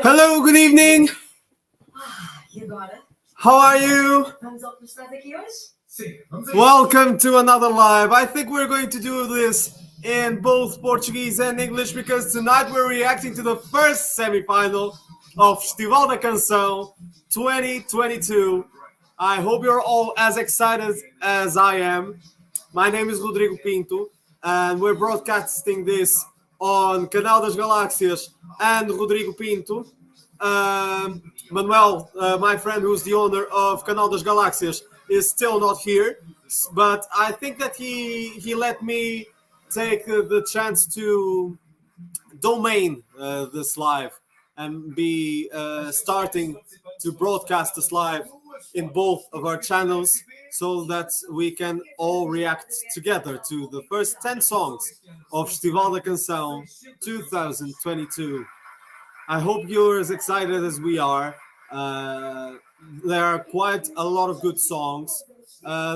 Hello, good evening. How are you? Welcome to another live. I think we're going to do this in both Portuguese and English because tonight we're reacting to the first semi-final of Festival da Canção 2022. I hope you're all as excited as I am. My name is Rodrigo Pinto and we're broadcasting this on Canal das Galáxias and Rodrigo Pinto. Manuel, my friend who's the owner of Canal das Galáxias, is still not here, but I think that he let me take the chance to domain this live and be starting to broadcast this live in both of our channels so that we can all react together to the first 10 songs of Festival da Canção 2022. I hope you're as excited as we are. There are quite a lot of good songs.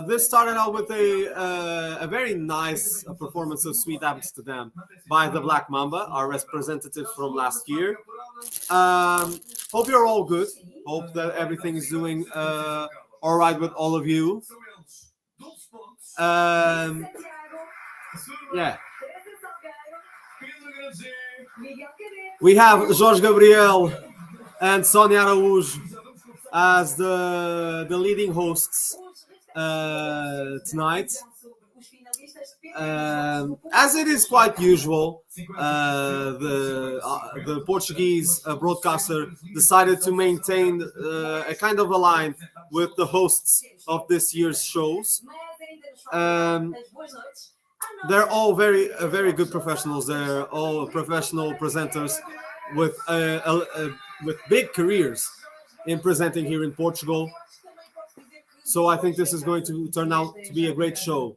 This started out with a very nice performance of Sweet Amsterdam by the Black Mamba, our representative from last year. Hope you're all good. Hope that everything is doing all right with all of you. Yeah. We have Jorge Gabriel and Sonia Araújo as the leading hosts tonight. As it is quite usual, the Portuguese broadcaster decided to maintain a kind of a line with the hosts of this year's shows. They're all very good professionals. They're all professional presenters with big careers in presenting here in Portugal. So I think this is going to turn out to be a great show.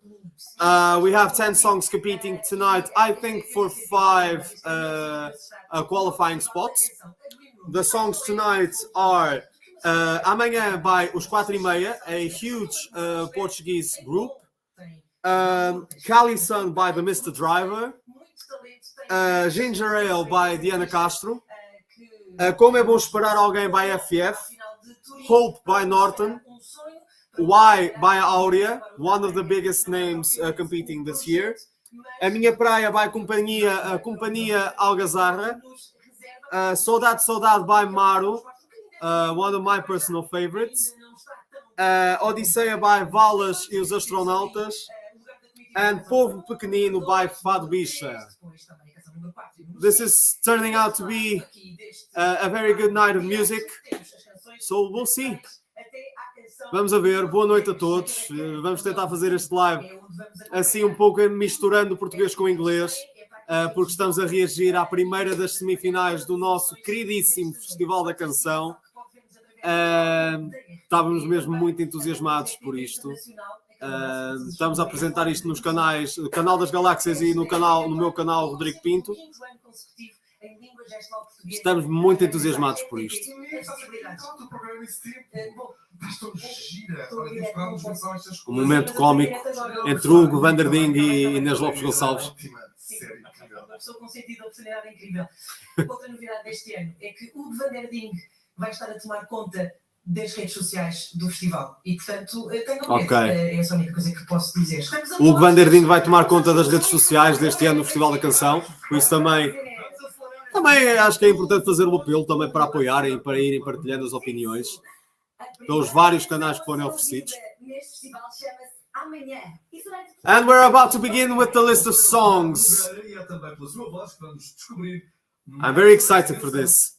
We have 10 songs competing tonight, I think, for 5 qualifying spots. The songs tonight are Amanhã by Os 4:30, a huge Portuguese group. Cali Sun by the Mr. Driver. Ginger Ale by Diana Castro. Como é Bom Esperar Alguém by FF. Hope by Norton. Why by Áurea, one of the biggest names competing this year. A Minha Praia by Companhia Algazarra. Saudade by Maru, one of my personal favorites. Odisseia by Valas e os Astronautas. And Povo Pequenino by Fado Bicha. This is turning out to be a very good night of music. So we'll see. Vamos a ver, boa noite a todos. Vamos tentar fazer este live assim um pouco misturando português com inglês, porque estamos a reagir à primeira das semifinais do nosso queridíssimo Festival da Canção. Estávamos mesmo muito entusiasmados por isto. Estamos a apresentar isto nos canais, no Canal das Galáxias e no meu canal Rodrigo Pinto. Estamos muito entusiasmados por isto. Um momento cómico entre Hugo Vanderding e Inês Lopes Gonçalves. Uma pessoa com sentido de oportunidade incrível. Outra novidade deste ano é que Hugo Vanderding vai estar a tomar conta das redes sociais do festival e, portanto, tenham medo. É essa a única coisa que posso dizer. O Hugo Vanderding vai tomar conta das redes sociais deste ano do Festival da Canção, por isso também acho que é importante fazer o apelo também para apoiarem e para irem partilhando as opiniões pelos vários canais que forem oferecidos. And we're about to begin with the list of songs. I'm very excited for this.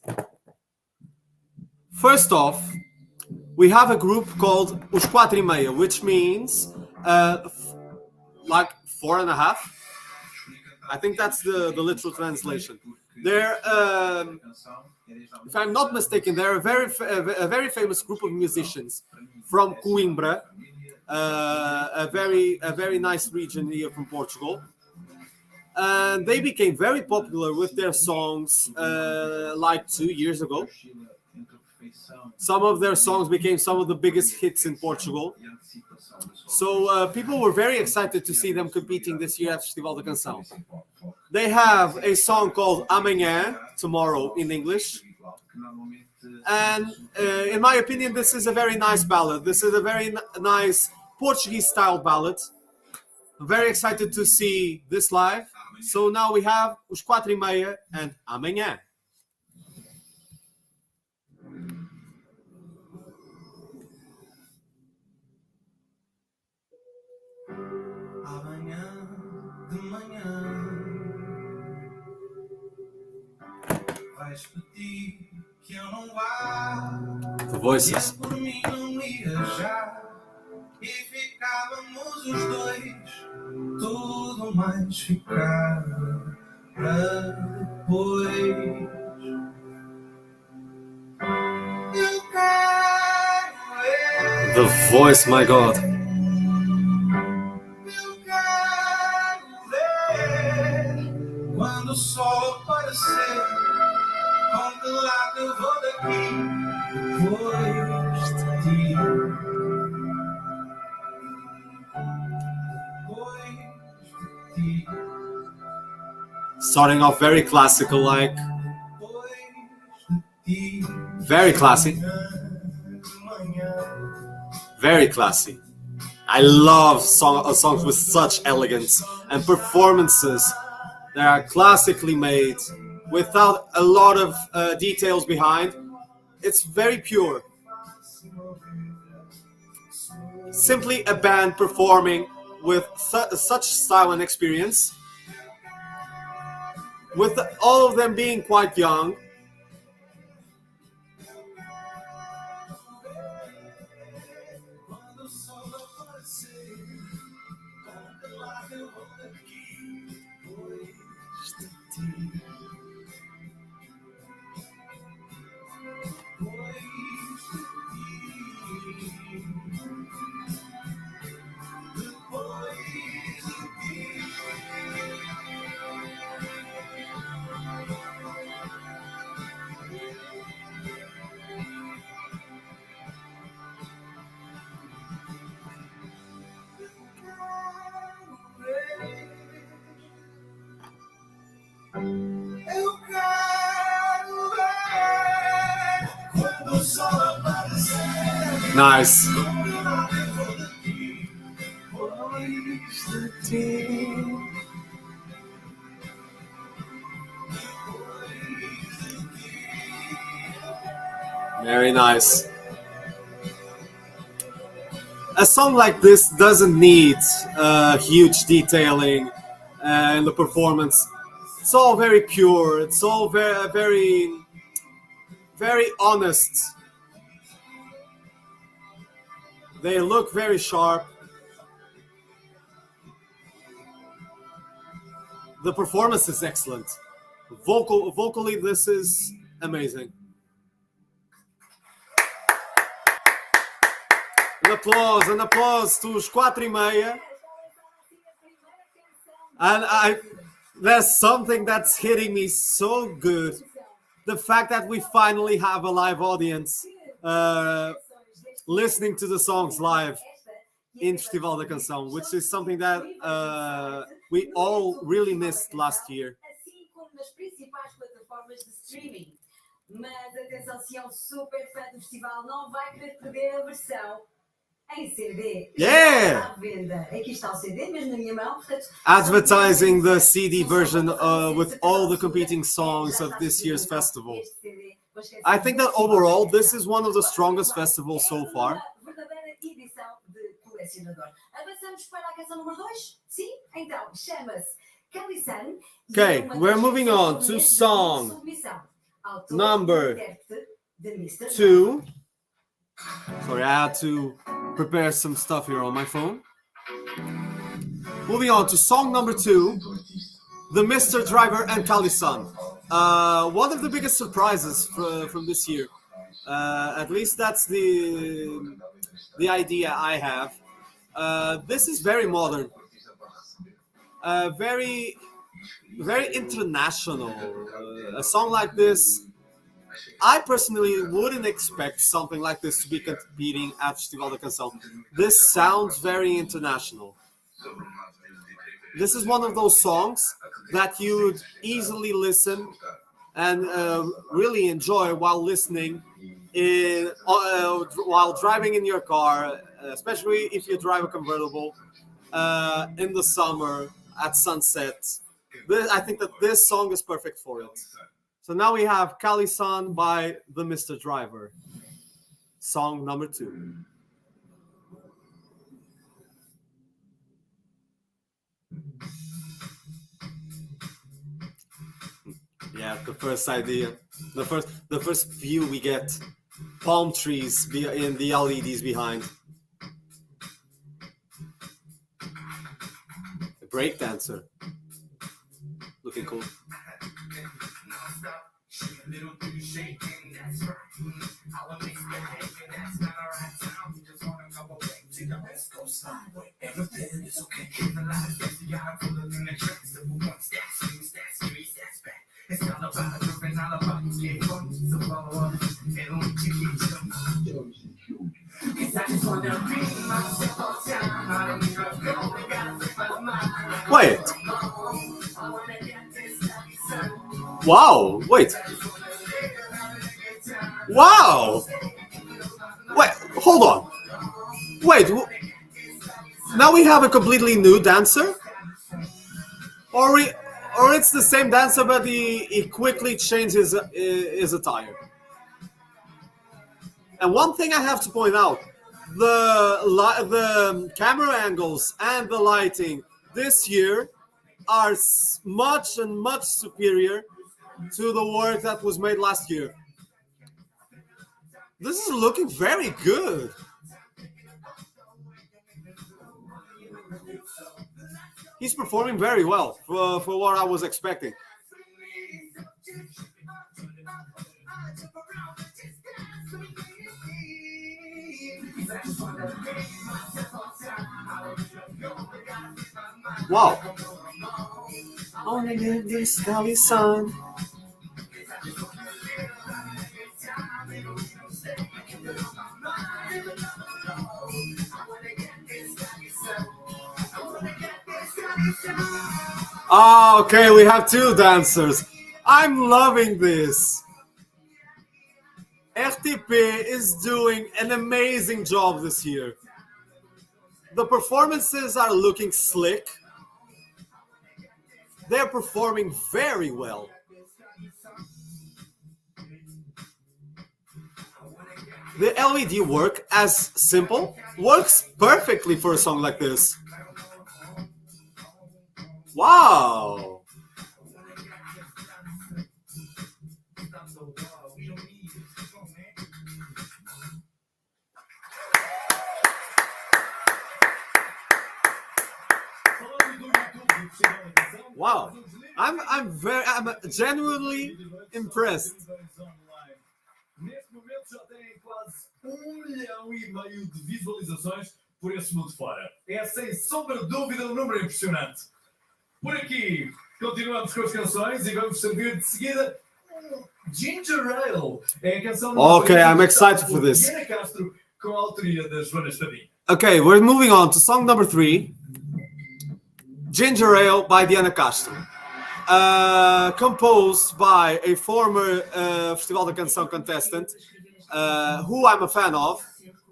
First off, we have a group called Os 4:30, which means like 4.5. I think that's the literal translation. They're, if I'm not mistaken, they're a very famous group of musicians from Coimbra, a very nice region here from Portugal. And they became very popular with their songs like 2 years ago. Some of their songs became some of the biggest hits in Portugal. So people were very excited to see them competing this year at Festival da Canção. They have a song called Amanhã, Tomorrow in English. And in my opinion, this is a very nice ballad. This is a very nice Portuguese-style ballad. I'm very excited to see this live. So now we have Os 4:30 and Amanhã. Amanhã de manhã vais pedir que eu não vá. The voices. Por mim não ia já e ficávamos os dois. Tudo mais ficava para depois. Eu quero ver. The voice, my God. Quando o sol aparecer, com que lado eu vou daqui, depois de ti. Depois de ti. Starting off very classical, like very classy. Very classy. I love songs with such elegance and performances that are classically made without a lot of details behind. It's very pure. Simply a band performing with such style and experience, with all of them being quite young. Nice. Very nice. A song like this doesn't need huge detailing in the performance. It's all very pure. It's all very, very, very honest. They look very sharp. The performance is excellent. Vocally, this is amazing. An applause to Os 4:30. And there's something that's hitting me so good. The fact that we finally have a live audience listening to the songs live in Festival da Canção, which is something that we all really missed last year. Assim como nas principais plataformas de streaming. Mas atenção, se é um super fã do festival, não vai querer perder a versão em CD. Yeah! À venda. Aqui está o CD, mesmo na minha mão. Portanto, Advertising the CD version with all the competing songs of this year's festival. I think that overall, this is one of the strongest festivals so far. Verdadeira edição de colecionador. Avançamos para a canção número 2? Sim? Então, chama-se Canção. Okay, we're moving on to song number 2. Sorry, I had to prepare some stuff here on my phone. Moving on to song number 2, The Mr. Driver and Calisan. One of the biggest surprises from this year. At least that's the idea I have. This is very modern. Very, very international. A song like this I personally wouldn't expect something like this to be competing at Festival da Canção. This sounds very international. This is one of those songs that you'd easily listen and really enjoy while listening while driving in your car, especially if you drive a convertible in the summer at sunset. I think that this song is perfect for it. So now we have Kali-san by the Mr. Driver. Song number 2. Yeah, the first idea, the first view we get, palm trees in the LEDs behind. A break dancer, looking cool. Wait. Wow. Wait. Wow. Wait. Hold on. Wait. Now we have a completely new dancer? Or it's the same dancer, but he quickly changed his attire. And one thing I have to point out, the camera angles and the lighting this year are much superior to the work that was made last year. This is looking very good. He's performing very well for what I was expecting. Wow. Only this Kali-san. Oh, okay, we have two dancers. I'm loving this. RTP is doing an amazing job this year. The performances are looking slick. They're performing very well. The LED work, as simple, works perfectly for a song like this. Wow! Wow! I'm genuinely impressed. Neste momento já tem quase 1,5 milhão de visualizações por esse mundo fora. É sem sombra de dúvida um número impressionante. Por aqui, continuamos com as canções e vamos servir de seguida Ginger Ale. É a canção Okay, I'm excited for this. Diana Castro com a autoria da Joana Espadinha. Okay, we're moving on to song number 3. Ginger Ale by Diana Castro. Composed by a former Festival da Canção contestant who I'm a fan of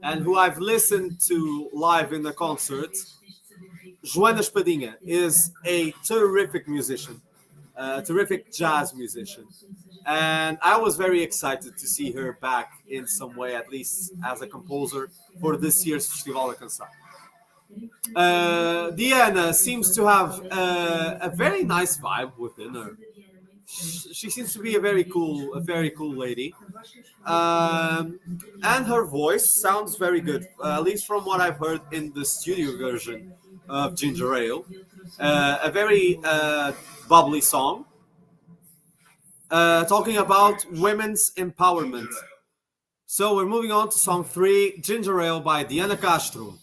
and who I've listened to live in the concert. Joana Espadinha is a terrific musician, a terrific jazz musician. And I was very excited to see her back in some way, at least as a composer for this year's Festival da Canção. Diana seems to have a very nice vibe within her. She seems to be a very cool lady, and her voice sounds very good. At least from what I've heard in the studio version of Ginger Ale, a very bubbly song, talking about women's empowerment. So we're moving on to song 3, Ginger Ale by Diana Castro.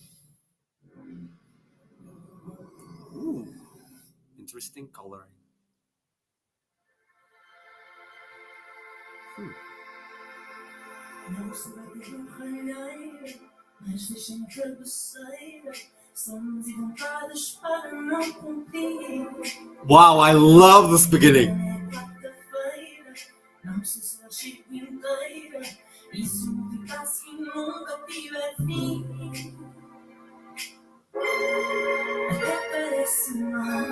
Interesting coloring. Não se bater na ralheira, mas deixem a cabeceira. Somos educados para não cumprir. Wow, I love this beginning. Não se será Chico inteira. Isso me passa que nunca tiver fim. Até parece mal.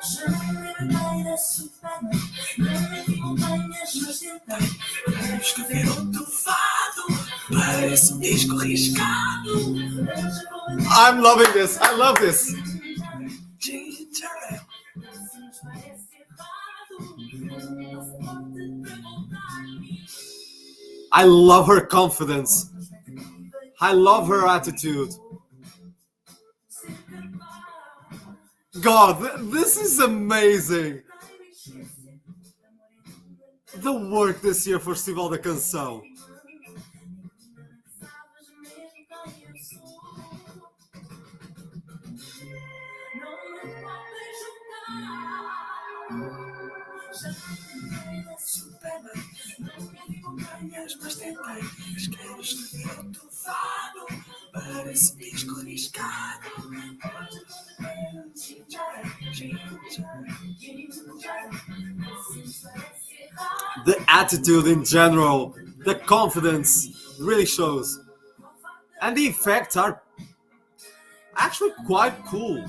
Já não me lembro da superna. Não me vi montanhas, mas tentei. Quero escrever outro fado. Parece um disco riscado. I'm loving this. I love this. I love her confidence. I love her attitude. God, this is amazing. The work this year for Festival da Canção. Mas tentei, quero escrever outro fado. Parece disco riscado. The attitude in general, the confidence really shows. And the effects are actually quite cool.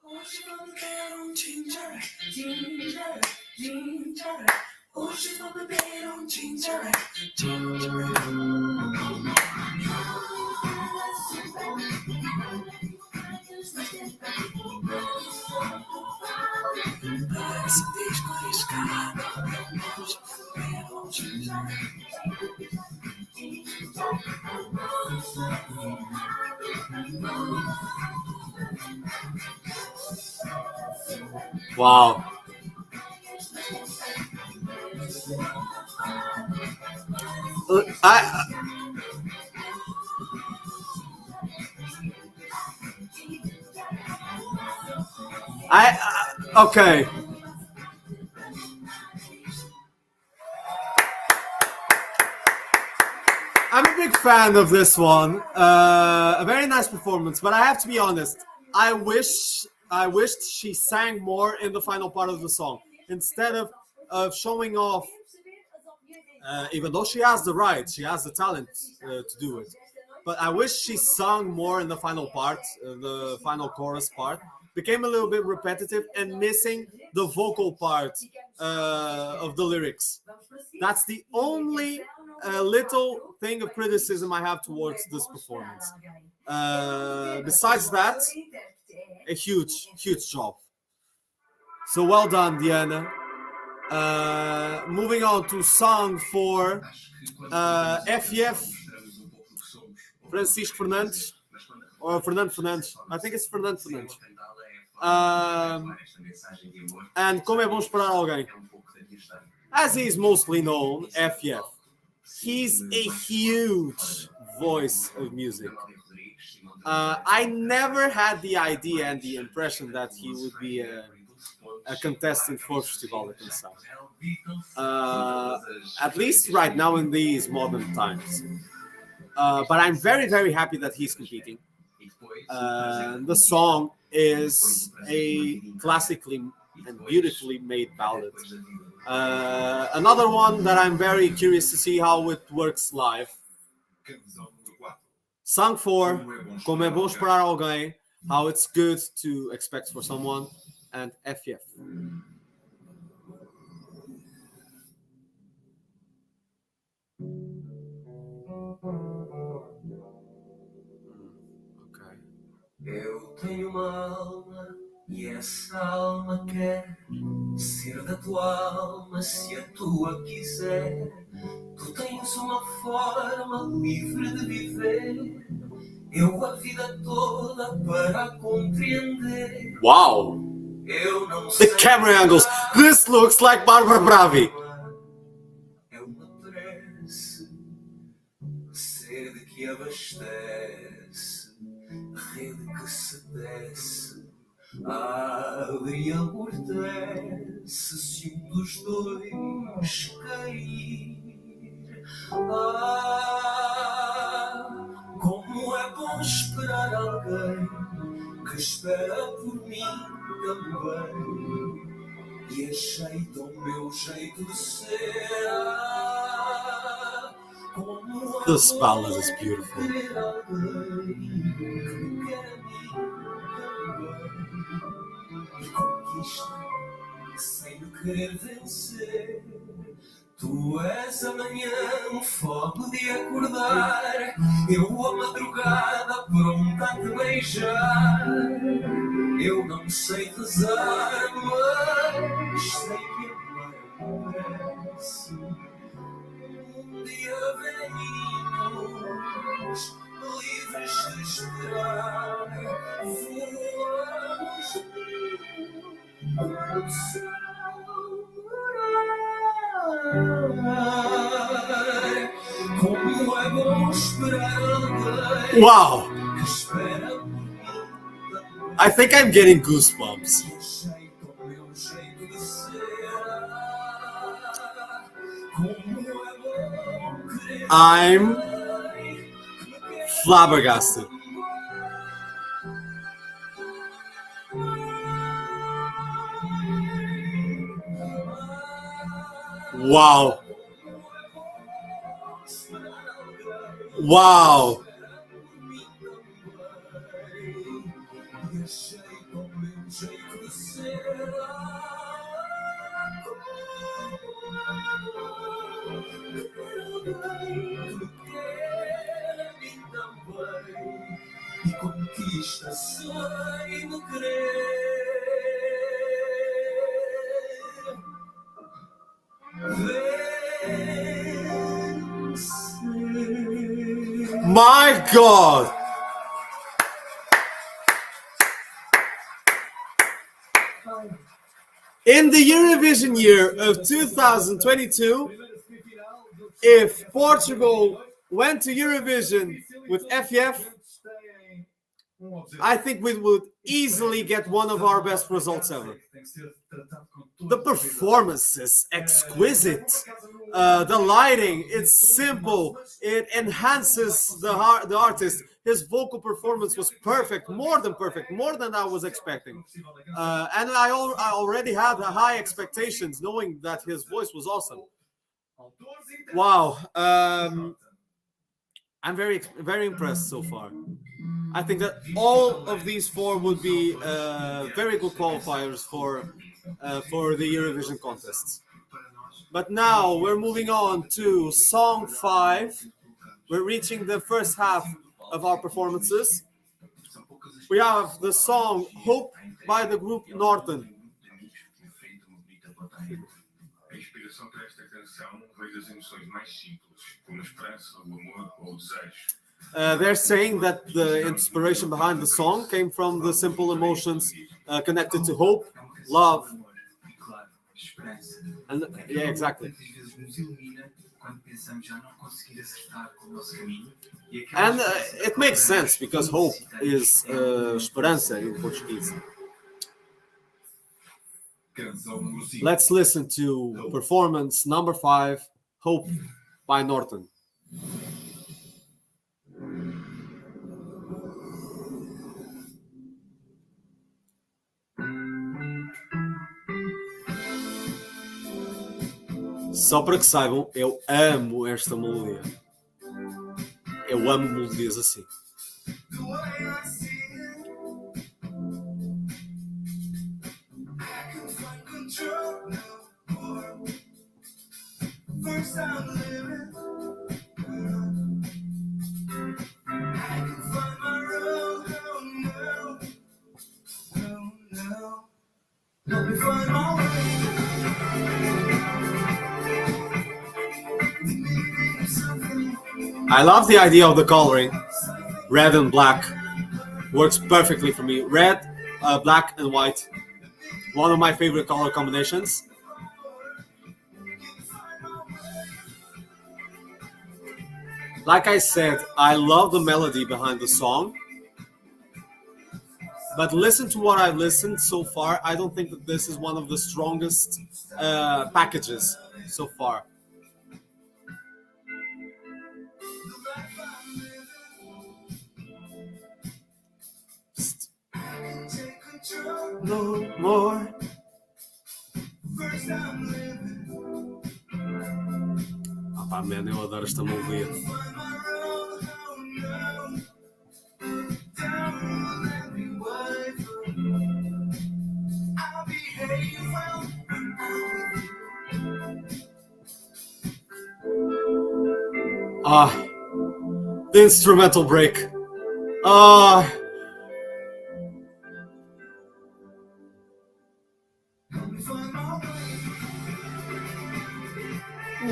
Hoje vou beber ginger, ginger, ginger. Hoje vou beber ginger, ginger. Parece disco riscado. Hoje vou beber ginger. Wow. Okay. I'm a big fan of this one. A very nice performance, but I have to be honest. I wished she sang more in the final part of the song instead of showing off. Even though she has the right, she has the talent to do it. But I wish she sung more in the final part, the final chorus part. Became a little bit repetitive and missing the vocal part of the lyrics. That's the only little thing of criticism I have towards this performance. Besides that, a huge job. So well done, Diana. Moving on to song for FF Francisco Fernandes or Fernando Fernandes. I think it's Fernando Fernandes. And Como é Bom Esperar Alguém. As he is mostly known, FF. He's a huge voice of music. I never had the idea and the impression that he would be a contestant for Festival da Canção. At least right now in these modern times. But I'm very, very happy that he's competing. The song is a classically and beautifully made ballad. Another one that I'm very curious to see how it works live. Song 4, Como é Bom Esperar Alguém, how it's good to expect for someone, and FF. Okay. Eu tenho uma alma e essa alma quer ser da tua alma se a tua quiser. Tu tens uma forma livre de viver, eu a vida toda para compreender. Wow! Eu não The camera angles. This looks like Barbara Bravi. É uma que abastece, a rede que se desce, abre e amortece se um dos dois cair. Como é bom esperar alguém que espera por mim também e aceita o meu jeito de ser. This ballad is beautiful. E conquista sem me querer vencer. Tu és amanhã um fogo de acordar, eu a madrugada pronta a te beijar. Eu não sei rezar, mas sei que amar merece. Um dia velhinhos, livres de esperar, voamos para o céu morar. Como é bom esperar alguém. Wow! Que espera por mim. I think I'm getting goosebumps. I'm flabbergasted. Wow. Wow. E conquista sem me querer. My God! In the Eurovision year of 2022, if Portugal went to Eurovision with FF, I think we would easily get one of our best results ever. The performance is exquisite. The lighting, it's simple. It enhances the artist. His vocal performance was perfect, more than perfect, more than I was expecting. And I already had high expectations, knowing that his voice was awesome. Wow. I'm very, very impressed so far. I think that all of these four would be very good qualifiers for the Eurovision contests. But now we're moving on to Song 5. We're reaching the first half of our performances. We have the song Hope by the group Norton. A inspiração para esta canção veio das emoções mais simples, como a esperança, o amor ou o desejo. They're saying that the inspiration behind the song came from the simple emotions connected to hope, love, and yeah, exactly. And it makes sense because hope is esperança in Portuguese. Let's listen to performance number 5, Hope by Norton. Só para que saibam, eu amo esta melodia. Eu amo melodias assim. I love the idea of the coloring. Red and black works perfectly for me. Red, black and white. One of my favorite color combinations. Like I said, I love the melody behind the song. But listen to what I've listened so far. I don't think that this is one of the strongest packages so far. No more. Ah pá, man, eu adoro esta melodia. Ah, the instrumental break. Ah.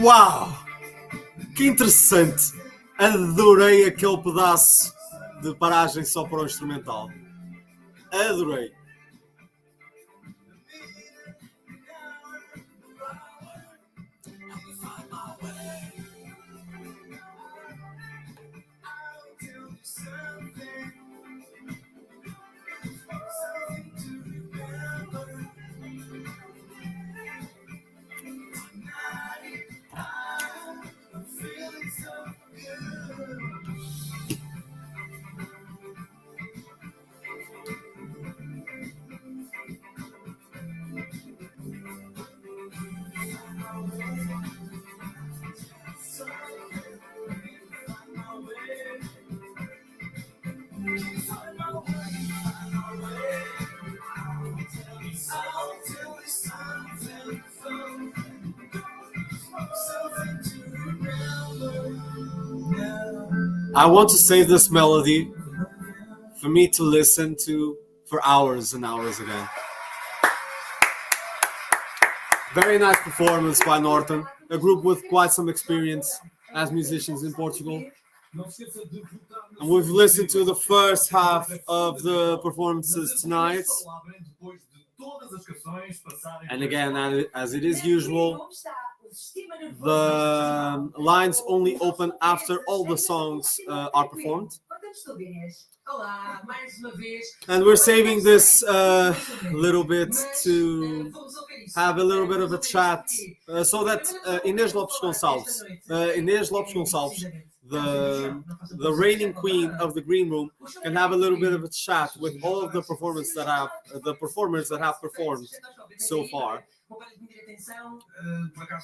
Uau! Que interessante! Adorei aquele pedaço de paragem só para o instrumental. Adorei. I want to save this melody for me to listen to for hours and hours again. Very nice performance by Norton, a group with quite some experience as musicians in Portugal. And we've listened to the first half of the performances tonight. And again, as it is usual, the lines only open after all the songs are performed. And we're saving this little bit to have a little bit of a chat so that Inês Lopes Gonçalves, the reigning queen of the green room, can have a little bit of a chat with all of the performers that have performed so far.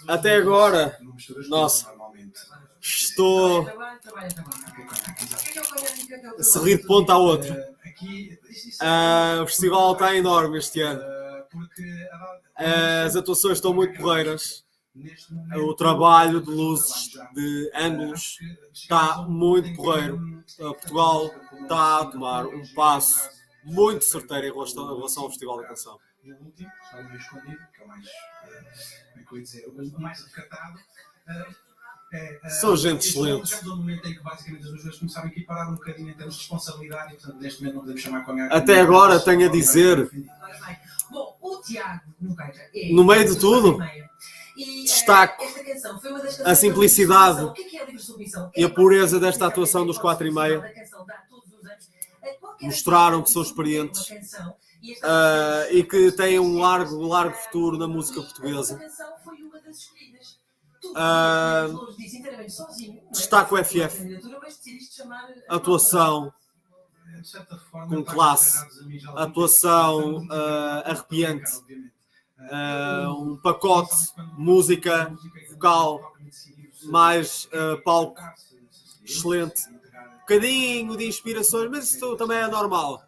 Até agora, nossa, estou a sorrir de ponta a outra. O festival está enorme este ano. As atuações estão muito porreiras. O trabalho de luzes, de ângulos, está muito porreiro. Portugal está a tomar um passo muito certeiro em relação ao Festival da Canção. E o último, está meio escondido, que é o mais, como é que eu ia dizer, o mais recatado. São gente excelente. Chegamos ao momento em que basicamente as duas vezes começaram a equiparar um bocadinho em termos de responsabilidade e, portanto, neste momento não podemos chamar com a Até agora tenho a dizer, bom, o Tiago Nogueira no meio de tudo, destaco a simplicidade e a pureza desta atuação dos 4,5. Mostraram que são experientes e que têm um largo futuro na música portuguesa. Destaco o FF. Atuação com classe, atuação arrepiante, um pacote, música, vocal, mais palco, excelente. Um bocadinho de inspirações, mas isto também é normal.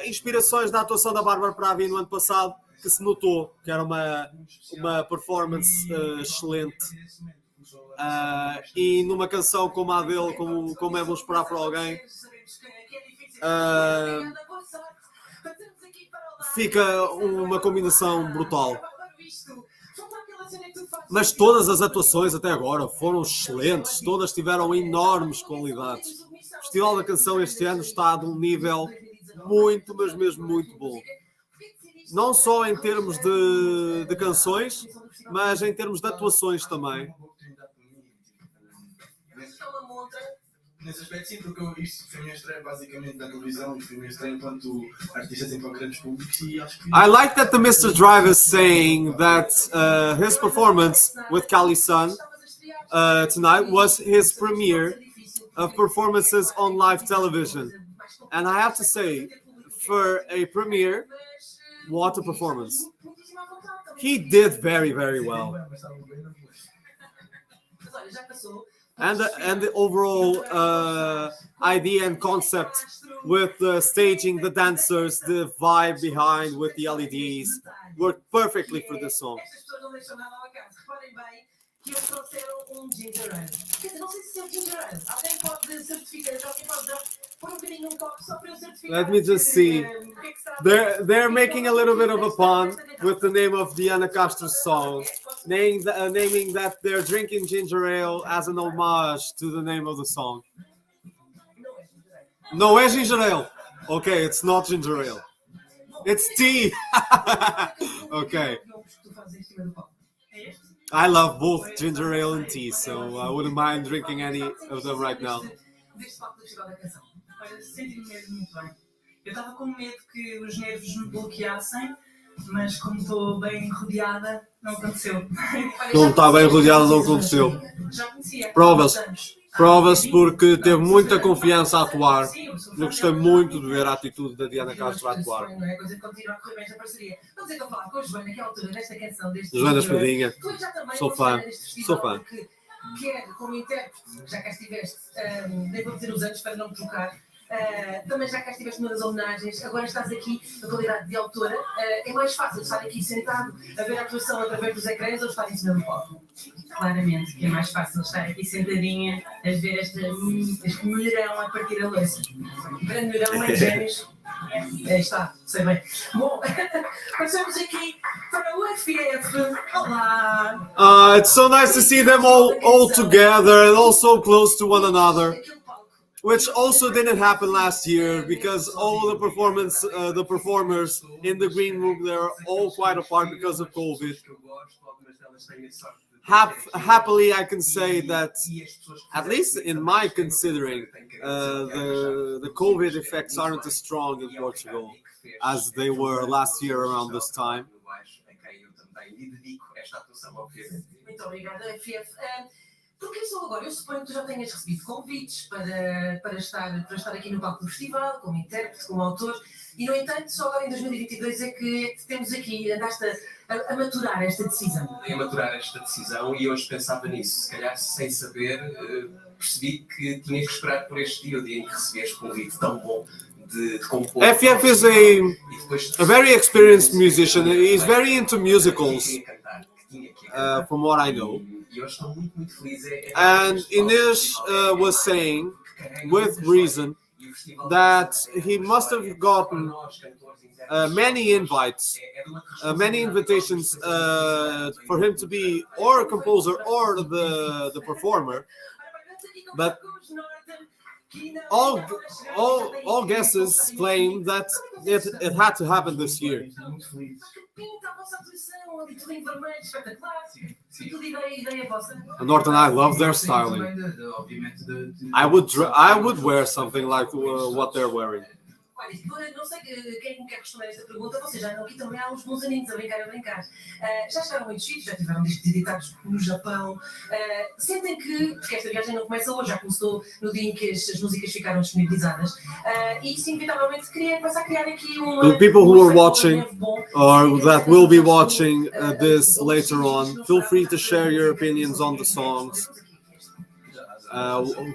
Inspirações da atuação da Bárbara Pravi no ano passado, que se notou que era uma performance excelente. E numa canção como a dele, como é Vou Esperar por Alguém, fica uma combinação brutal. Mas todas as atuações até agora foram excelentes, todas tiveram enormes qualidades. O Festival da Canção este ano está de um nível muito, mas mesmo muito bom. Não só em termos de canções, mas em termos de atuações também. Nesse aspecto, sim, porque isto foi a minha estreia basicamente na televisão e foi a minha estreia enquanto artista assim para grandes públicos e acho que... I like that the Mr. Drive is saying that his performance with Canção tonight was his premiere of performances on live television. And I have to say, for a premiere, what a performance. He did very, very well. And the overall idea and concept with the staging, the dancers, the vibe behind with the LEDs worked perfectly for this song. Que eles trouxeram ginger ale. Quer dizer, não sei se é ginger ale. Alguém pode certificar, alguém pode pôr bocadinho copo só para eu certificar. Let me just see. They're making a little bit of a pun with the name of Diana Castro's song, naming that they're drinking ginger ale as an homage to the name of the song. No, é ginger ale. Okay, it's not ginger ale. It's tea. Okay. I love both ginger ale and tea, so I wouldn't mind drinking any of them right now. Olha, senti-me mesmo muito bem. Eu estava com medo que os nervos me bloqueassem, mas como estou bem rodeada, não aconteceu. Não está bem rodeada, não aconteceu. Já conhecia. Provas porque teve muita confiança a atuar. Eu gostei muito de ver a atitude da Diana Castro a atuar. Não é coisa que continua a correr bem esta parceria. Vamos então falar com a Joana, que é a autora desta canção, deste Joana Espadinha. Tu já também Sou fã. Sou fã. Quer como intérprete, já cá estiveste, nem vou dizer os anos para não me trocar. Também já cá estiveste numa das homenagens, agora estás aqui na qualidade de autora. É mais fácil estar aqui sentado a ver a atuação através dos ecrãs ou estar em cima do palco? Claramente que é mais fácil estar aqui sentadinha a ver este mulherão a partir da louça. Grande mulherão, mais gêmeos. Está, sei bem. Bom, passamos aqui para o FF. Olá! It's so nice to see them all together and also close to one another. Which also didn't happen last year because all the performers in the green room, they're all quite apart because of COVID. Happily, I can say that, at least in my considering, the COVID effects aren't as strong in Portugal as they were last year around this time. Muito obrigada, FF. Porque só agora, eu suponho que tu já tenhas recebido convites para estar aqui no palco do festival, como intérprete, como autor, e no entanto, só agora em 2022 é que temos aqui, andaste a maturar esta decisão. A maturar esta decisão e hoje pensava nisso, se calhar sem saber, percebi que tinha que esperar por este dia, o dia em que recebi este convite tão bom de compor. FF is a very experienced musician. He's very into musicals, from what I know. And Inês was saying, with reason, that he must have gotten many invites, many invitations for him to be or a composer or the performer. But all guesses claim that it had to happen this year. Norton and I love their styling. I would wear something like what they're wearing. Olha, não sei quem me quer responder esta pergunta, vocês já andam aqui também há uns bons aninhos a brincar. Já chegaram muitos sítios, já tiveram discos editados no Japão. Sentem que, porque esta viagem não começa hoje, já começou no dia em que as músicas ficaram disponibilizadas. E isso, inevitavelmente, começa a criar aqui uma... The people who are watching, or that will be watching this later on, feel free to share your opinions on the songs.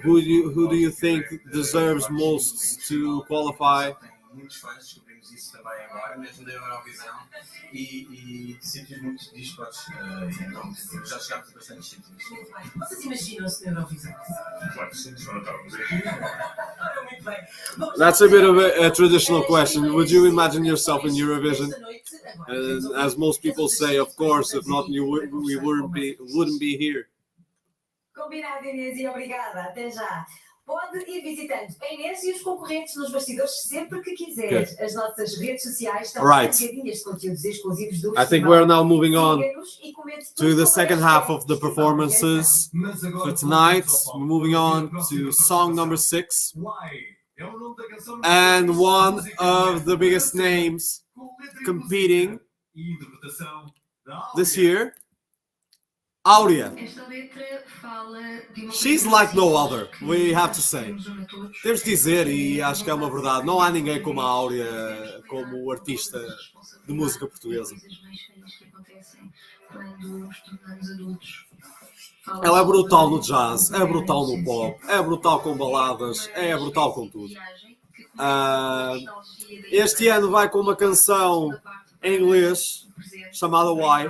Who do you think deserves most to qualify? Muitos fãs, descobrimos isso também agora, mesmo da Eurovisão, e sítios muito dispares, já chegámos a bastante sítios. Muito bem. Vocês imaginam-se na Eurovisão? Claro que sim, só não estávamos aqui. Muito bem. That's a bit of a traditional question. Would you imagine yourself in Eurovision? And as most people say, of course, if not, we wouldn't be here. Combinado, Inês, e obrigada. Até já. Pode ir visitando a Inês e os concorrentes nos bastidores sempre que quiser. Good. As nossas redes sociais estão Right. carregadinhas de conteúdos exclusivos do I think festival. we're now moving on Siga-nos e comente to tudo the sobre second este half of the festival. performances. Mas agora, For tonight, voltamos ao palco we're moving para on ouvir a próxima to song number participação. 6. Why? É o nome da canção número And seis, one música of the inglesa, biggest música, names com letra e competing música e interpretação da Áurea. this year, Áurea. Esta letra fala de uma She's coisa like no simples other, que we have to acho que say. nos une a todos. Temos de dizer, e acho que é uma verdade, não há ninguém como a Áurea como artista de música portuguesa. Coisas mais feias que acontecem quando nos tornamos adultos. Fala Ela é brutal no sobre jazz, é brutal no pop, é brutal com baladas, é brutal com tudo. Este ano vai com uma canção em inglês chamada Why,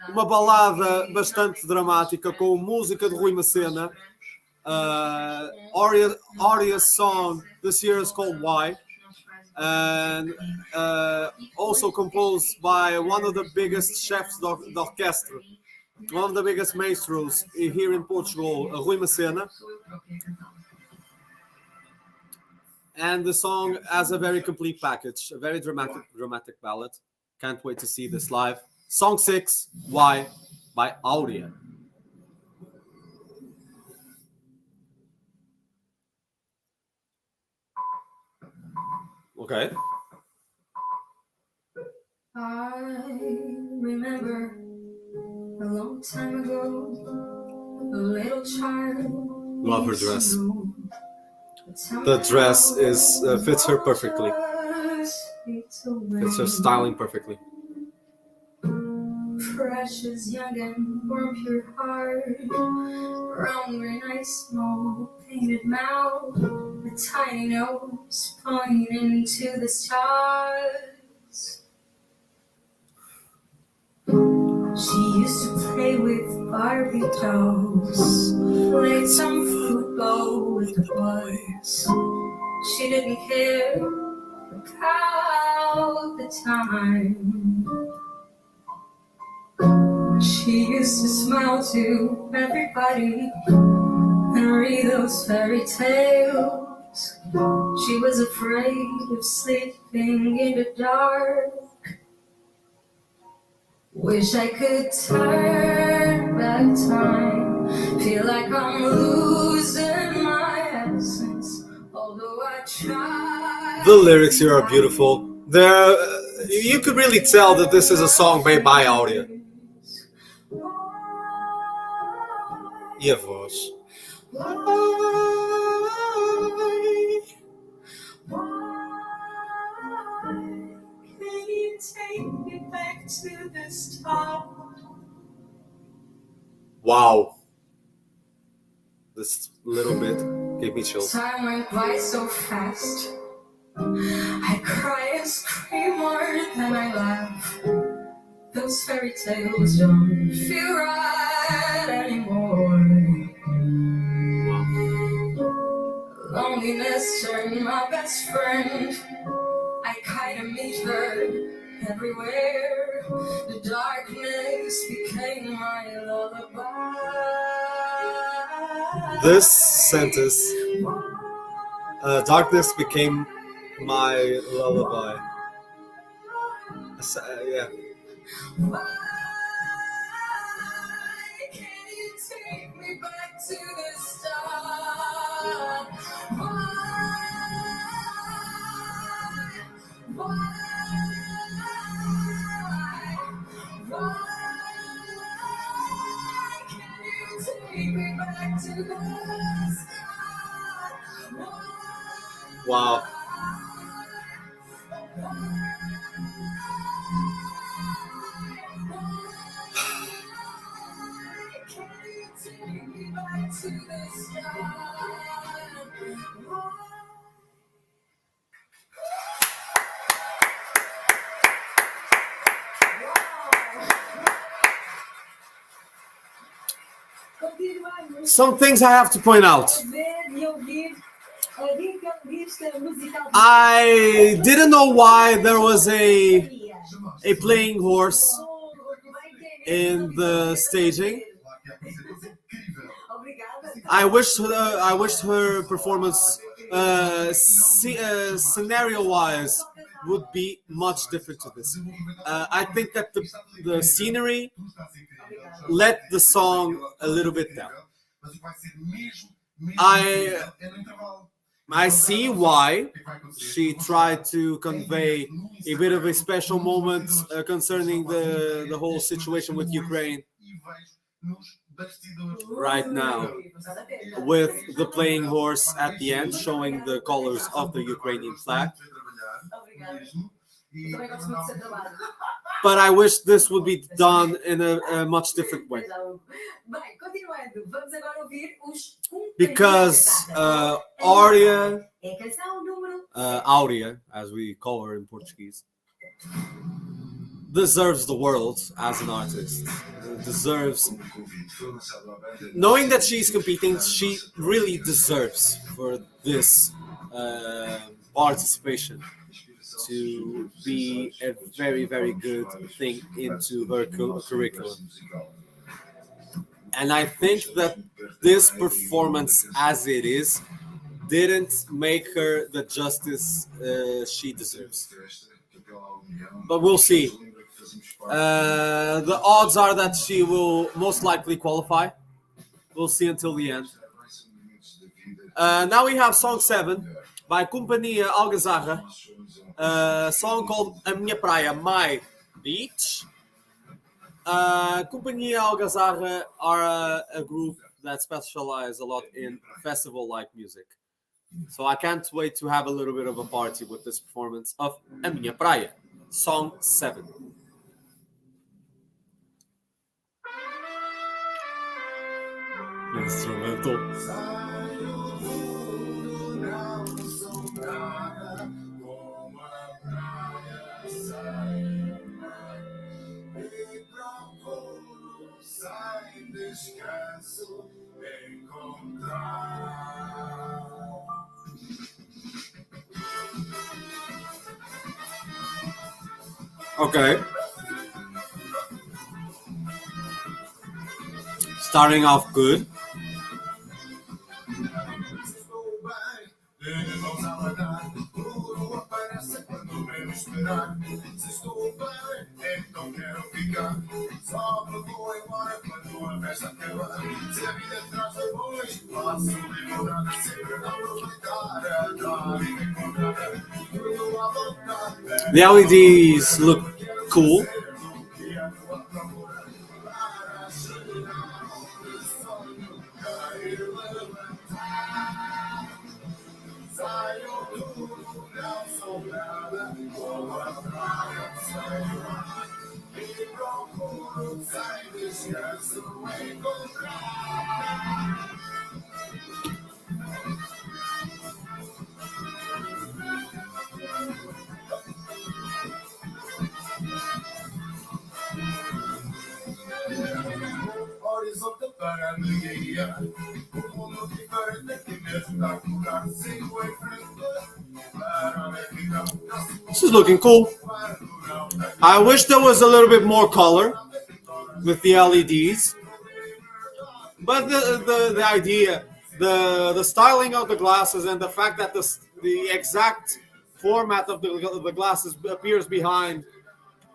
uma balada bastante dramática com música de Rui Macena. Áurea's song this year is called Why, and also composed by one of the biggest chefs the orchestra, one of the biggest maestros here in Portugal, Rui Macena. And the song has a very complete package, a very dramatic ballad. Can't wait to see this live. Song 6, Why, by Áurea. Okay. I remember a long time ago, a little child. Love her dress. The dress is fits her perfectly. Fits her styling perfectly. Precious, young and warm, pure heart, round green eyes, small painted mouth, a tiny nose pointing to the stars. She used to play with Barbie dolls, played some football with the boys. She didn't care about the time. She used to smile to everybody and read those fairy tales. She was afraid of sleeping in the dark. Wish I could turn back time. Feel like I'm losing my essence. Although I try. The lyrics here are beautiful. You could really tell that this is a song made by Áurea. E a voz. Can you take me back to the start? Wow. This little bit gave me chills. Time went by so fast. I cry and scream more than I laugh. Those fairy tales don't feel right anymore. Loneliness turned my best friend. I kind of meet her everywhere. The darkness became my lullaby. This sentence, darkness became my lullaby. Yeah. Why can't you take me back to the start? Why can't you take me back to the start? Wow. Some things I have to point out. I didn't know why there was a playing horse in the staging. I wished her performance, scenario-wise, would be much different to this. I think that the scenery let the song a little bit down. I see why she tried to convey a bit of a special moment concerning the whole situation with Ukraine right now, with the playing horse at the end showing the colors of the Ukrainian flag. But I wish this would be done in a much different way. Because Áurea, as we call her in Portuguese, deserves the world as an artist. Deserves, knowing that she's competing, she really deserves for this participation to be a very, very good thing into her curriculum. And I think that this performance, as it is, didn't make her the justice she deserves. But we'll see. The odds are that she will most likely qualify. We'll see until the end. Now we have song 7 by Companhia Algazarra. A song called A Minha Praia, My Beach. Companhia Algazarra are a group that specialize a lot in festival-like music. So I can't wait to have a little bit of a party with this performance of A Minha Praia, song 7. Instrumental. Okay. Starting off good. The LEDs look cool. This is looking cool. I wish there was a little bit more color with the LEDs, but the idea, the styling of the glasses, and the fact that the exact format of the glasses appears behind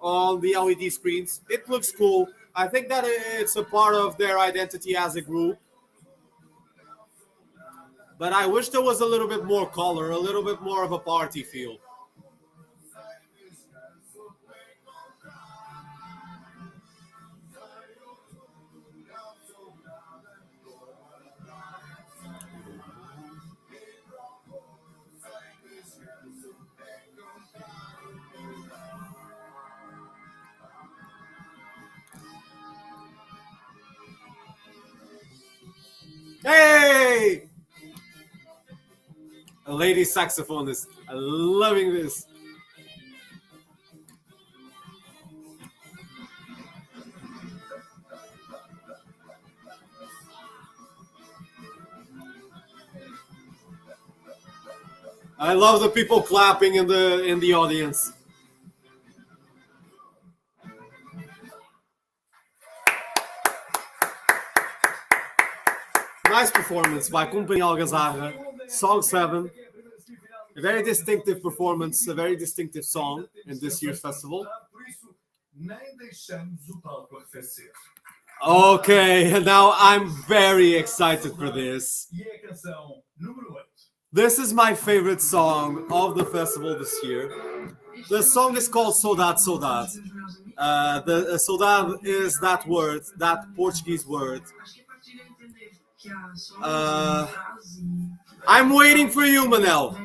on the LED screens, it looks cool. I think that it's a part of their identity as a group. But I wish there was a little bit more color, a little bit more of a party feel. Hey! A lady saxophonist. I'm loving this. I love the people clapping in the audience. Nice performance by Companhia Algazarra, Song 7. A very distinctive performance, a very distinctive song in this year's festival. Por isso, nem deixamos o palco arrefecer. Okay, now I'm very excited for this. E é a canção número 8. This is my favorite song of the festival this year. The song is called Saudade, Saudade. The saudade is that word, that Portuguese word. I'm waiting for you, Manel.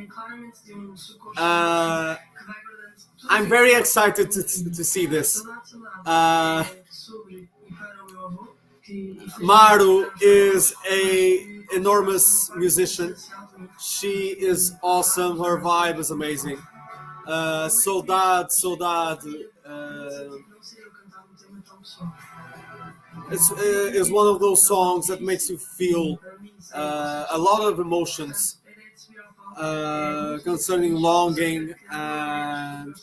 I'm very excited to see this. Maru is an enormous musician. She is awesome. Her vibe is amazing. Saudade, Saudade. It's one of those songs that makes you feel a lot of emotions concerning longing and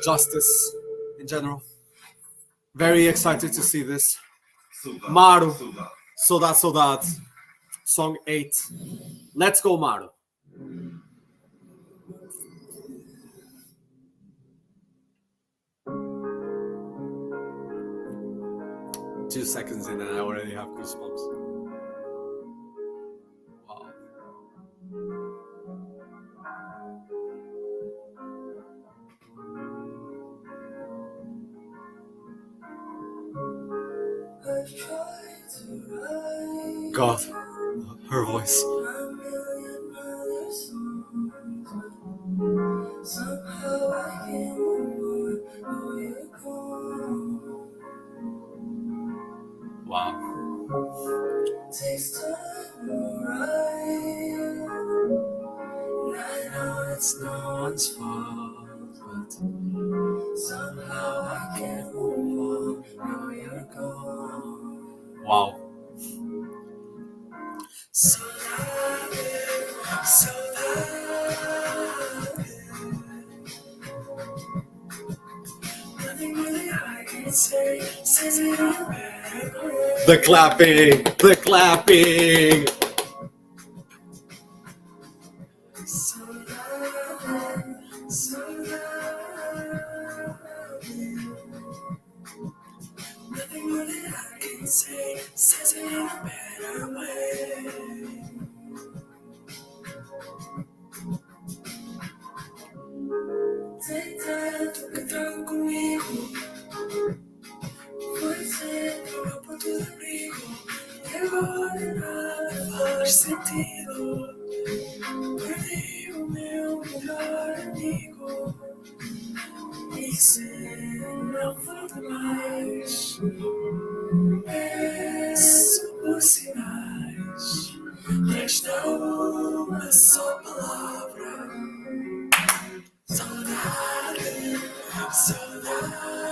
justice in general. Very excited to see this. Maru, Saudade, Saudade, song 8. Let's go, Maru. Two seconds in and I already have goosebumps. Wow. God, her voice. Somehow I can't move on, you're gone. Wow. Takes time to arrive, and I know it's no one's fault, but somehow I can't move on, now you're gone. Wow. Saudade, saudade. Nothing really I can say, says it in a better way. The clapping, the clapping. Saudade, saudade. Nothing really I can say, says it in a better way. Take time, fica comigo. Foi sempre o meu ponto de abrigo. E agora nada faz sentido. Perdi o meu melhor amigo. E se não volta mais, peço por sinais. Resta uma só palavra. Saudade, saudade.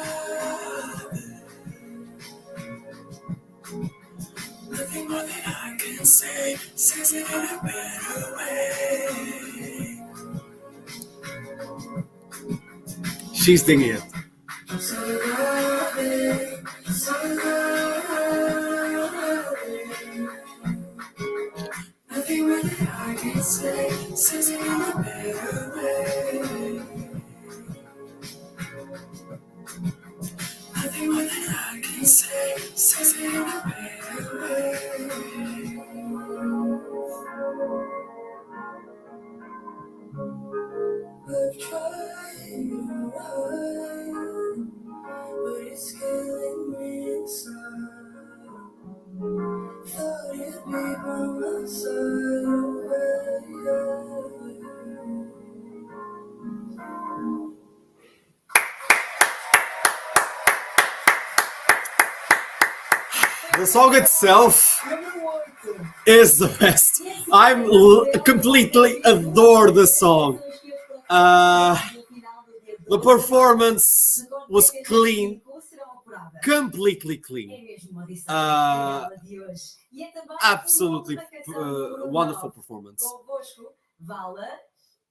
Nothing more than I can say, says it in a better way. She's singing it. Saudade, saudade. Nothing more than I can say, says it in a better way. Nothing more than I can say, says it in a better way. I've tried to run, but it's killing me inside. Thought you'd be by my side. The song itself is the best. I'm completely adore the song. The performance was clean, completely clean. Absolutely wonderful performance.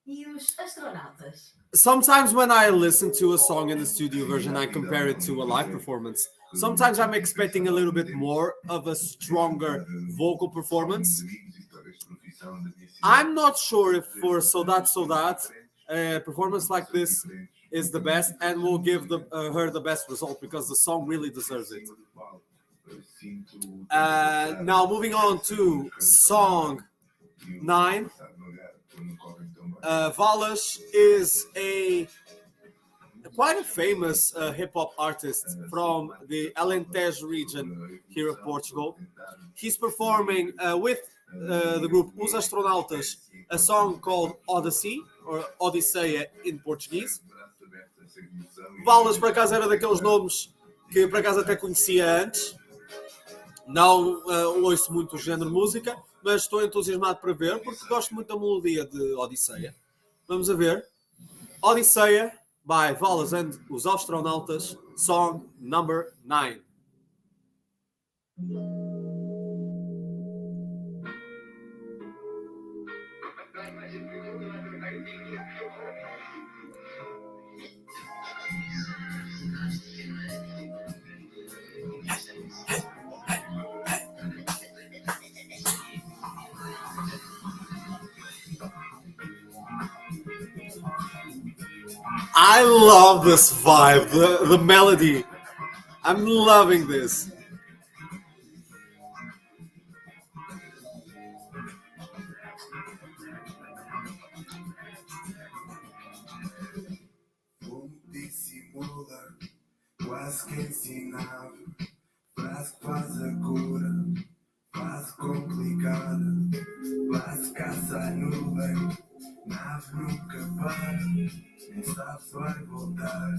E os astronautas? Sometimes when I listen to a song in the studio version, I compare it to a live performance. Sometimes I'm expecting a little bit more of a stronger vocal performance. I'm not sure if for So That, a performance like this is the best and will give her the best result because the song really deserves it. Now moving on to song 9. Valas is quite a famous hip-hop artist from the Alentejo region here of Portugal. He's performing with the group Os Astronautas a song called Odyssey, or Odisseia in Portuguese. Valas, por acaso, era daqueles nomes que por acaso até conhecia antes. Não ouço muito o género de música, mas estou entusiasmado para ver, porque gosto muito da melodia de Odisseia. Vamos a ver. Odisseia, by Valas and Os Astronautas, song number 9. I love this vibe, the melody. I'm loving this. Dissimula, quase que ensinava, frase que faz a cura, fase complicada, quase caça a nuvem, nave nunca para, nem sabe se vai voltar,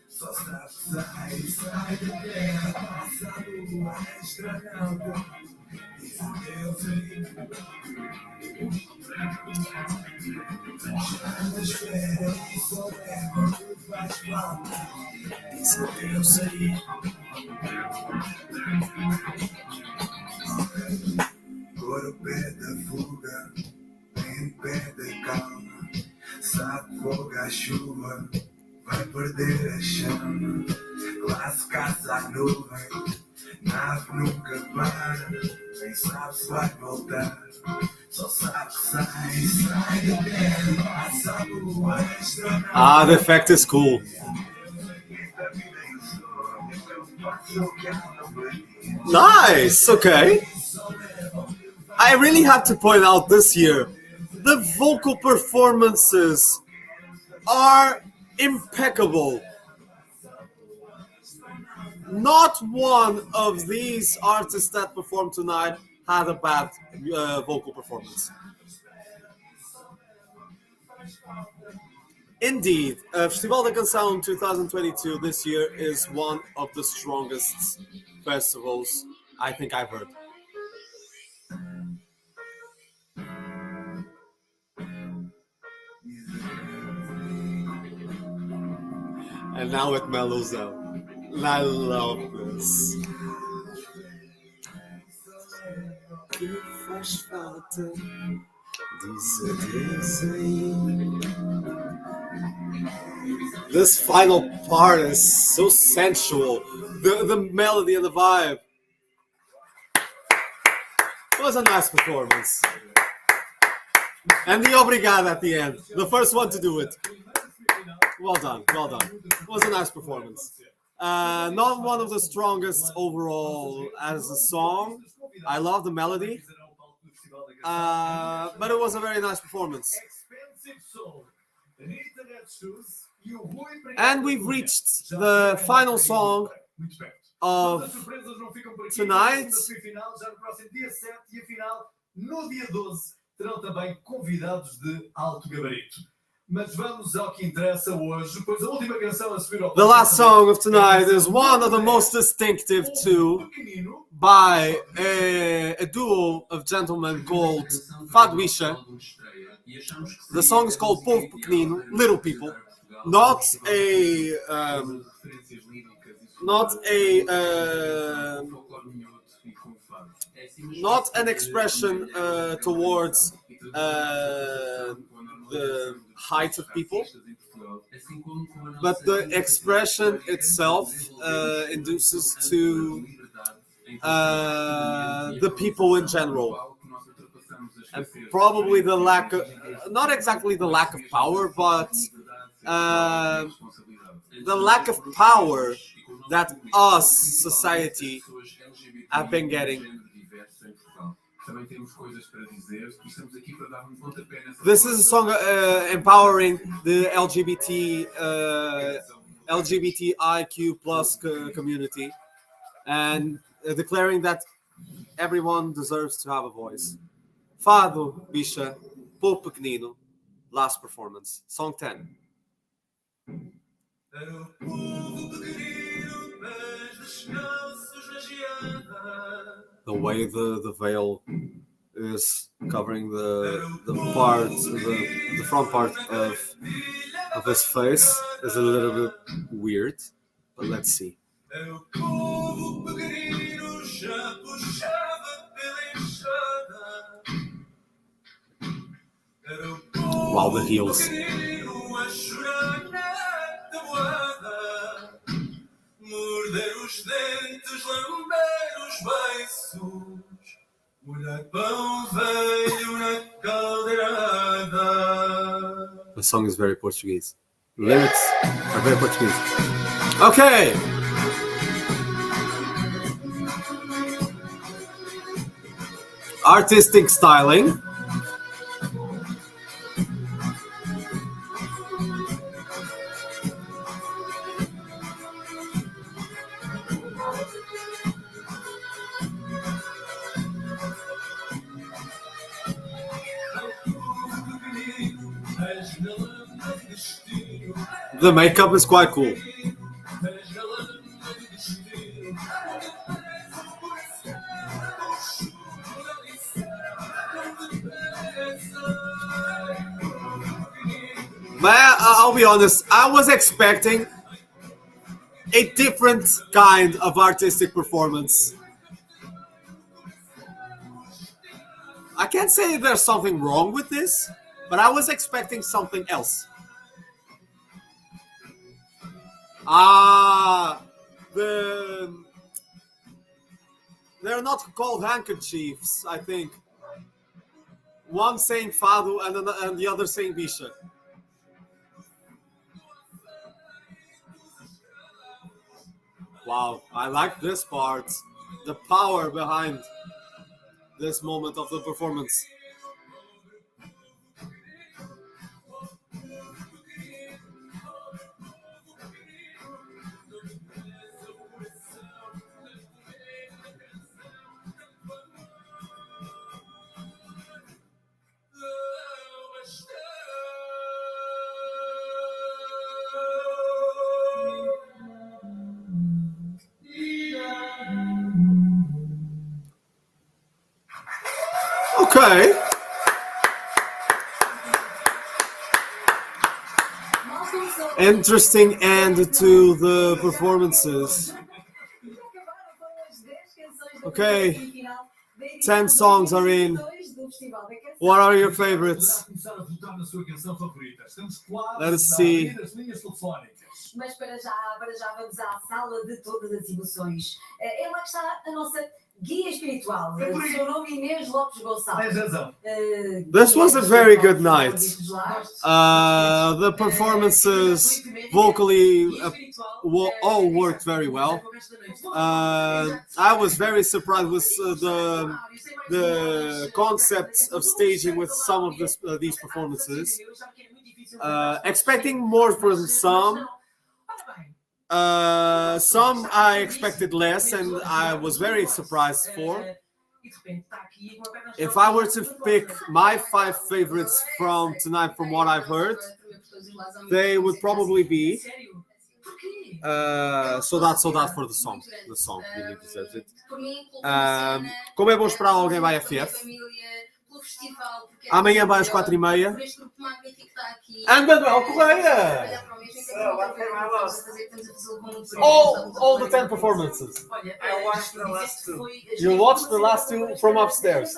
só sabe que sai da terra, passa do astronauta, diz adeus aí. Já espera e só leva o que faz falta, diz adeus aí. Agora o pé da fuga, nem pé da calma, sabe fogo à chuva, vai perder a chama, classe caça à nuvem, nave nunca para, nem sabe se vai voltar, só sabe que sai da terra, passa o astronauta. Ah, the effect is cool. Nice, okay. I really have to point out this year, the vocal performances are impeccable. Not one of these artists that performed tonight had a bad vocal performance. Indeed, Festival da Canção 2022 this year is one of the strongest festivals I think I've heard. And now it mellows out. And I love this. Que faz falta diz aí. This final part is so sensual. The melody and the vibe. It was a nice performance. And the obrigado at the end. The first one to do it. Well done, well done. It was a nice performance. Not one of the strongest overall as a song. I love the melody. But it was a very nice performance. And we've reached the final song of tonight. No dia 12 terão também convidados de alto gabarito. Mas vamos ao que interessa hoje, pois a última canção a subir ao The last song of tonight is one of the most distinctive too, by a duo of gentlemen called Fadwisha. The song is called Povo Pequenino, Little People. Not an expression towards the height of people, but the expression itself induces to the people in general, and probably the lack of, not exactly the lack of power, but the lack of power that us, society, have been getting. This is a song empowering the LGBTIQ plus community, and declaring that everyone deserves to have a voice. Fado, bicha, Pô Pequenino, last performance, song 10. Era o povo pequenino, mas descalços na geada. The way the veil is covering the part, the front part of his face is a little bit weird, but let's see. Era o povo pequenino, já puxava pela enxada. Era o povo Wow, the heels. pequenino a chorar na tabuada. Morder os dentes, lamber os beiços, molhar pão velho na caldeirada. The song is very Portuguese. Lyrics are very Portuguese. Okay. Artistic styling. The makeup is quite cool. But I'll be honest, I was expecting a different kind of artistic performance. I can't say there's something wrong with this, but I was expecting something else. They're not called handkerchiefs, I think. One saying Fado and the other saying Bicha. Wow, I like this part. The power behind this moment of the performance. Okay. Interesting end to the performances. Okay. 10 songs are in. What are your favorites? Let us see. Mas para já vamos à sala de todas as emoções. É lá que está a nossa guia espiritual. O seu nome Inês Lopes Gonçalves. Tens razão. This was a very good night. The performances vocally all worked very well. I was very surprised with the concept of staging with some of these performances. Expecting more from some. Some I expected less, and I was very surprised for. If I were to pick my 5 favorites from tonight, from what I've heard, they would probably be so that for the song. The song really deserves it. Como é bom esperar alguém vai FF. Amanhã vai às 4h30. And Manuel Correia. All the 10 performances. You watched the last 2 from upstairs.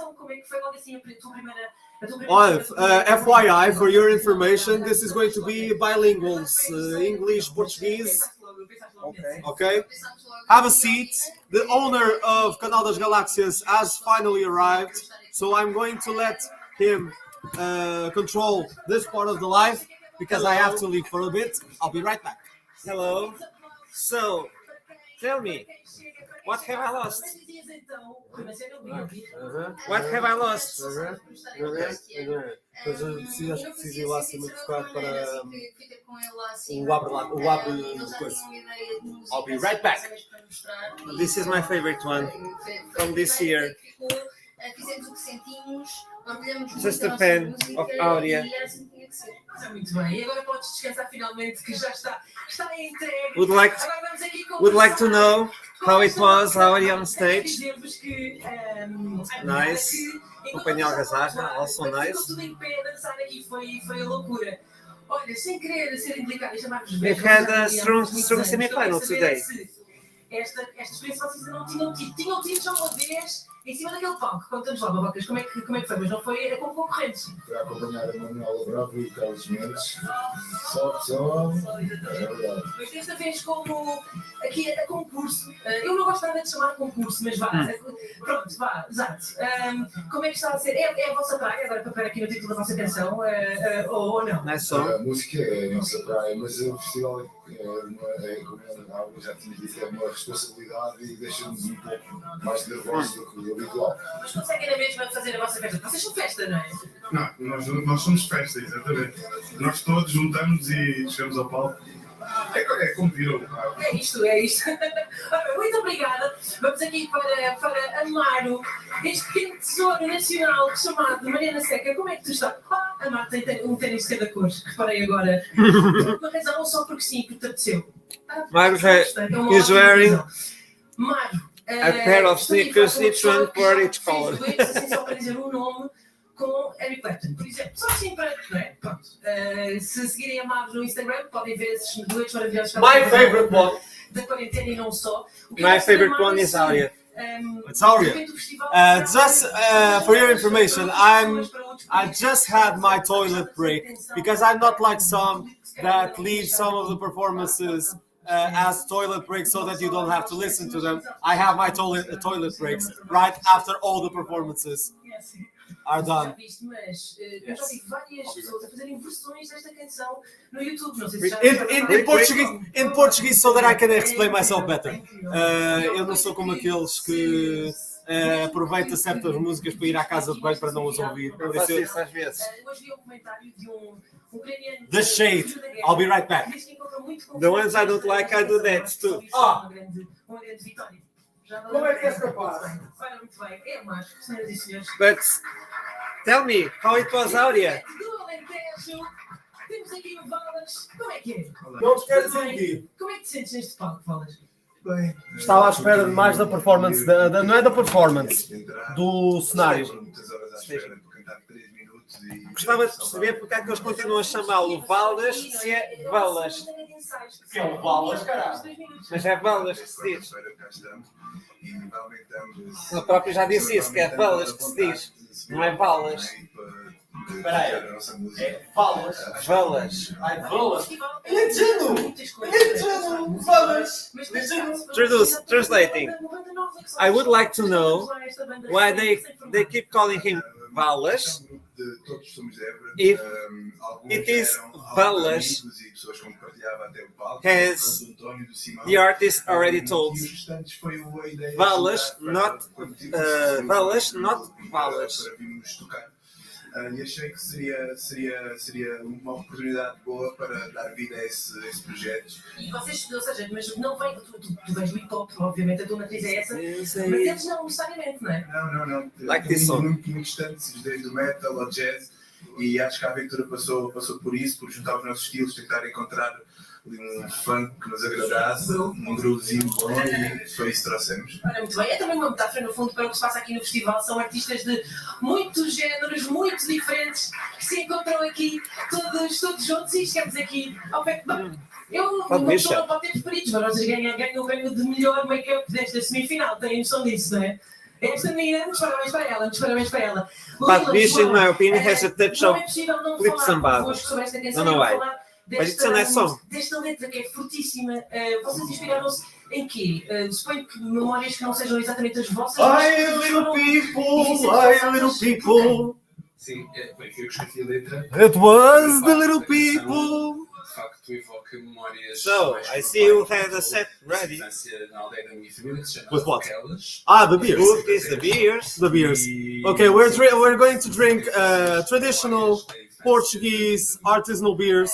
FYI, for your information, this is going to be bilinguals, English, Portuguese. Okay. Have a seat. The owner of Canal das Galáxias has finally arrived, so I'm going to let him control this part of the live because I have to leave for a bit. I'll be right back. Hello. So, tell me, what have I lost? What have I lost? Depois preciso ir lá acima buscar para o abre coisa. I'll be right back. This is my favorite one from this year. Fizemos o que sentimos, orgulhamos Just muito a da pen nossa música of audio. e era assim que tinha que ser. Muito bem, e agora podes descansar finalmente que já está entregue. Would like Agora vamos aqui would like to conversar know how it was already on stage. Dizer-vos que, Nice. Companhia Algazarra, also nice. Tudo em pé, dançar aqui foi a loucura. Olha, sem querer ser indelicado e chamar-vos We've had a strong semifinal today. Esta experiência vocês ainda não tinham tido. Tinham tido já uma vez em cima daquele palco. Conta-nos lá, babacas, como é que foi? Mas não foi com concorrentes. Foi a acompanhar a Manuela Bravo e o Carlos Mendes. Só. É verdade. Mas desta vez como aqui a concurso. Eu não gosto nada de chamar concurso, mas vá. Pronto, vá, exato. Como é que está a ser? É a vossa praia, agora para aqui no título da vossa canção, ou não? Nice song. A música é a nossa praia, mas o festival como eu já tinha dito, é uma responsabilidade e deixa-nos um pouco mais nervosos do que o habitual. Mas conseguem na mesma fazer a vossa festa? Vocês são festa, não é? Não, nós somos festa, exatamente. Nós todos juntamos e chegamos ao palco. É como viram. É isto. Muito obrigada. Vamos aqui para Amaro, este pequeno tesouro nacional chamado Mariana Seca. Como é que tu estás? Amaro tem um tênis de cada cor, reparei agora. Por uma razão, ou só porque sim, porque te apeteceu. Maro is wearing a pair of sneakers, each one for each color. Assim, só para dizer um nome com Eric Clapton, por exemplo. Só assim para. Não é? Pronto. Se seguirem Amados no Instagram, podem ver esses duetos maravilhosos. My favorite one. Da quarentena e não só. My favorite one is Aurea. It's Aurea. Just for your information, I just had my toilet break because I'm not like some that leave some of the performances as toilet breaks so that you don't have to listen to them. I have my toilet breaks right after all the performances are done. Eu já vi várias pessoas a fazerem versões desta canção no YouTube. Não sei se já In Portuguese, so that I can explain myself better. Eu não sou como aqueles que aproveita certas músicas para ir à casa de banho para não os ouvir. Eu faço isso às vezes. Hoje vi um comentário de um ucraniano. The Shade. I'll be right back. The ones I don't like, I do that too. Uma grande vitória. Como é que és capaz? Olha, muito bem. É macho, senhoras e senhores. But tell me how it was Aurea. Do Alentejo, temos aqui o Valas. Como é que é? Não te quero dizer aqui. Como é que te sentes neste palco, Valas? Bem, Estava à espera de mais da performance, não é da performance, do cenário. Muitas horas à espera de cantar 3 minutos e... Gostava de perceber porque é que eles continuam a chamá-lo Valas se é Valas. Que é o Valas, caralho. Mas é Valas que se diz. Cá estamos e aumentamos... Ele próprio já disse isso, que é Valas que se diz. Não é Valas. Espera aí. É Valas. Valas. Ai, Valas. Ele é Jano. Valas. Translating. I would like to know why they keep calling him Valas. Todos somos de Évora. If Alguns it is eram Valas, amigos e pessoas com que partilhava até o palco. has Do António, do Simão. the artist already told. E os restantes foi a ideia Valas, de not Valas, not Valas. para virmos tocar. E achei que seria uma oportunidade boa para dar vida a esse projeto. E vocês, ou seja, mas não vem, tu vens do hip hop, obviamente, a tua matriz é essa, mas Sim. eles não necessariamente, não é? Não. Like this song. Muito distantes, desde o metal ao jazz, e acho que a aventura passou por isso, por juntar os nossos estilos, tentar encontrar ali um funk que nos agradasse, um groovezinho bom, e foi isso que trouxemos. Olha, muito bem. É também uma metáfora, no fundo, para o que se passa aqui no festival. São artistas de muitos géneros, muito diferentes, que se encontram aqui, todos juntos, e chegamos aqui ao pé de... Eu não pode ter preferidos, mas vocês ganham o prêmio de melhor make-up desta semifinal, têm noção disso, não é? Esta menina, muitos parabéns para ela, muitos parabéns para ela. But this, in my opinion, has a touch não of é possível não flip falar sambado. convosco sobre esta canção. Não, não e vai. falar But it's a nice song. desta letra que é fortíssima. Vocês inspiraram-se em quê? Suponho que memórias que não sejam exatamente as vossas. Hi, little people, hi, little people. Sim, foi eu que escrevi a letra. It was the little people. De facto, evoca memórias. So, mais I do see pai, you had a set ready. infância na aldeia da minha família, que se chama With what? Aquelas. The beers. Cookies, the beers. The beers. E- Okay, we're going to drink traditional Portuguese artisanal beers.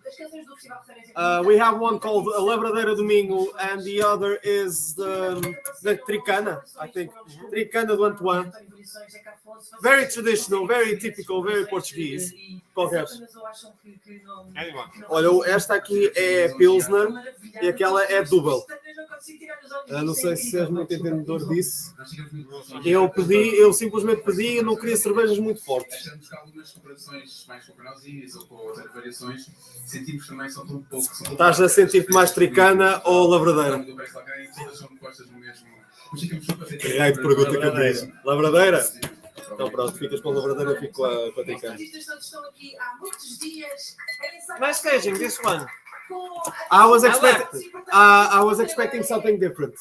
As canções do festival referência. We have one called A Lavradeira Domingo, and the other is the Tricana, I think. Tricana do Antoine. Very traditional, very typical, very Portuguese. Qualquer. Olha, esta aqui é Pilsner e aquela é Double. Não sei se és muito entendedor disso. Eu simplesmente pedi, eu não queria cervejas muito fortes. Estamos buscar algumas comparações mais com canalzinhas ou com outras variações. Sentimos também que são tão pouco. Estás a sentir-te mais Tricana ou Lavradeira? Todas são compostas no mesmo. Ficamos super a Que raio de pergunta que eu fiz? Lavradeira? Então pronto, ficas com a Lavradeira, eu fico com a Tricana. Estão aqui há muitos dias. Nice staging, this one. I was expecting something different.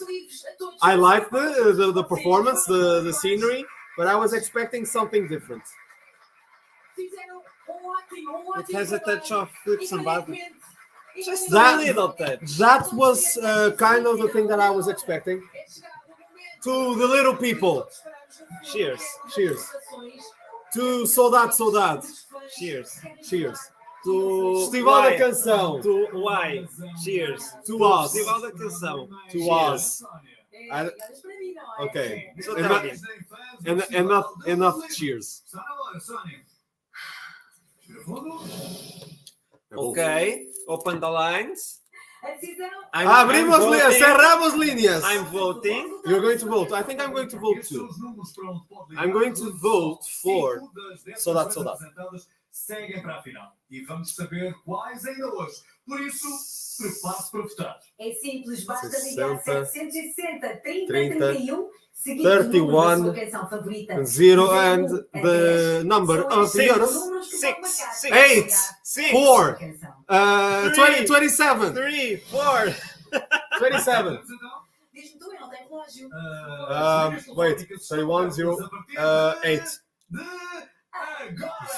I like the performance, the scenery, but I was expecting something different. It has a touch of flip sambado. Just That- a little touch. That was kind of the thing that I was expecting. To the little people, Cheers. cheers. To Saudade, Cheers. cheers. To Festival da Why? Canção, To why? Cheers. To us. Festival da Canção. to Cheers. us. Okay, So and, tell me. enough cheers. Está na hora, Sónia. Respira fundo. Okay. Open the lines. A decisão. Abrimos I'm linhas, voting. cerramos linhas. I'm voting. You're going to vote. I think I'm going to vote Estes são too. os números para onde pode ligar. I'm going to vote for Cinco das 10 Saudade, canções Saudade. apresentadas seguem para a final. E vamos saber quais ainda hoje. Por isso, prepare-se para votar. É simples, basta 60, ligar 760 30 30, 31, seguindo o número da 31, sua canção favorita. Zero and the number of the euros. 8, 4, 27, 3, 4. 27. Diz-me tu, eu não tenho relógio. Wait, 31, 0, 8.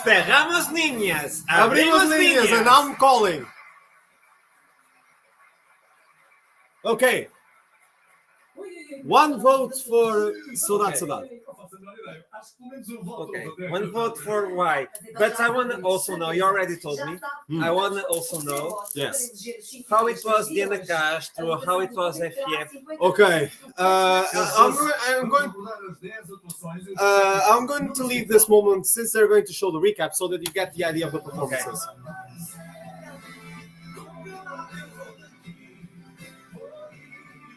Cerramos linhas. Abrimos linhas and I'm calling. Okay, one vote for Saudade, Saudade. Okay, one vote for why. But I want to also know, you already told me, I want to also know Yes. how it was Diana Castro, how it was FF. Okay, I'm going to leave this moment since they're going to show the recap so that you get the idea of the performances.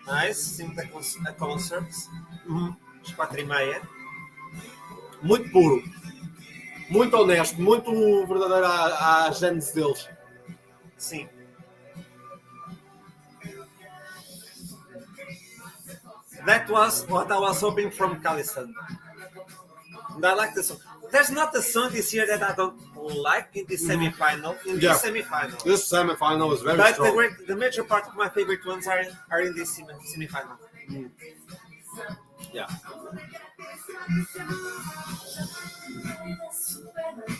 Nice, seemed a concert. Às 4h30. Muito puro, muito honesto, muito verdadeiro à gênese deles. Sim. That was what I was hoping from Calisson. And I like the song. There's not a song this year that I don't like in the semi-final. Yeah. Semi-final. This semi-final is very But strong. the major part of my favorite ones are in this semi-final. Yeah.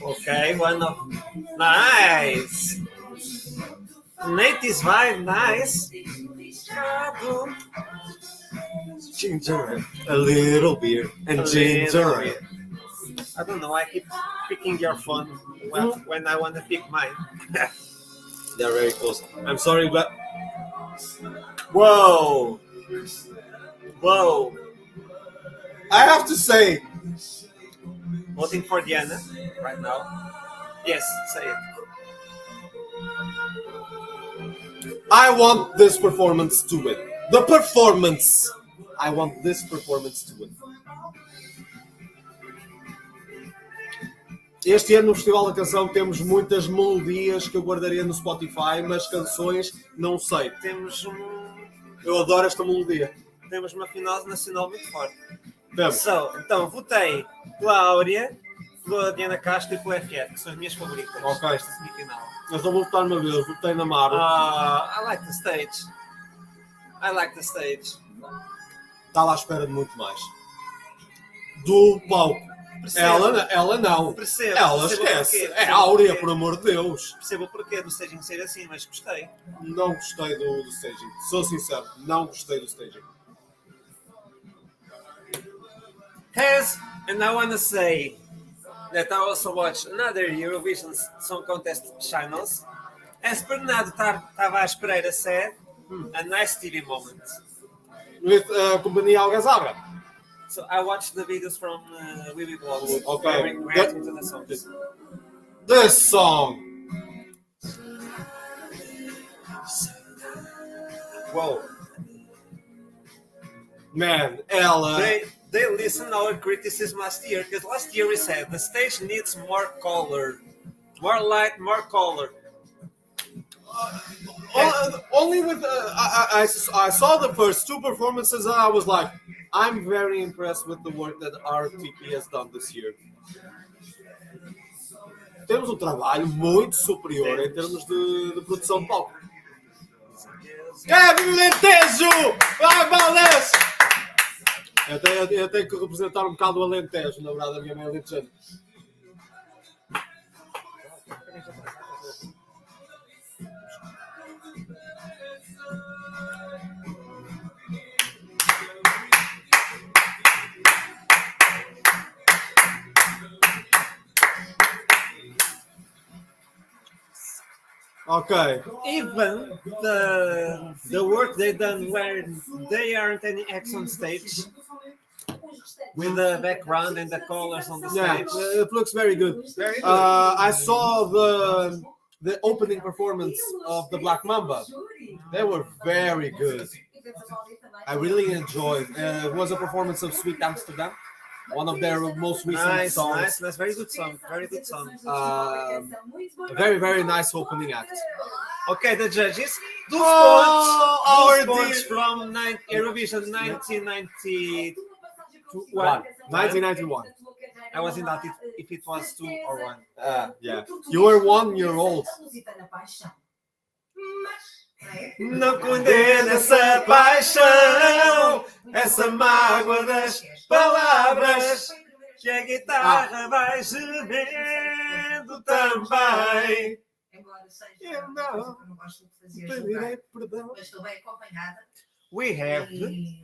Okay, one of nice. Native vibe, nice. Ginger, a little beer and A ginger. little bit. I don't know. I keep picking your phone when I want to pick mine. They're very close. I'm sorry, but whoa, whoa. I have to say, Voting for Diana right now. Yes, say it. I want this performance to win. The performance. I want this performance to win. Este ano no Festival da Canção temos muitas melodias que eu guardaria no Spotify, mas canções não sei. Temos Eu adoro esta melodia. temos uma final nacional muito forte. Temos. Então, votei pela Áurea, pela Diana Castro e pela FF, que são as minhas favoritas. Ok. Esta semifinal. Eu só vou votar uma vez, votei na Maro. I like the stage. I like the stage. Estava à espera de muito mais. Do palco. Percebo. Ela não. Percebo. Ela Percebo esquece. porquê, É percebo Áurea, porquê. por amor de Deus. Percebo o porquê do staging ser assim, mas gostei. Não gostei do staging. Sou sincero, não gostei do staging. And I want to say that I also watched another Eurovision Song Contest Channels. As Bernardo estava à espera said, a nice TV moment. With Companhia Algazarra. So I watched the videos from Wibi Blogs. Okay. Reacting to the songs. This song. Whoa. Man, ela... They listened to our criticism last year, because last year we said the stage needs more color. More light, more color. Only with I saw the first two performances and I was like, I'm very impressed with the work that RTP has done this year. Temos um trabalho muito superior em termos de produção de palco. Kevin Alentejo! Vai, Valdez! Eu tenho que representar um bocado o Alentejo, na verdade, a minha mãe é alentejana. Okay. Even the work they done where they aren't any acts on stage, with the background and the colors on the stage. Yeah, it looks very good. Very good. I saw the opening performance of the Black Mamba. They were very good. I really enjoyed. It was a performance of Sweet Amsterdam, one of their most recent songs. Nice, very good song, very good song. A very, very nice opening act. Okay, the judges. Those our points dear- from Eurovision 1991. 1991. I was in doubt if it was 2 or 1. Yeah. You were 1 year old. Não condena essa paixão, essa mágoa das palavras, que a guitarra vai gemendo também. Embora seja Eu uma coisa que eu não gosto de fazer Pedirei julgar, perdão. mas estou bem acompanhada. We have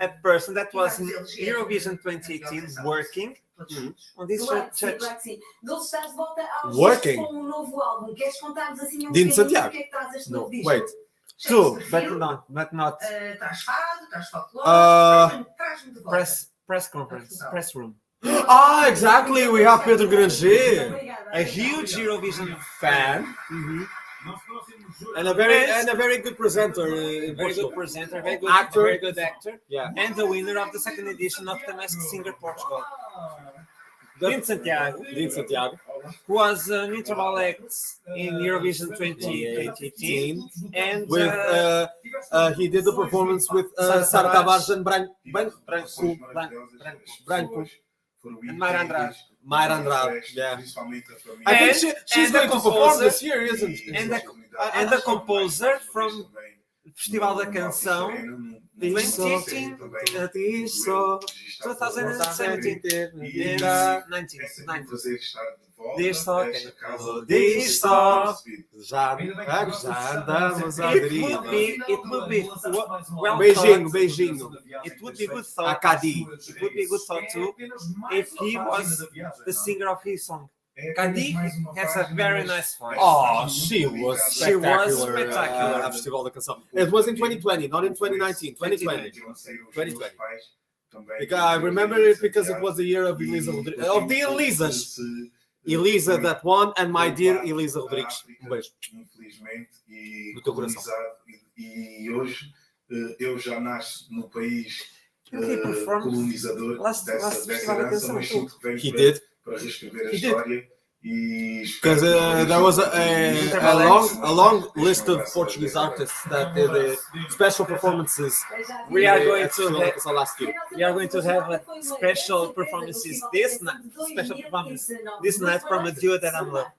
a person that was in Eurovision 2018 working on this church. Claro que sim. Dulce, estás de volta aos Working? com um novo álbum. Queres contar-nos assim um Dino bocadinho Santiago. o que é que traz este No, novo disco? wait. Two, but not. Traz fado, traz folclore, traz-me de volta. Press conference, press room. Ah, exactly. We have Pedro Granger, Obrigada. A huge Eurovision fan, and a very good presenter in very Portugal. good presenter, very good Actor. very good actor, Yeah. and the winner of the second edition of The Masked Singer Portugal. Dino Santiago, Dino Santiago. who was an interval act in Eurovision 2018, and He did the performance with Sara Tavares and Branco. and Mayra Andrade. Mayra Andrade, yeah. I And- think she's and the going to perform composer- this year, isn't she? And the composer from Festival da Canção 2018, 2017, and 19. Diz só, diz só. Já andamos à deriva. It would be well Beijinho, thought. beijinho. It would be good A thought. Cadi. It would be good thought too if he was the singer of his song. Cadi has a very nice voice. Oh, she was She was spectacular. spectacular. Festival da Canção. It was in 2020, not in 2019. 2020. 2020. Because I remember it because it was the year of Elisa Rodrigues. Of the Elisas. Elisa that won and my dear Elisa Rodrigues. Um beijo. Infelizmente, e No teu coração. colonizado, e hoje eu já nasço no país He performed colonizador last dessa Festival da herança, Canção. mas sinto que He venho did. para reescrever a He did. história Because there was a long list of Portuguese artists that did special performances. We are going to have, so last year. we are going to have a special performances this night, from a duo that I love.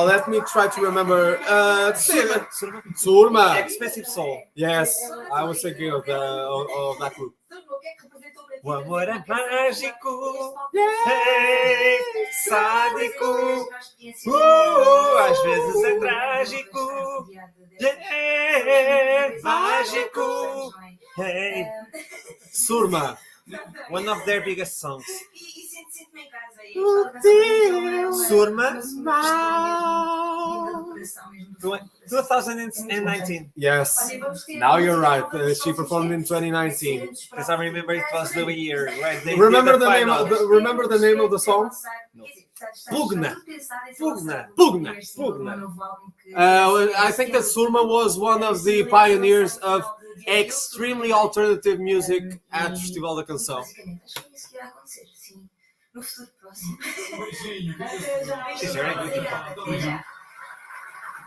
Let me try to remember. Surma. Expensive Soul. Yes, I was thinking of that group. O amor é mágico, hey, sádico, às vezes é trágico, yeah, mágico, hey. Surma. One of their biggest songs. Surma. 2019. Yes. Now you're right. She performed in 2019. Because I remember it was the year where they Remember did the name? Remember the name of the song? Pugna. I think that Surma was one of the pioneers of extremely alternative music at Festival da Canção. She's very good.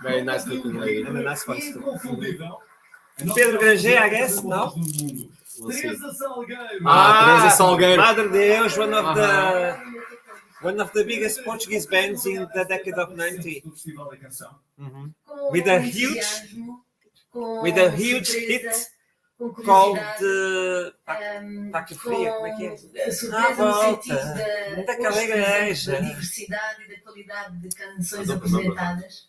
Very nice looking lady. And a nice voice too. Pedro Granger, I guess? No? We'll see. Teresa Salgueiro. Teresa Salgueiro. Madre Deus, one of the biggest Portuguese bands in the decade of 90. With a huge hit called Taque Fria, como é que é? Na volta daquela igreja. Da diversidade e da qualidade de canções apresentadas.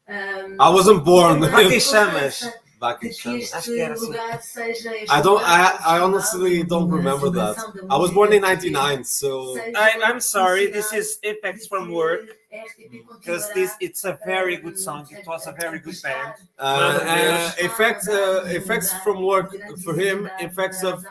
I wasn't born. Vaca em Chamas. Back in Chamas. Acho que era assim. I honestly don't remember that. I was born in 99, so I'm sorry, this is effects from work. Because it's a very good song. It was a very good band. Effects from work for him. Effects of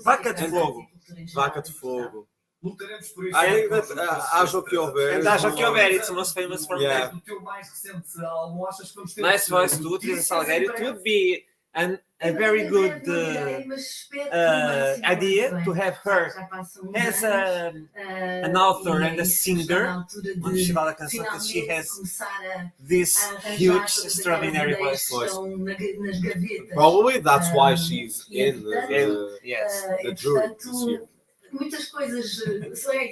Vaca de Fogo. Vaca de Fogo. Lutaremos por isso. I think that Haja o que houver. And Haja o que houver, it's most famous for that. O teu mais recente álbum, achas que vamos ter? Nice voice too, Teresa Salgueiro. It would be a very good idea to have her as an author and a singer on Festival da Canção, because she has this huge, extraordinary voice. Probably that's why she's in the jury this year. Muitas coisas,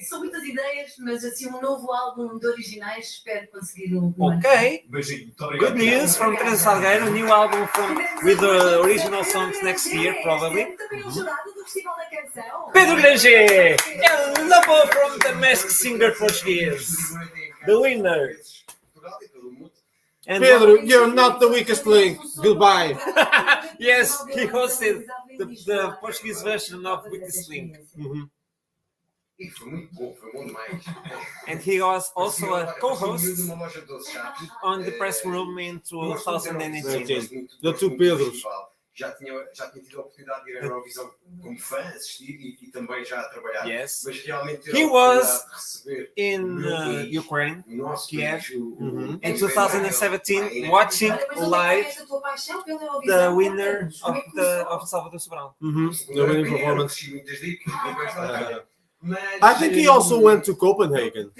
são muitas ideias, mas assim um novo álbum de originais, espero conseguir Okay, Beijinho, muito obrigado. good news from Teresa Salgueiro, new album with the original songs next year, probably. Também o jurado do Festival da Canção. Pedro Granger, El Lobo from the Masked Singer Portuguese, the winner. And Pedro, you're not the weakest link. Goodbye. yes, he hosted the Portuguese version of Weakest Link. E foi muito bom, foi bom demais. And he was also a co-host on the press room in 2018. The two Pedros. Já tinha tido a oportunidade de ir à Eurovisão como fã, assistir e também já a trabalhar. Yes. Mas realmente He was in Ukraine, Kiev, in 2017, watching live the winner of Salvador Sobral. The winning performance. I think he also went to Copenhagen.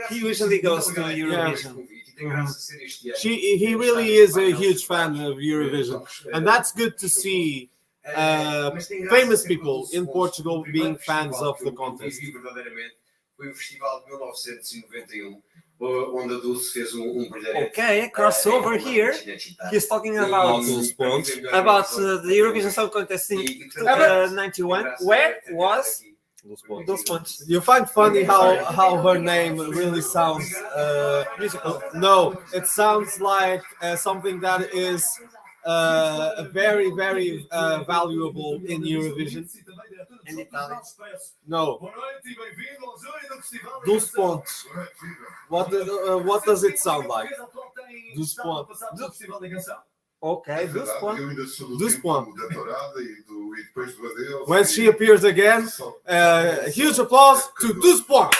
He usually goes to Eurovision. He really is a huge fan of Eurovision, and that's good to see famous people in Portugal being fans of the contest. Foi o festival de 1991, onde a Dulce fez brilharete. Okay, crossover here. He's talking about the Eurovision Song Contest in 91, where was Dos Pontes. You find funny how her name really sounds musical. No, it sounds like something that is very, very valuable in Eurovision. In Italian. No. Dos Pontes. What does it sound like? Dos Pontes. Okay, Dos Pontes. Eu ainda sou do Dos tempo Pontes. da tourada e depois do adeus. When she appears again, huge applause to Dos Pontes.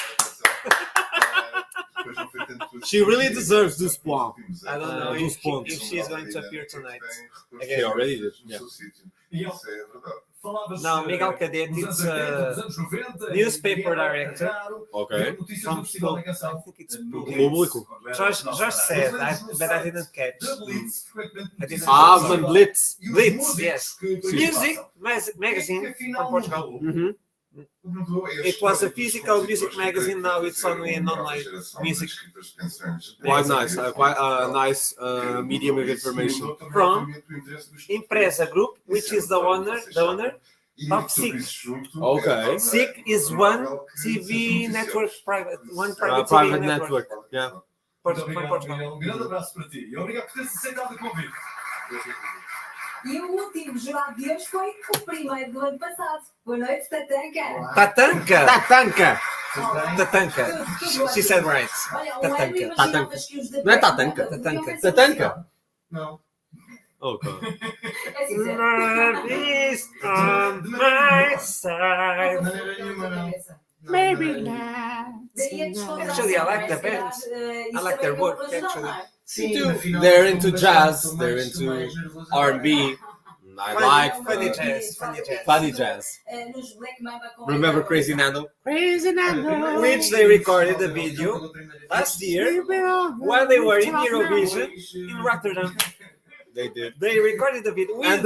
She really deserves Dos Pontes. I don't know if she's going to appear tonight. She already did. Yeah. Isso é verdade. falavas. Não, Miguel Cadete, nos it's anos 80, a nos anos 90, newspaper e era director. raro Ok. ver notícias do Festival da Canção. I think it's Público. Josh said, but I didn't catch. Da Blitz, frequentemente, I didn't Ah, catch. man, Blitz. E os Blitz, músicos yes. que por aí Music passam. magazine Que afinal from Portugal. mudou. Uhum. Mudou este It was a histórico dos physical music compositores. magazine, now it's only an online music. Quite nice. Quite a nice medium of information. From Impresa Group, which is the owner of SIC. Okay. SIC is one TV network, one private TV Private network. network. Yeah. Muito From obrigado, Portugal. Miguel. Um grande abraço para ti. E obrigado por teres aceitado o convite. E o último jurado de hoje foi o primeiro do ano passado. Boa noite, Tatanka. Tatanka! Tatanka! Tatanka. She said right. Olha, um Tatanka. ano imaginavas que os da Não é Tatanka? Tatanka. Tatanka? Não. Ok. É sincero. Love is on my side. De maneira nenhuma, não. Maybe not. Actually, I like the band. I like their work, actually. They're into jazz. They're into R&B. I like Funny jazz. funny jazz. Nos Black Mamba com Remember Crazy Nando? Crazy Nando. Which they recorded the video last year while they were in Eurovision in Rotterdam. They did. They recorded the video. And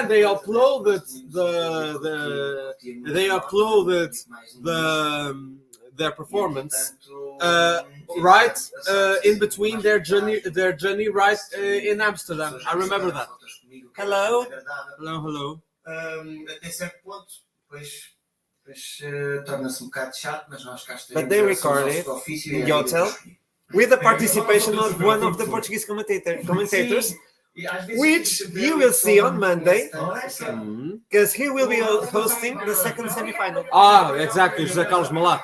they uploaded their performance right in between their journey right in Amsterdam. I remember that. Hello. Hello. Até certo ponto, depois torna-se um bocado chato, mas nós cá But they recorded in the hotel with the participation of one of the Portuguese commentators, which you will see on Monday, because he will be hosting the second semi-final. Ah, exactly. José Carlos Malato.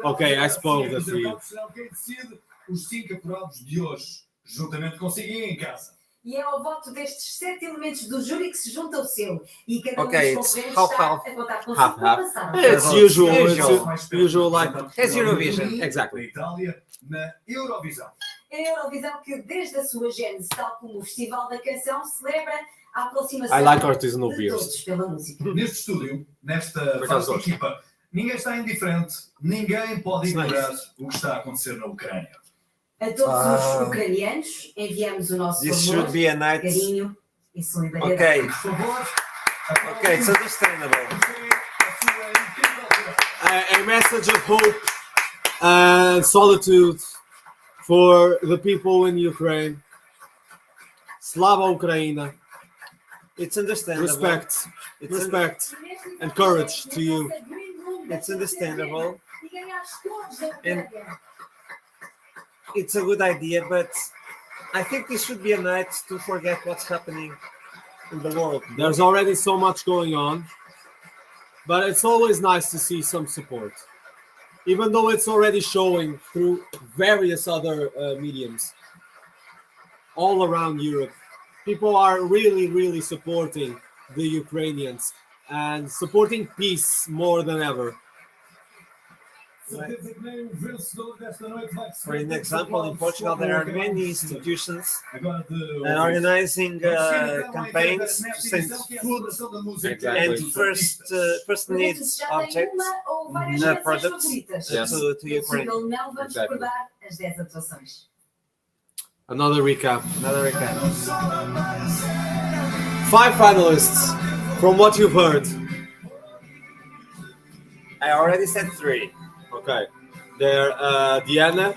Okay, I spoiled it for you. Quem decide os 5 apurados de hoje, juntamente consigo e em casa. E é ao voto destes 7 elementos do júri que se junta o seu. E cada Okay, dos it's concorrentes está half-half. a contar consigo Half, para half. passar. It's usual like It's Eurovision. Da exactly. Itália na Eurovisão. A Eurovisão que desde a sua gênese, tal como o Festival da Canção, celebra a aproximação I like artisanal de beers. todos pela música. Neste estúdio, nesta fase de equipa, ninguém está indiferente, ninguém pode ignorar o que está a acontecer na Ucrânia. A todos os ucranianos, enviamos o nosso This amor, should be a night. carinho e solidariedade. Okay, Por favor, okay, it's understandable. A message of hope and solitude for the people in Ukraine. Slava Ukraina. It's understandable. Respect and courage to you. It's understandable. And it's a good idea, but I think this should be a night to forget what's happening in the world. There's already so much going on, but it's always nice to see some support, even though it's already showing through various other mediums all around Europe. People are really supporting the Ukrainians and supporting peace more than ever. For an example, in Portugal, there are many institutions organizing campaigns to send food and first needs objects, products to Ukraine. Não vamos Exactly. recordar as 10 atuações. Another recap. 5 finalists, from what you've heard. I already said 3. Okay. They're Diana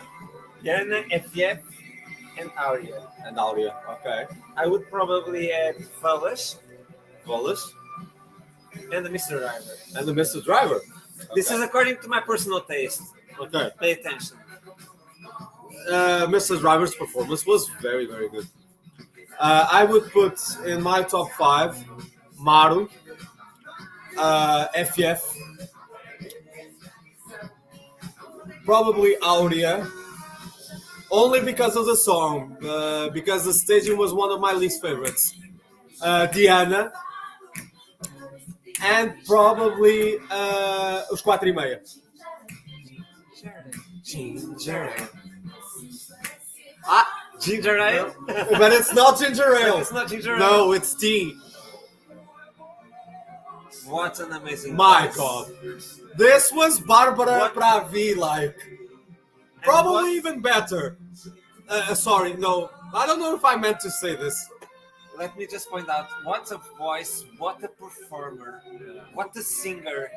FF, and Aurea. and Aurea. Okay. I would probably add Valas and the Mr. Driver. And the Mr. Driver. This is according to my personal taste. Okay. Pay attention. Mr. Driver's performance was very good. I would put in my top 5 Maru, FF, probably Aurea, only because of the song, because the staging was one of my least favorites. Diana, and probably os 4:30. Ginger ale? But it's not ginger ale. It's not ginger ale. No, it's tea. What an amazing My voice. God. This was Barbara Pravi, like, probably even better. Sorry, no, I don't know if I meant to say this. Let me just point out, what a voice, what a performer, what a singer.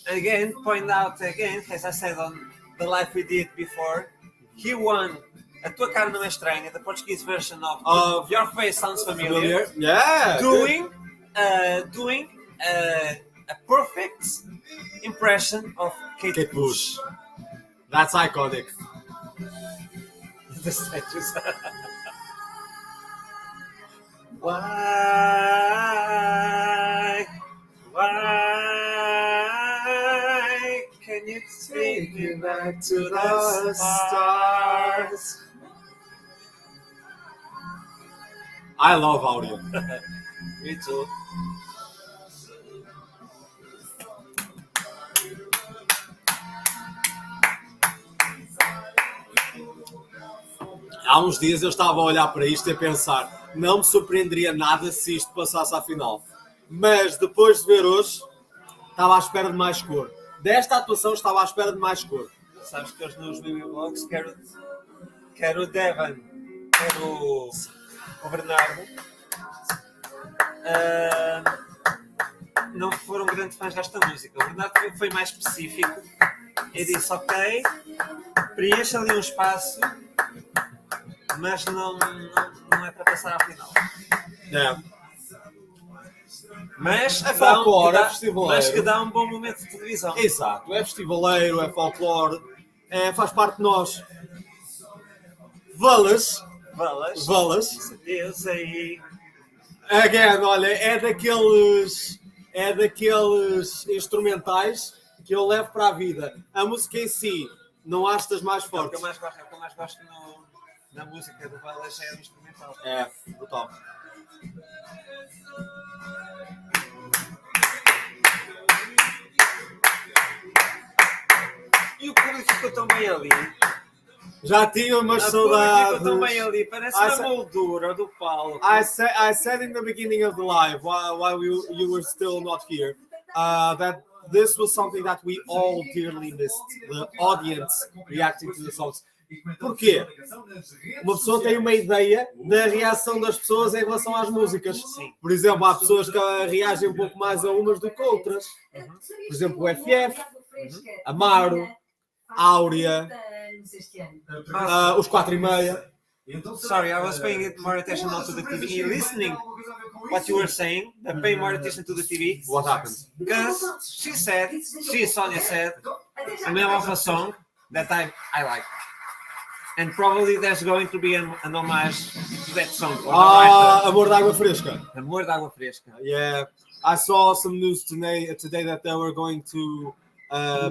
Again, point out again, as I said on the live we did before, he won A Tua Cara Não É Estranha, the Portuguese version of Your Face Sounds Familiar. Yeah. Doing a perfect impression of Kate Bush. That's iconic. The statues. Why can you take me back to the stars? I love audio. Me too. Há uns dias eu estava a olhar para isto e a pensar, não me surpreenderia nada se isto passasse à final. Mas depois de ver hoje, estava à espera de mais cor. Desta atuação estava à espera de mais cor. Sabes que hoje nos videoblogs quero o Devon, quero o Bernardo. Não foram grandes fãs desta música. O Bernardo foi mais específico e disse, ok, preencha ali um espaço, mas não é para passar à final. É. Mas é folclore, é festivaleiro. Mas que dá um bom momento de televisão. Exato, é festivaleiro, é folclore, faz parte de nós. Valas. Eu sei. Again, olha, é daqueles instrumentais que eu levo para a vida. A música em si, não acho das mais fortes. O que eu mais gosto na música do Valas é o instrumental. É, brutal. E o público ficou tão bem ali. Já tinha umas saudades. Ficou tão bem ali, parece uma moldura do palco. I said in the beginning of the live, while you were still not here, that this was something that we all dearly missed. The audience reacting to the songs. Porquê? Uma pessoa tem uma ideia da reação das pessoas em relação às músicas. Sim. Por exemplo, há pessoas que reagem um pouco mais a umas do que outras. Por exemplo, o FF, Amaro, Áurea, os 4:30. Sorry, I was paying more attention not to the TV. Listening what you were saying, paying more attention to the TV. What happened? Because Sonia said, a name of a song that I like. And probably there's going to be an homage to that song. Amor de Água Fresca. Amor de Água Fresca. Yeah, I saw some news today that they were going to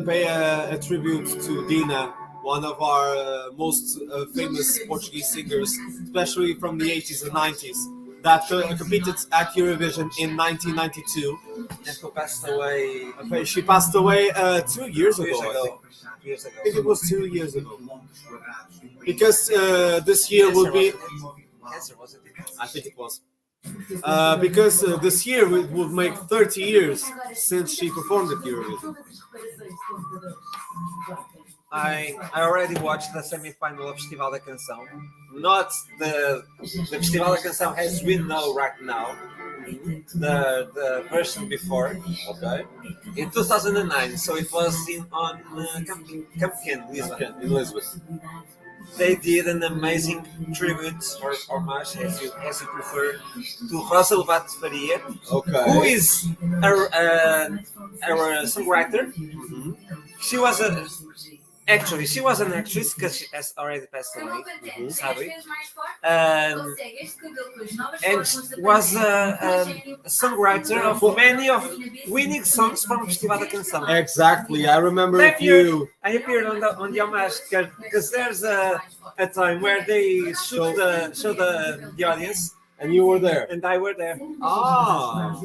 pay a tribute to Dina, one of our most famous Portuguese singers, especially from the 80s and 90s, that competed at Eurovision in 1992. And who passed away? Okay, she passed away 2 years ago. I think it was 2 years ago. Because this year will be... I think it was. Because this year it would make 30 years since she performed at Eurovision. I already watched the semi-final of Festival da Canção. Not the Festival da Canção as we know right now. The version before. Okay. In 2009, so it was on Campion, Lisbon. They did an amazing tribute or homage, as you prefer, to Rosa Lobato Faria, who is our songwriter. Mm-hmm. She was an actress because she has already passed away, sadly, and was a songwriter of many of winning songs from Festival da Canção. Exactly, I remember a few. I appeared on the homage because there's a time where they show the audience, and you were there, and I were there. Ah,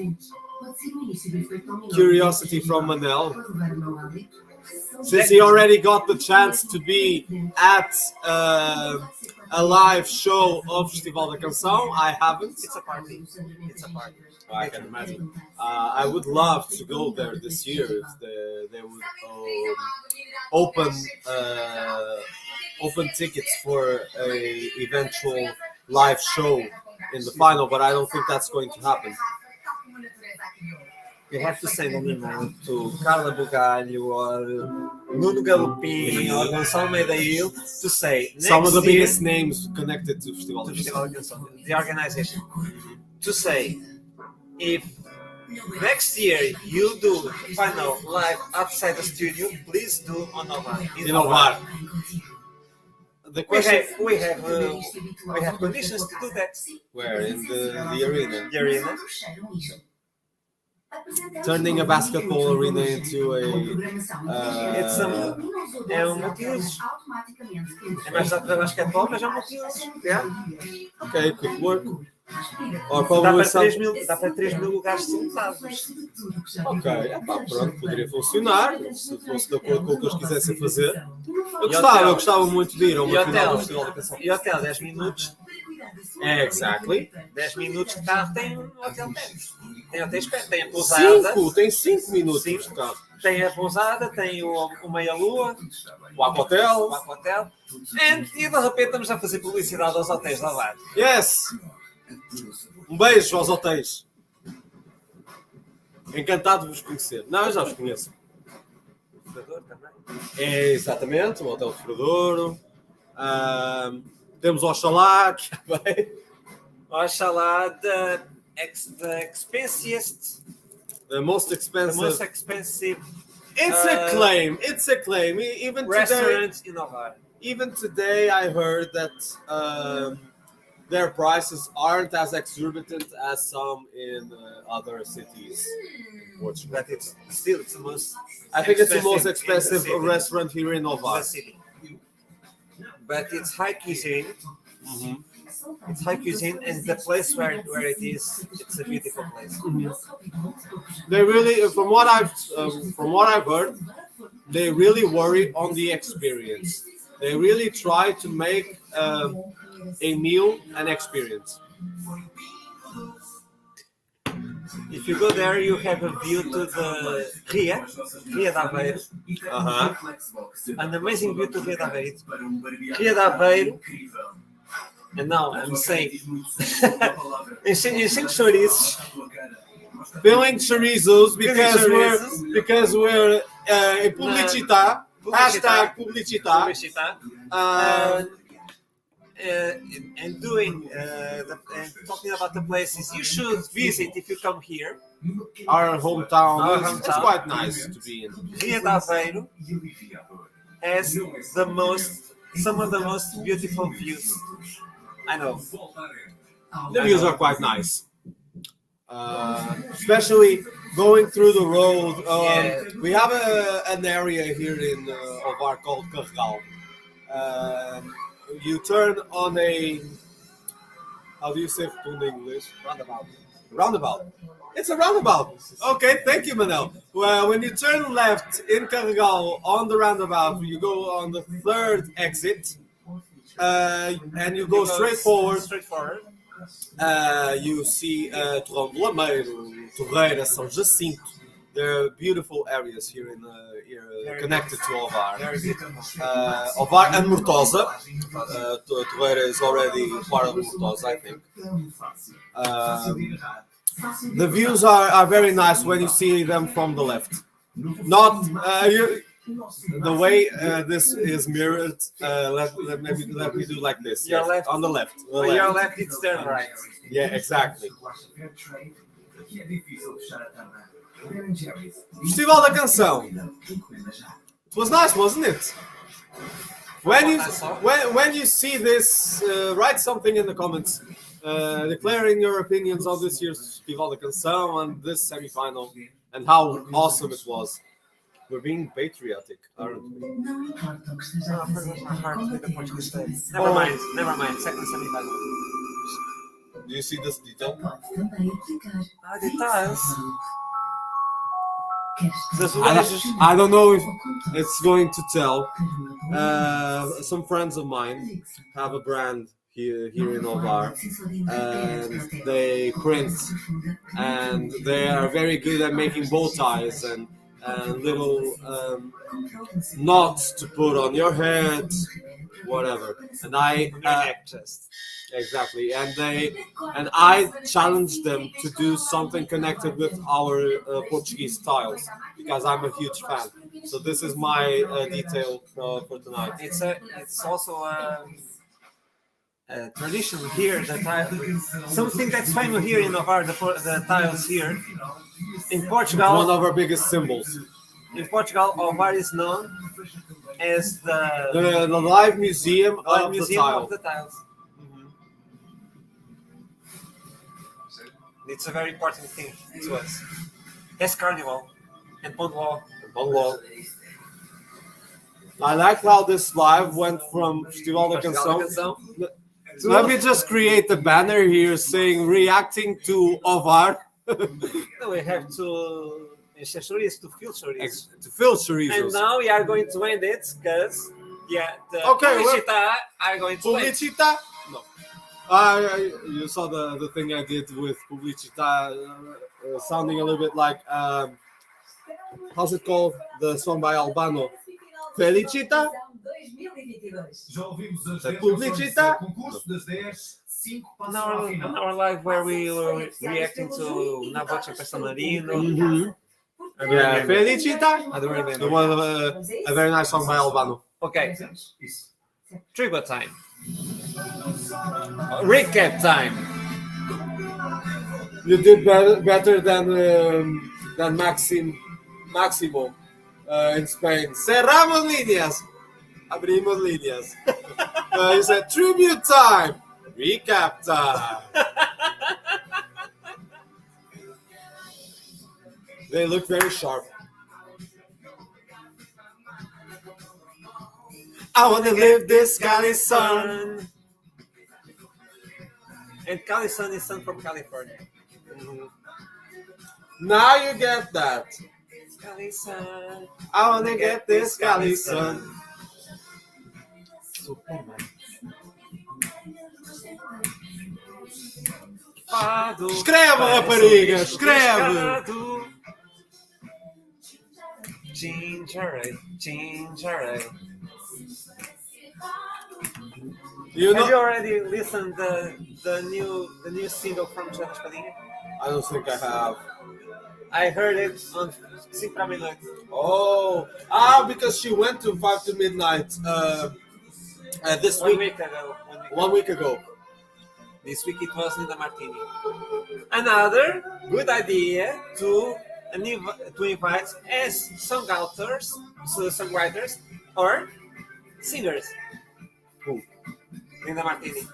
curiosity from Manel. Since he already got the chance to be at a live show of Festival da Canção, I haven't. It's a party. I can imagine. I would love to go there this year if they would open tickets for a eventual live show in the final, but I don't think that's going to happen. You have to send an email to Carla Bugalho or Nuno Galopin or Gonçalo Medeil to say some of the year, biggest names connected to Festival da Canção, the organization, to say if next year you do the final live outside the studio, please do on Ovar. In Ovar. The question We have conditions to do that. where in the arena. The arena. Turning a basketball arena into a É um multiuso. É mais dado para basquetebol, mas é um multiuso. Yeah. okay, could work. Or Dá probably para 3 mil lugares sentados. Ok, pronto, poderia funcionar se fosse de acordo com o que eles quisessem fazer. Eu gostava muito de ir a uma final do Festival da Canção. E hotel 10 minutos. Exactly. 10 minutos de carro tem um hotel perto. Tem hotéis perto, tem a pousada. Tem 5 minutos de carro. Tem a pousada, tem o meia-lua, o Aquahotel. E de repente estamos a fazer publicidade aos hotéis da Ovar. Yes! Um beijo aos hotéis. Encantado de vos conhecer. Não, eu já vos conheço. O Fredor também. É, exatamente, o Hotel Fredor. Temos o Oxalá, que é bem. Oxalá, the expensiest. The most expensive. It's a claim. Even restaurant today, in Ovar. Even today, I heard that their prices aren't as exorbitant as some in other cities. But it's the most. I think it's the most expensive restaurant here in Ovar. But it's high cuisine. Mm-hmm. It's high cuisine, and the place where it is, it's a beautiful place. Mm-hmm. They really, from what I've heard, they really worry on the experience. They really try to make a meal an experience. If you go there, you have a view to the Ria de Aveiro. An amazing view to Ria de Aveiro. Ria de Aveiro. And now I'm saying, enchendo chouriços. Filling chorizos because we're in Publicitar. Hashtag Publicitar. And doing and talking about the places you should visit if you come here. Our hometown. It's quite nice to be in. Ria de Aveiro has some of the most beautiful views. I know. The views are quite nice. Especially going through the road. We have an area here in Ovar called Carregal. You turn on a, how do you say in English? Roundabout. It's a roundabout. Okay, thank you, Manel. Well, when you turn left in Carregal on the roundabout, you go on the third exit, and you go straight forward. You see Torrão do Lameiro, Torreira, São Jacinto. There are beautiful areas here connected to Ovar. Ovar and Mortosa. Torreira is already part of Mortosa, I think. The views are very nice when you see them from the left. Not the way this is mirrored. Let me do like this. Your left, on the left. Your left, it's their right. Yeah, exactly. Festival da Canção. It was nice, wasn't it? When you see this, write something in the comments, declaring your opinions on this year's Festival da Canção and this semi-final, and how awesome it was. We're being patriotic, aren't we? Never mind. Second semi-final. Do you see this detail? Details. I don't know if it's going to tell. Some friends of mine have a brand here in Ovar, and they print, and they are very good at making bow ties and little knots to put on your head, whatever. And I exactly, and I challenged them to do something connected with our Portuguese styles because I'm a huge fan. So this is my detail for tonight. It's also tradition here that something that's famous here in Ovar, the tiles here. In Portugal, one of our biggest symbols. In Portugal, Ovar is known as the live museum of the tiles. Mm-hmm. It's a very important thing to us. As Carnival and Pongo. I like how this live went from Festival da Canção. Let me just create a banner here saying reacting to Ovar. No, we have to accessories to filter it. And now we are going to end it because the Publicita are going to Publicita? No. You saw the thing I did with Publicita sounding a little bit like how's it called? The song by Albano. Felicita? Já ouvimos as Publicita? concurso das 10, 5 on our live where we were reacting to Na Voce San Marino. Yeah, Felicita? I don't remember. The one a very nice song by Albano. Okay. Trivia time. Recap time. You did better than Máximo in Spain. Cerramos líneas. Abrimos líneas. You said tribute time. Recap time. They look very sharp. I want to live this Cali sun. And Cali sun is sun from California. Mm-hmm. Now you get that. Cali sun. I want to get this Cali sun. Escreve, rapariga, escreve! Ginger ale. Have you already listened the new single from Church Padinha? I don't think I have. I heard it on 5 para Midnight. Oh, because she went to 5 to Midnight this week. 1 week ago. This week it was Linda Martini. Another good idea to invite as songwriters or singers. Who? Linda Martini.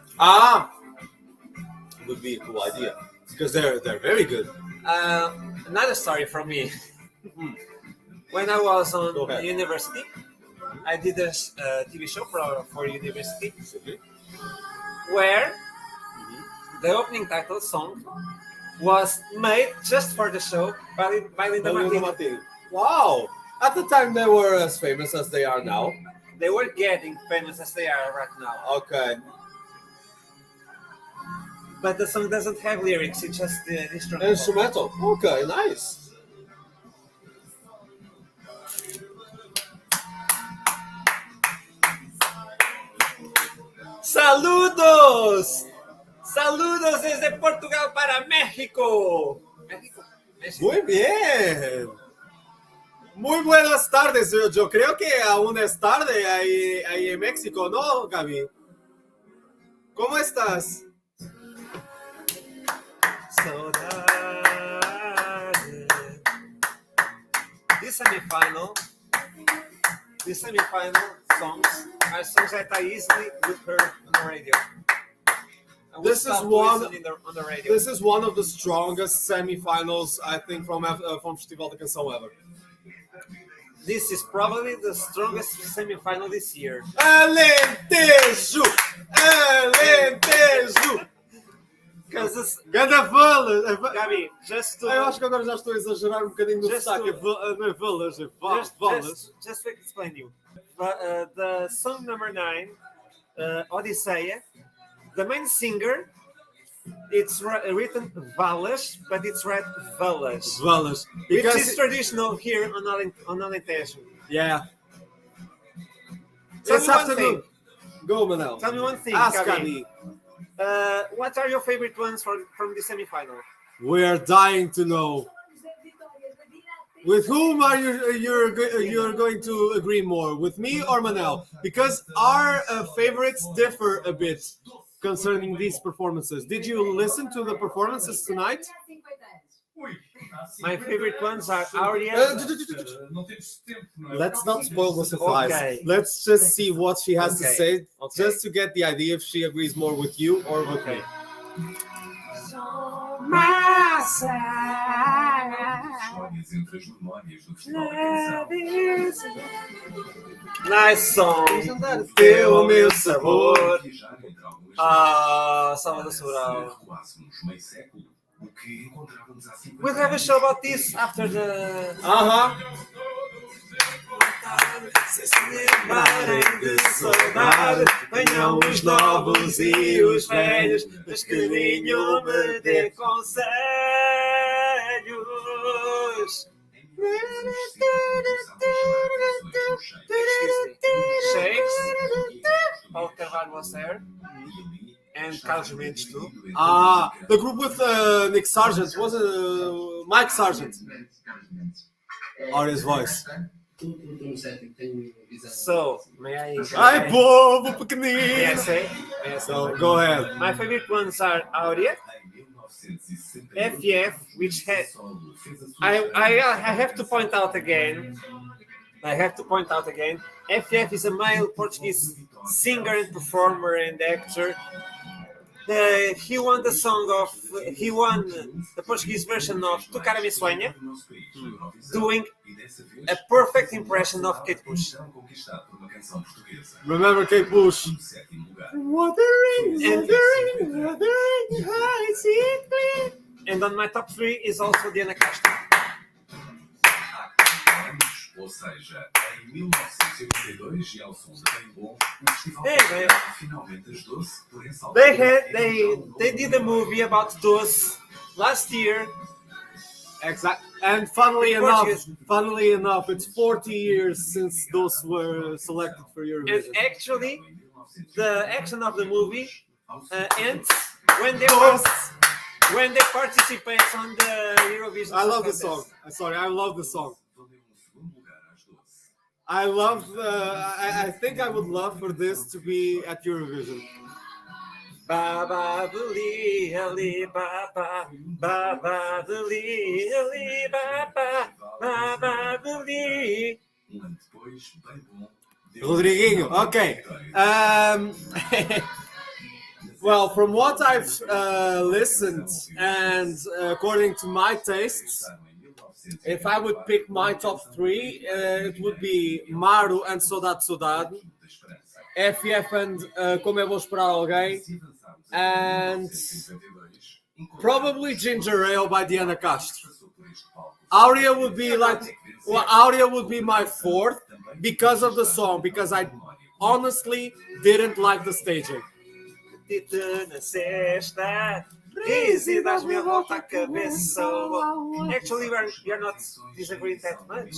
Would be a cool idea because they're very good. Another story from me. When I was on university, I did a TV show for university where the opening title song was made just for the show by Linda Martini. Wow! At the time, they were as famous as they are now. They were getting famous as they are right now. Okay. But the song doesn't have lyrics, it's just the instrumental. Instrumental. Okay, nice. Saludos! Saludos desde Portugal para México. Muy bien. Muy buenas tardes. Yo creo que aún es tarde ahí en México, ¿no, Gaby? ¿Cómo estás? This semifinal songs are songs that I easily would heard on the radio. This is one of the strongest semifinals I think from Festival da Canção ever. This is probably the strongest semifinal this year. Alentejo! Gabi, just to... Eu acho que agora já estou a exagerar um bocadinho no sotaque. Just to explain you. The song number 9, Odisseia, the main singer, it's written Valas, but it's read Valas. Valas. Which Because is traditional here on Alentejo. yeah. Tell Let's me have one to thing. look. Go, Manel. Tell me one thing, Ask Gabi. Gabi. What are your favorite ones from the semi-final? We're dying to know. With whom are you're going to agree more? With me or Manel? Because our favorites differ a bit concerning these performances. Did you listen to the performances tonight? My favorite ones are Aurea. Let's not spoil the surprise. Okay. Let's just see what she has to Okay. say, Okay. just to get the idea if she agrees more with you or with me. Histórias entre as memórias do Festival da Canção. Nice song. Teu o meu sabor. Viajar entre algumas Salvador Sobral. recuássemos meio século, o que encontrávamos há 50 We'll have a show about this after the. Se lembrarem de saudade, venham os novos e os velhos, mas que nenhum me dê conselhos. Shakes, Paulo Carvalho was there, and Carlos Mendes too. The group with Nick Sargent, was it Mike Sargent? Or his voice? So, may I? Ai, povo pequenino! May I say? So, go ahead. My favorite ones are Aurea, FF, which has. I have to point out again. FF is a male Portuguese singer and performer and actor. He won the Portuguese version of Tu Cara Me Sueña, doing a perfect impression of Kate Bush. Remember Kate Bush? And on my top 3 is also Diana Castro. Ou seja, em 1982, e ao som de Bem Bom, o festival finalmente ajudou-se por essa They did a movie about those last year. Exactly. And funnily enough, it's 40 years since those were selected for Eurovision. And actually, the action of the movie ends when they participate on the Eurovision. I love the song. I love the song. I think I would love for this to be at Eurovision. Baba beli ali baba baba beli ali baba baba beli. Rodriguinho. Okay. Well, from what I've listened and according to my tastes, if I would pick my top 3, it would be Maru and Saudade Saudade, FF and Como É Bom Esperar Alguém, and probably Ginger Ale by Diana Castro. Aurea would be my 4th because of the song, because I honestly didn't like the staging. Easy, das minha volta a cabeça. Actually, we are not disagreeing that much.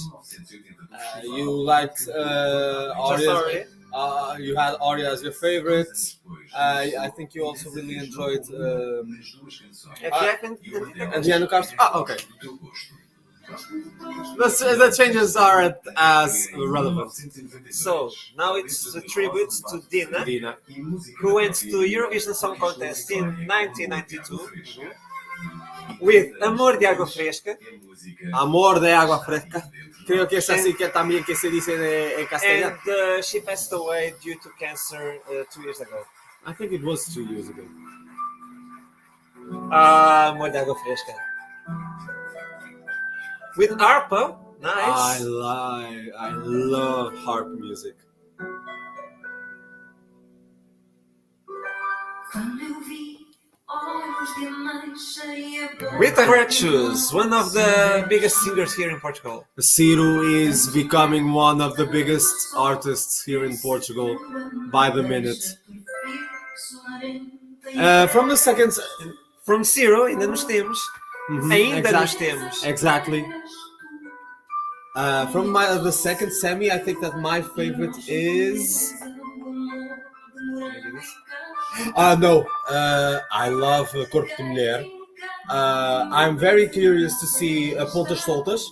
You liked Aurea. You had Aurea as your favorite. I think you also really enjoyed and Diana Castro. Okay. The changes aren't as relevant. So now it's a tribute to Dina, who went to Eurovision Song Contest in 1992 with Amor de Água Fresca. Amor de Água Fresca. Creo que es así que también que se dice en castellano. And she passed away due to cancer 2 years ago. I think it was 2 years ago. Amor de Água Fresca. With harpa, nice. I love harp music. Rita Red Shoes, one of the biggest singers here in Portugal. Ciro is becoming one of the biggest artists here in Portugal by the minute. From the second... From zero, ainda nos temos. Ainda nos temos. Exactly. From the second semi, I think that my favorite is... No, I love Corpo de Mulher. I'm very curious to see Pontas Soltas.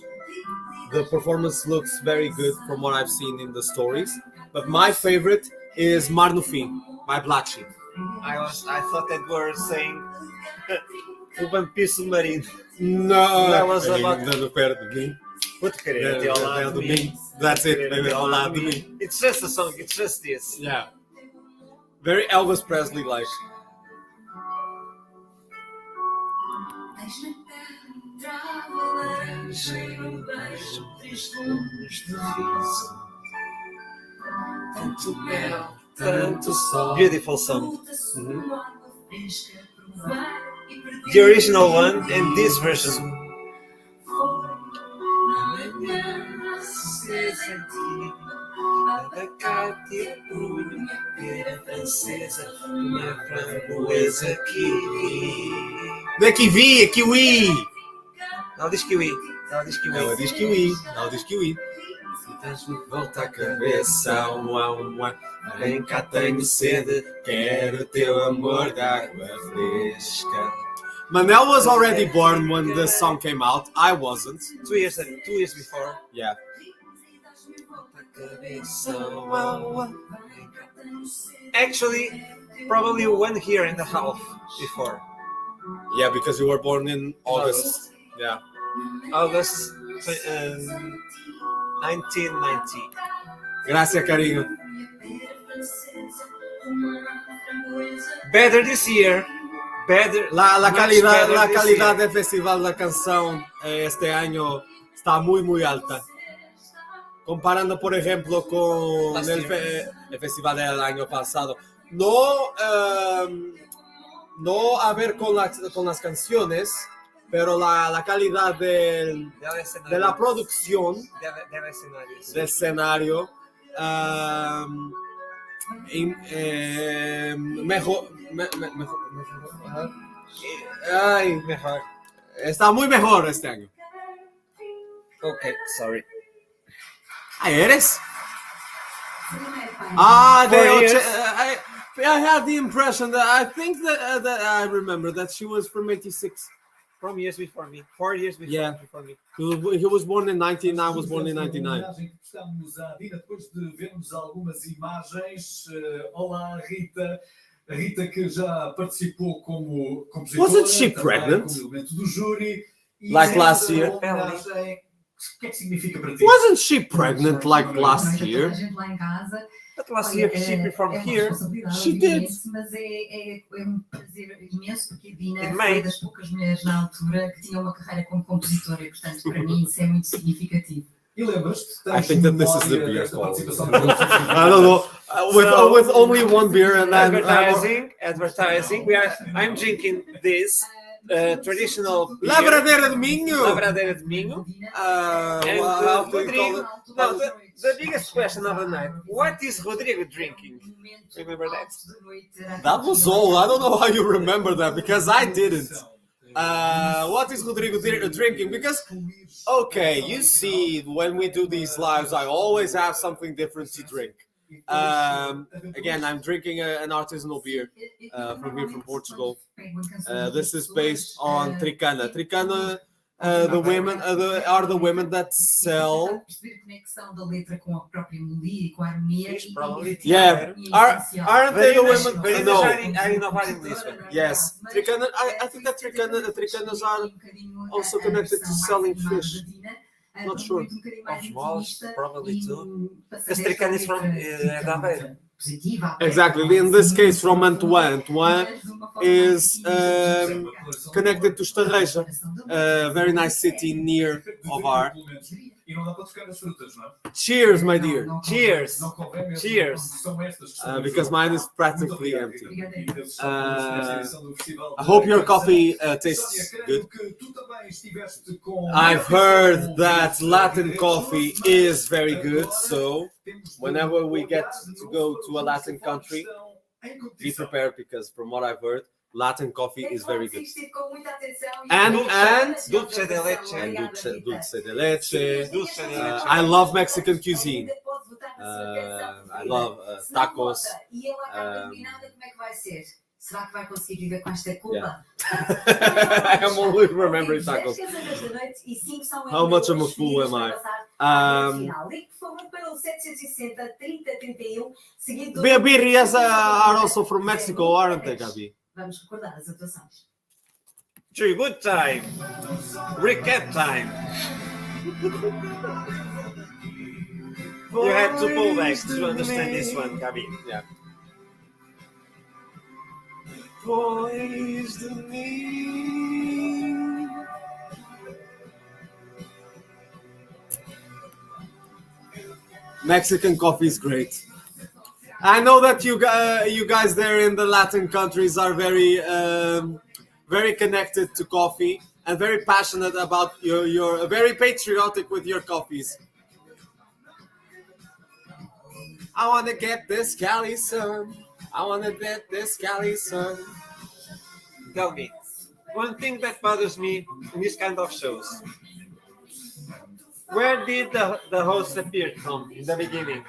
The performance looks very good from what I've seen in the stories. But my favorite is Mar no Fim by Black Sheep. I thought that were saying o Vampiro Submarino. No, that was about perto de mim. Vou-te querer até ao lado de mim. That's it, baby, ao lado de mim. It's just a song, it's just this. Yeah. Very Elvis Presley like. Tanto sol. Beautiful song. The original one and this version. Não é kiwi, é kiwi! Não diz kiwi. Não diz kiwi. Ela diz kiwi. Ela diz kiwi. Se tens de volta a cabeça, vem cá, tenho sede, quero teu amor de água fresca. Manel was already born when the song came out. I wasn't. 2 years before. Yeah. Actually, probably 1 year and a half before. Yeah, because you were born in August. Yeah. August 1990. Gracias, cariño. Better this year. Better. La calidad year. del Festival da Canção este año está muy alta. Comparando, por ejemplo, con el festival del año pasado. No a ver con las canciones, pero la calidad de la producción del escenario mejor. Está muy mejor este año. Okay, sorry. ¿Eres? I had the impression that I think that I remember that she was from 86. From years before me. 4 years before me. He was born in 19, I was born in 99. Estamos a Dina depois de vermos algumas imagens. Olá, Rita. A Rita que já participou como compositora. Wasn't she pregnant? Como elemento do júri. Like last year? O que é que significa para ti? Wasn't she pregnant like last year? But last year she performed here. She did. Mas é um prazer imenso porque a Dina foi das poucas mulheres na altura que tinha uma carreira como compositora e, portanto, para mim isso é muito significativo. E lembras-te? I think that this is the beer call. I don't know. With only one beer and then advertising. I'm drinking this traditional beer. Lavradeira de Minho. Lavradeira de Minho. Rodrigo. No, the biggest question of the night. What is Rodrigo drinking? Remember that? That was all. I don't know how you remember that because I didn't. What is Rodrigo drinking? Because, okay, you see, when we do these lives, I always have something different to drink. Again, I'm drinking an artisanal beer from here from Portugal. This is based on Tricana. Tricana, the women are the women that sell. Yeah, aren't they the women? No. Yes, Tricana. I think that Tricanas are also connected to selling fish. Not sure. Of probably too. Because Tricana is from Aveiro. Exactly. In this case, from Antoine. Antoine is connected to Estarreja, a very nice city near Ovar. Cheers, my dear. Cheers. Cheers. Because mine is practically empty. I hope your coffee tastes good. I've heard that Latin coffee is very good, so whenever we get to go to a Latin country, em be competição. prepared because from what I've heard, Latin coffee is very good. Com muita atenção And dulce de leche. And dulce de leche. Dulce de leche. I love Mexican cuisine. I love tacos. E ela acaba eliminada, como é que vai ser? Será que vai conseguir viver com esta culpa? I'm only remembering tacos. How much of a fool am I? Birrias are also from Mexico, aren't they, Gabi? Vamos recordar as atuações. Tribute time. Recap time. You had to pull back to understand this one, Gabi. Yeah. Poised in me. Mexican coffee is great. I know that you guys there in the Latin countries are very connected to coffee and very passionate about your very patriotic with your coffees. I want to get this Cali sun. I want to get this Cali sun. Tell me, one thing that bothers me in this kind of shows. Where did the host appear from in the beginning?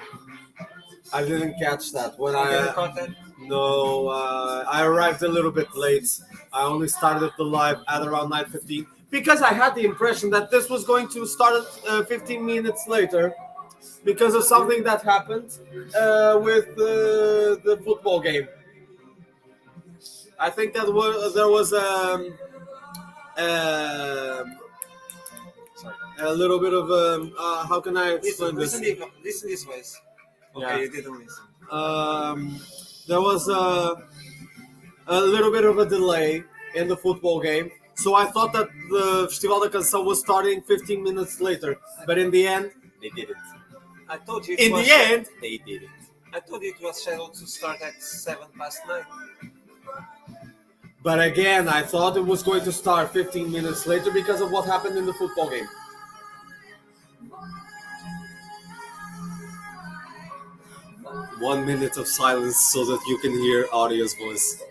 I didn't catch that. When No, I arrived a little bit late. I only started the live at around 9:15 because I had the impression that this was going to start 15 minutes later because of something that happened with the football game. I think that there was a little bit of how can I explain this? Listen this way. Okay, Yeah. you didn't listen. There was a little bit of a delay in the football game, so I thought that the Festival da Canção was starting 15 minutes later, but in the end, they didn't. I told you. In the end, they didn't. I told you it was scheduled to start at 9:07. But again, I thought it was going to start 15 minutes later because of what happened in the football game. One minute of silence so that you can hear Audio's voice.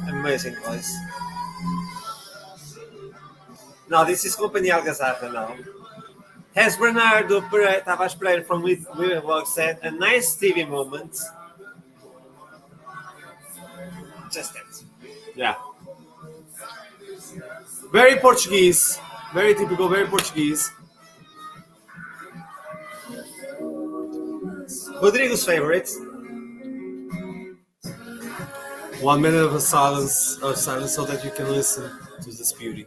Amazing voice. Now this is Companhia Algazarra now. As Bernardo Tavares Pereira from Weirvlog said, a nice TV moment. Just that. Yeah. Very Portuguese. Very typical, very Portuguese. Rodrigo's favorite. 1 minute of silence so that you can listen to this beauty.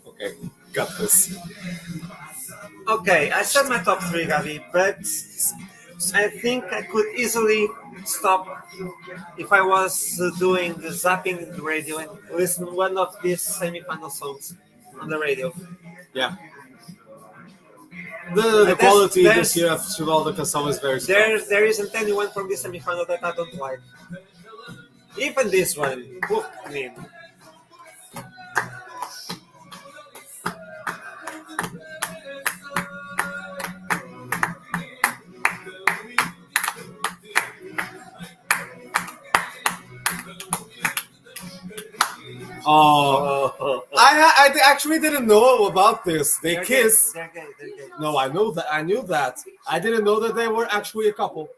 Okay, got this. Okay, I said my top 3, Gabi, but I think I could easily stop if I was doing the zapping in the radio and listen to one of these semi-final songs on the radio. Yeah. The quality this year of Festival da Canção is very strong. There isn't anyone from this semi-final that I don't like. Even this one, I mean. Oh, I actually didn't know about this. They kiss. They're gay. No, I know that. I knew that. I didn't know that they were actually a couple.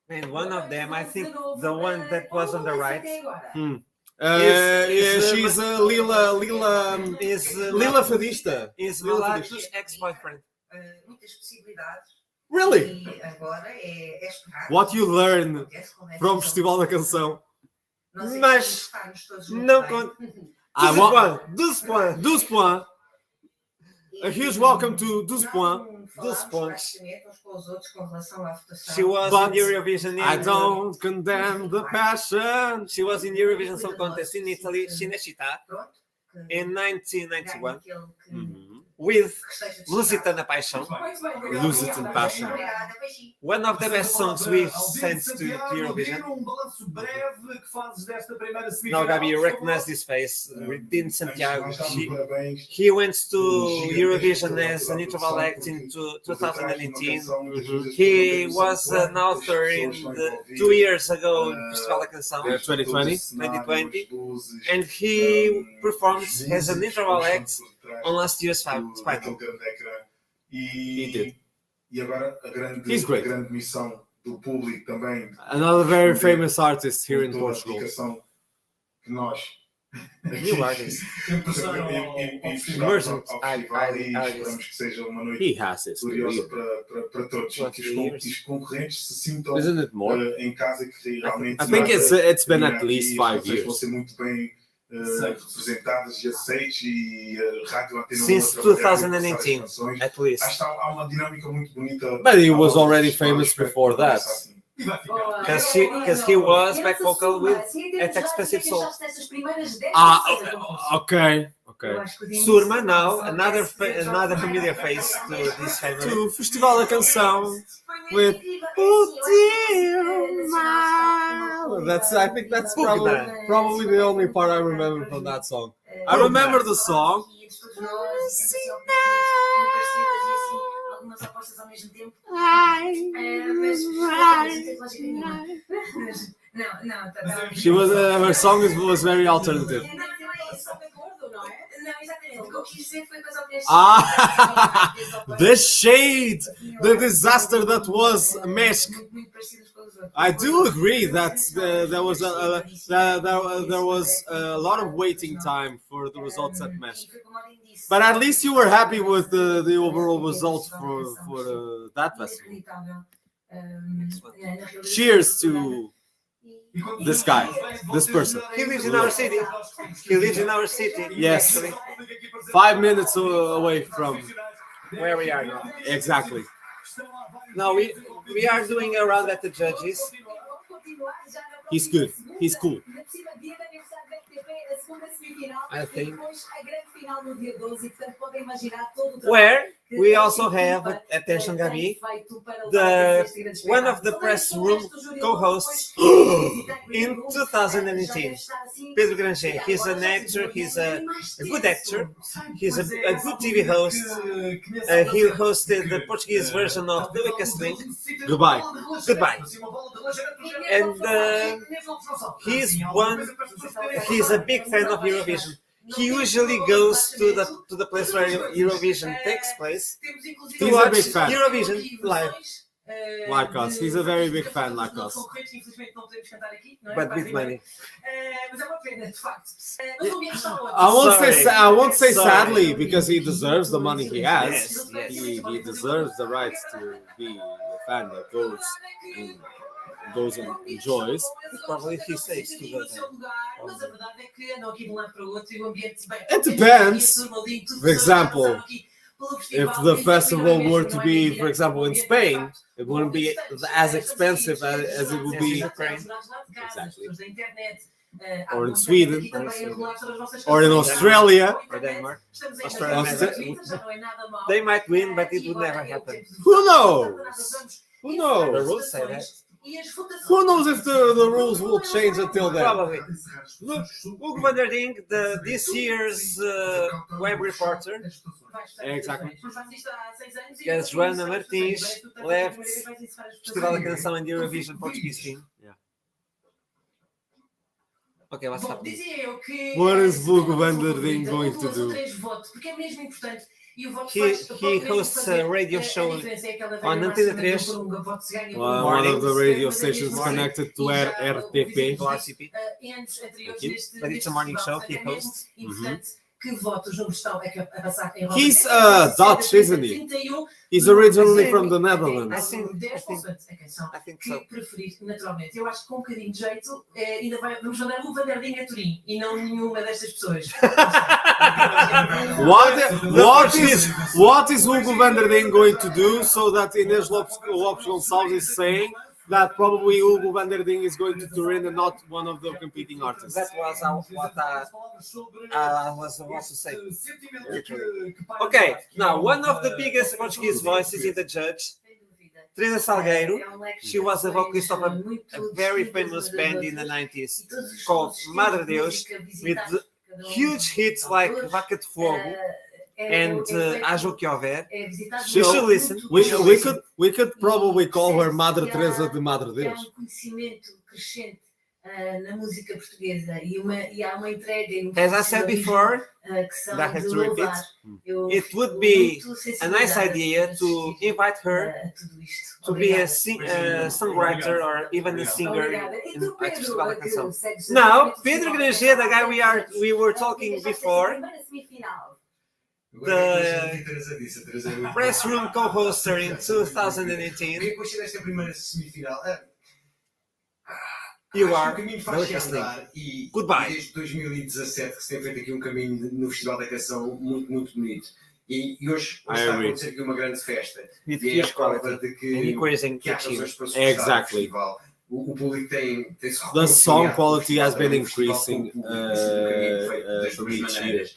And one of them, I think the one that was on the right. She's Lila Fadista. Is Milato's ex-boyfriend. Really? What you learn from Festival da Canção. Mas não conta. 12 points. A huge welcome to 12 points. She was in Eurovision. I don't condemn the passion. She was in Eurovision Song Contest in Italy, Cinecittà, in 1991. with Lusitana Paixão. Lusitana Paixão. One of the best songs we've sent to Eurovision. balanço breve que fazes desta primeira Now, semifinal. Gabi, you recognize this face. Dean Santiago. Parabéns. He went to Eurovision as an interval act in 2018. He was an author in 2 years ago in Festival da Canção, 2020, and he performed as an interval act on last year's final. E agora a He's great. grande missão do público também. Another very famous artist here in toda a Portugal. dedicação que nós New artist. Emergent esperamos que seja uma noite He has his gloriosa career. para todos e que os concorrentes se sintam Isn't it more? em casa e que realmente I think it's been at aqui, least 5 vocês vão years. ser muito bem representadas e aceites e a Rádio Antena Since 2018, at least. acho que há uma dinâmica muito bonita. But he was already famous before that. Because he was back vocal with At Expensive Soul. Okay. Surma now, another familiar face to this family. To Festival da Canção with I think that's probably the only part I remember from that song. I remember the song. Algumas apostas ao mesmo tempo. She was her song was very alternative. The shade, the disaster that was Mesk. I do agree that there was a lot of waiting time for the results at Mesk. But at least you were happy with the overall results for that festival. Cheers to this guy, this person. He lives in our city. Yes, Actually. 5 minutes away from Where we are now. exactly. Now we are doing a round at the judges. He's good. He's cool. I think. Where we also have, attention Gabi, one of the press room co-hosts in 2018, Pedro Granger. He's an actor, he's a good actor, he's a good TV host. He hosted the Portuguese version of The Weakest Link. Goodbye. And he's a big fan of Eurovision. He usually goes to the place where Eurovision takes place to He's watch a big fan. Eurovision live. Like us. He's a very big fan like us. But with money. I won't say Sorry. sadly because he deserves the money he has. Yes. He deserves the right to be a fan that goes and enjoys. Probably he stays to go there. It depends. For example, if the festival were to be, for example, in Spain, it wouldn't be as expensive as it would be exactly. Or in Sweden, or in Australia, Or Denmark. Austra- They might win, but it would never happen. Who knows? Who The knows? rules say that. Who knows if the rules will change until then? Probably. Look, Hugo van der Ding, this year's web reporter, Exactly. as Joana Martins left Festival da Canção and Eurovision Portuguese team. Yeah. Okay, what's happening? What is Hugo van der Ding going to do? He hosts a radio show on Antena 3. One of the radio stations connected to RTP. RCP. But it's a morning show he hosts. He's Dutch, isn't he? He's originally from the Netherlands. I think so. Naturalmente, eu acho que com um bocadinho de jeito, ainda vamos mandar um Van der Ding a Turim e não nenhuma destas pessoas. What is Hugo van der Ding going to do so that Inês Lopes Gonçalves is saying that probably Hugo van der Ding is going to Turin and not one of the competing artists. That was what I was about to say. Okay, now one of the biggest Portuguese voices in the judge, Teresa Salgueiro. She was a vocalist of a very famous band in the 90s called Madre Deus, with huge hits like Vaca de Fogo and Haja o que houver. You should listen. We could probably call her Madre Teresa de Madre Deus. Na música portuguesa e há uma entrega. As I said before, that I have to repeat, it would be a nice idea to invite her to be a songwriter or even a singer in Festival da Canção. Now, Pedro Granger, the guy we were talking before, the press room co-hoster in 2018. You are very interesting. Goodbye. Desde 2017 que se tem feito aqui um caminho no Festival da Canção muito, muito bonito. E hoje está a acontecer aqui uma grande festa. E é a prova de que há razões para se gostar do festival. O público tem-se reconhecido. The song quality has been increasing from each year.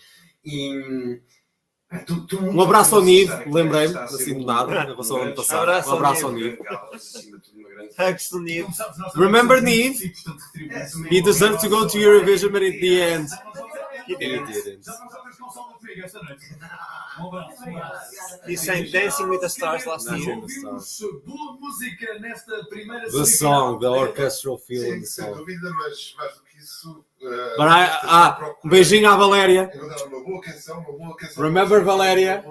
Um abraço ao Nive, lembrei-me, assim do nada, em relação ao ano passado. Um abraço ao Nive. Hugs to Nive. Remember Nive? He deserved to go to Eurovision, but at the end, he didn't. He sang Dancing with the Stars last year. The song, the orchestral feeling. Sem dúvida, mas mais do que isso. Beijinho à Valéria. Uma boa canção. Remember Valéria,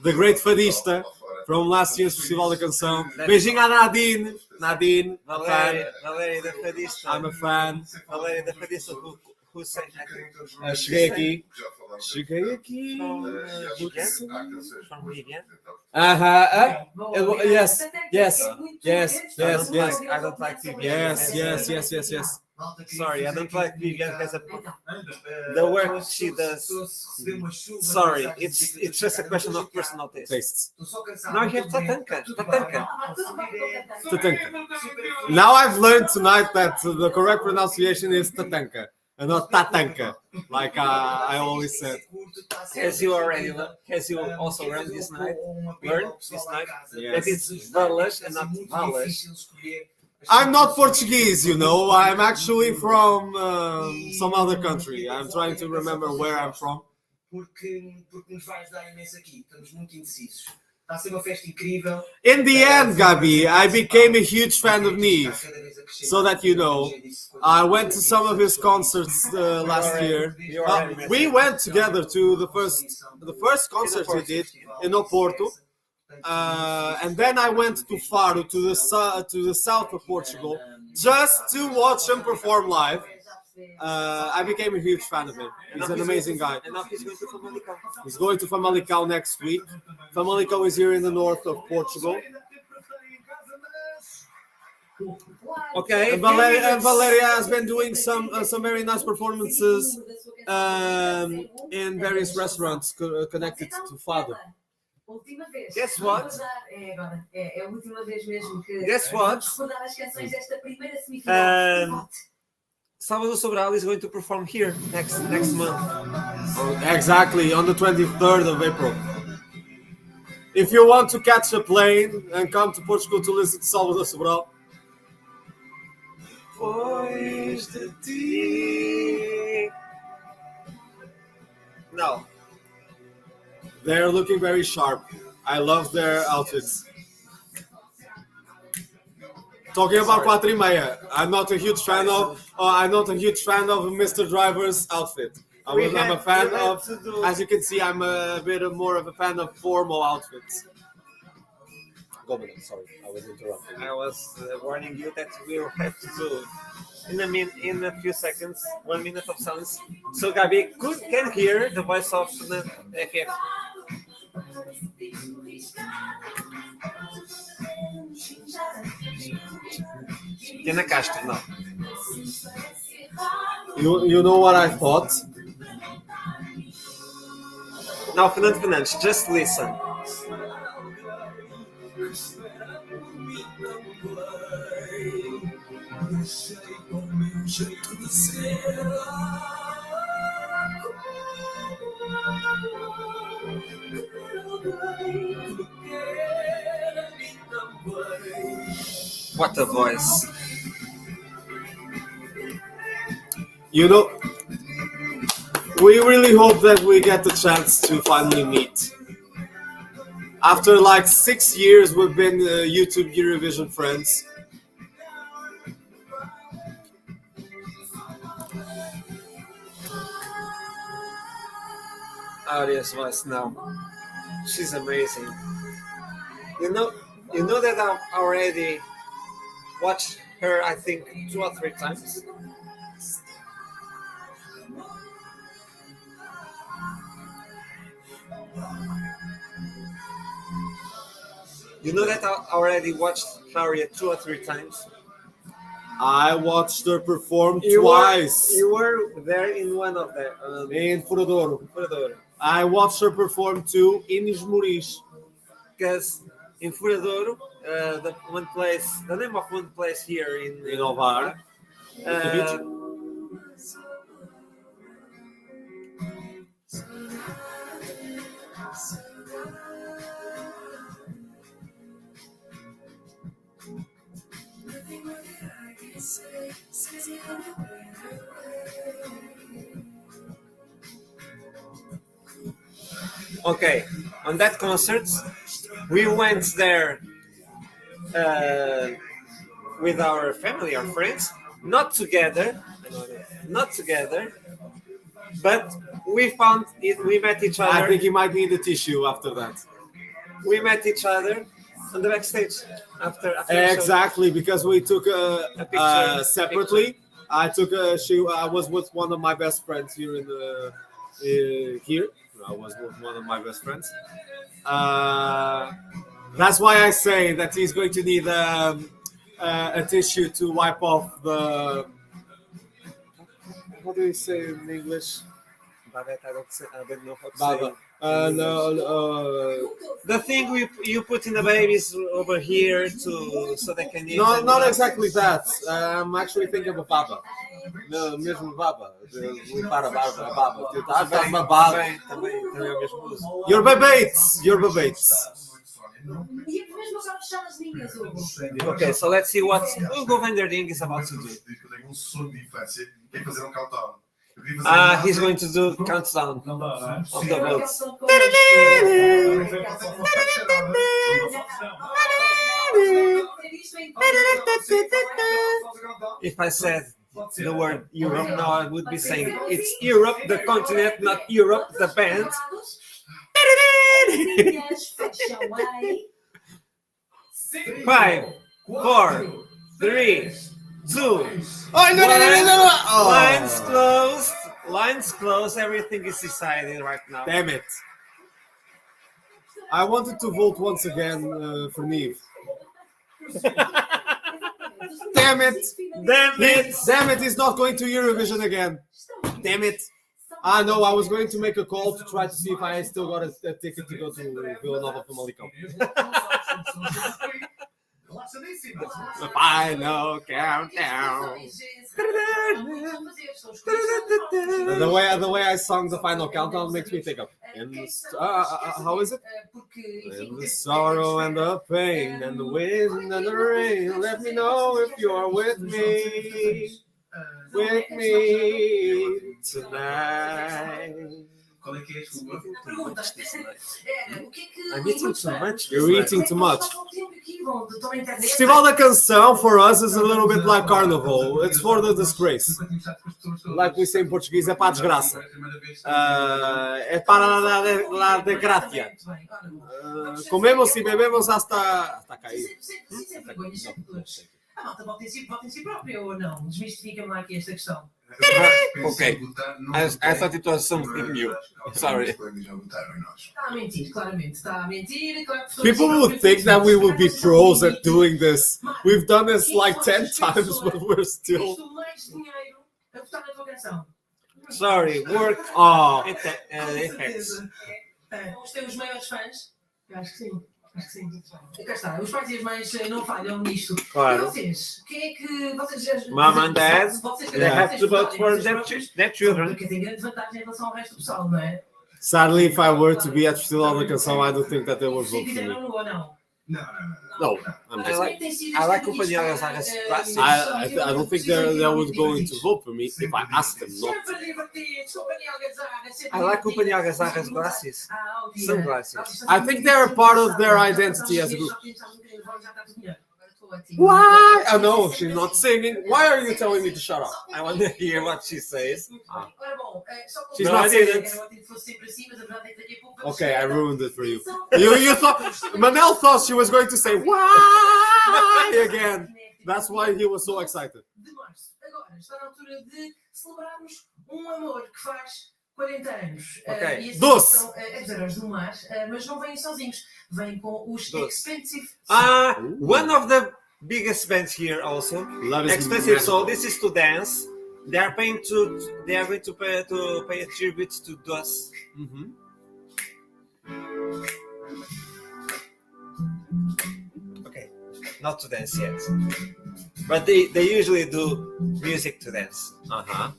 the great fadista from last year's Festival da Canção. Beijinho à Nadine. Nadine, Valéria da Fadista. I'm a fan. Valéria da Fadista who sang. Cheguei aqui. From Vivian. Yes. I don't like Vivian. Yes. Sorry, I don't like Vivian because of the work she does. Sorry, it's just a question of personal tastes. Now you have Tatanka. Now I've learned tonight that the correct pronunciation is Tatanka and not Tatanka, like I always said. As you also learned this night, that it's Valas and not Valas. I'm not Portuguese, you know. I'm actually from some other country. I'm trying to remember where I'm from. In the end, Gabi, I became a huge fan of Nive. So that you know, I went to some of his concerts last year. We went together to the first concert he did in Oporto. And then I went to Faro, to the south of Portugal, just to watch him perform live. I became a huge fan of him. He's an amazing guy. And now he's going to Famalicão. He's going to Famalicão next week. Famalicão is here in the north of Portugal. Okay. And Valeria has been doing some very nice performances in various restaurants connected to Fado. Guess what? Guess what? Salvador Sobral is going to perform here next month. Exactly, on the 23rd of April. If you want to catch a plane and come to Portugal to listen to Salvador Sobral, no. They're looking very sharp. I love their outfits. Talking about 4:30, I'm not a huge fan of Mr. Driver's outfit. I'm a fan of, as you can see, I'm a bit more of a fan of formal outfits. Sorry, I was interrupting. I was warning you that we will have to do in a few seconds 1 minute of silence, so Gabi can hear the voice of the FF. Tiana Castro, no. You know what I thought? Now, Fernando Fernandes, just listen. ajeita o meu jeito de ser. What a voice. You know, we really hope that we get the chance to finally meet. After like 6 years, we've been YouTube Eurovision friends. Aria's voice now. She's amazing. You know that I've already watched her, I think, 2 or 3 times. You know that I already watched Aria 2 or 3 times. I watched her perform twice. You were there in one of them. In Furadouro. I watched her perform too in Esmoriz. Because in Furadouro, the name of one place here in Ovar. Okay, on that concert, we went there with our family, our friends, not together, but we found it. We met each other. I think you might need a tissue after that. We met each other on the backstage after exactly, because we took a picture separately. I was with one of my best friends here here. I was with one of my best friends. That's why I say that he's going to need a tissue to wipe off the. How do you say it in English? I don't know how to say. The thing you put in the babies over here so they can eat. No, not exactly that. I'm actually thinking of a baba. No, mesmo baba. Limpar a baba. Estás babado. Também é o mesmo uso. Your babates. Okay, so let's see what Hugo van der Ding is about to do. He's going to do countdown of the votes. If I said the word Europe, now I would be saying it's Europe, the continent, not Europe, the band. 5, 4, 3, 2. Oh, no. Oh. Lines closed. Everything is decided right now. Damn it. I wanted to vote once again for Neve. Damn it. He's not going to Eurovision again. Damn it. I know, I was going to make a call to try to see if I still got a ticket to go to Vila Nova Famalicão. The final countdown. The way I sung the final countdown makes me think of how is it? In the sorrow and the pain and the wind and the rain, let me know if you're with me tonight. I'm eating too much. You're eating too much. Festival da Canção for us is a little bit like Carnival. It's for the disgrace. Like we say in Portuguese, é para a desgraça. É para la desgracia. Comemos e bebemos hasta cair. A malta vota em si própria ou não? Desmistifica-me lá aqui esta questão. Ok. I thought it was something new. Sorry. Está a mentir, claramente. Está a mentir. People would think that we would be pros at doing this. We've done this like 10 times, but we're still. Dinheiro a votar na tua canção. Sorry, work. Os teus maiores fãs? Eu acho que sim. Acho que sim. E cá está, os pais e as mães não falham nisto. Claro. E vocês? Quem é que vocês já... Mom and dad, vocês they have to vote for their children. Porque tem grande vantagem em relação ao resto do pessoal, não é? Sadly, if I were to be at Festival da Canção, I don't think that they would Se vote for fizeram me. no ou não? No, I'm just I like companhia das águas clássicas. I don't think they would going to vote for me if I asked them not. I like companhia das águas classes. Sunglasses. I think they're part of their identity as a group. Why? Oh no, she's not singing. Why are you telling me to shut up? I want to hear what she says. She's not singing. Okay, I ruined it for you. You thought Manel thought she was going to say why again. That's why he was so excited. De março. Agora está na altura de celebrarmos amor que faz 40 anos. Ok. E assim Doce. são os heróis do mar, mas não vêm sozinhos. Vêm com os Doce. Expensive. One of the biggest bands here also, Love is Expensive magical. Soul. This is to dance. They are going to pay a tribute to Dos. Mhm. Okay, not to dance yet, but they usually do music to dance. Uh-huh.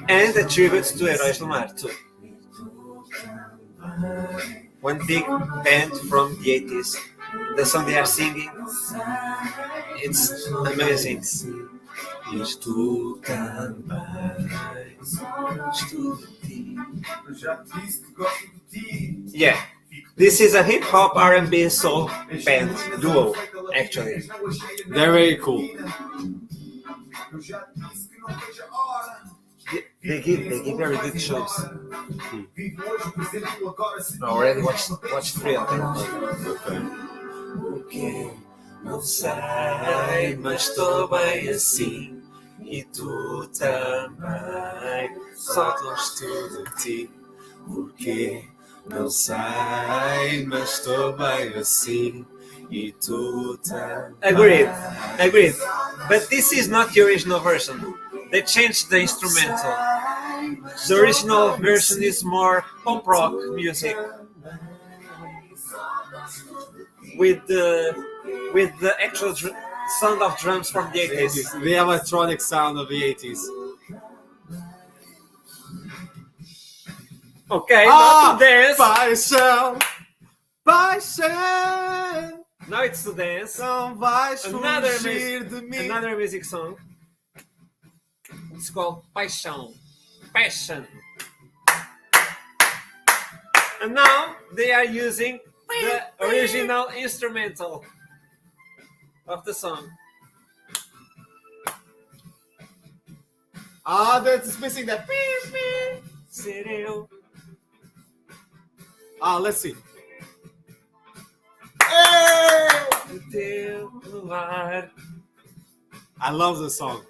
And a tribute to Heróis do Mar too. One big band from the 80s. The song they are singing, it's amazing. Estou também. Yeah, this is a hip hop R&B soul band duo, actually. They're very cool. They give very good shows. I already watched 3 of them. Porque não sei, mas estou bem assim. E tu também. Só gosto de ti. Porque não sei, mas estou bem assim. E tu também. Agreed. But this is not the original version. They changed the instrumental. The original version is more pop rock music with the actual sound of drums from the 80s. The electronic sound of the 80s. Okay, not to dance. Paixão. Now it's to dance. Não vais fugir de mim. Another music song. It's called Paixão. Passion. And now they are using the original instrumental of the song. That's missing that. Let's see. I love this song.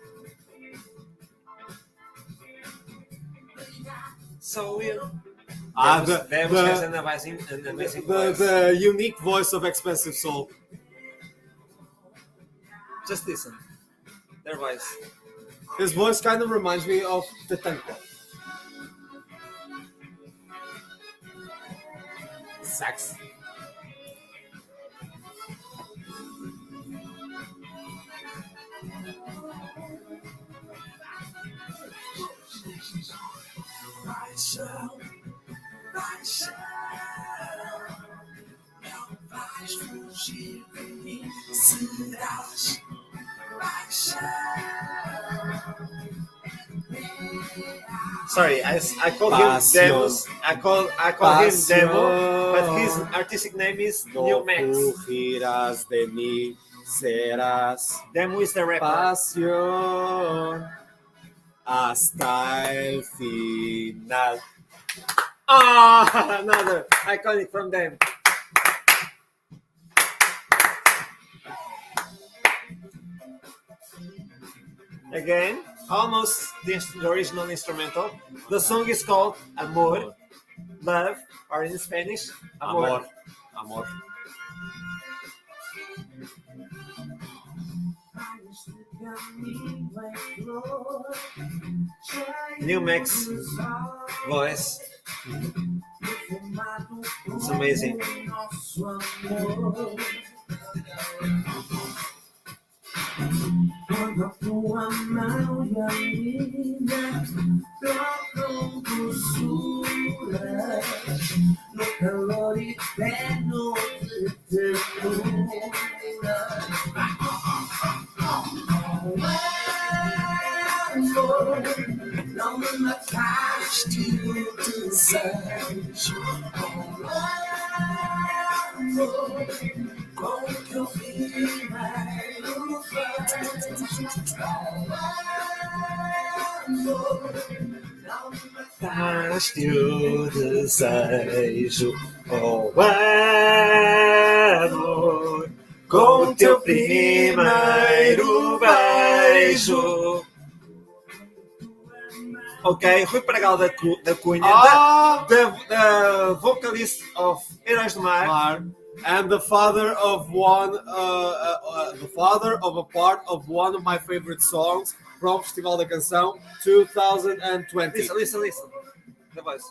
So weird. The unique voice of Expensive Soul. Just listen. Their voice. His voice kind of reminds me of the Tanko. Sax. Sorry, I called him Demos. I call him Demo, but his artistic name is New Max. Fugirás de mí, serás Demo is the rapper. pasión hasta el final. Another iconic from them. Again, almost the original instrumental. The song is called Amor, Love, or in Spanish, Amor. Amor. New Max voice. It's amazing. Quando a tua mão e a minha trocam doçuras no calor eterno de ternura. Amor, não me mataste o desejo. Amor, com o teu primeiro Mataste o desejo, oh amor, com o teu primeiro beijo. Ok, Rui Pragal da Cunha, the vocalist of Heróis do Mar. And the father of a part of one of my favorite songs from Festival da Canção 2020. Listen. The voice.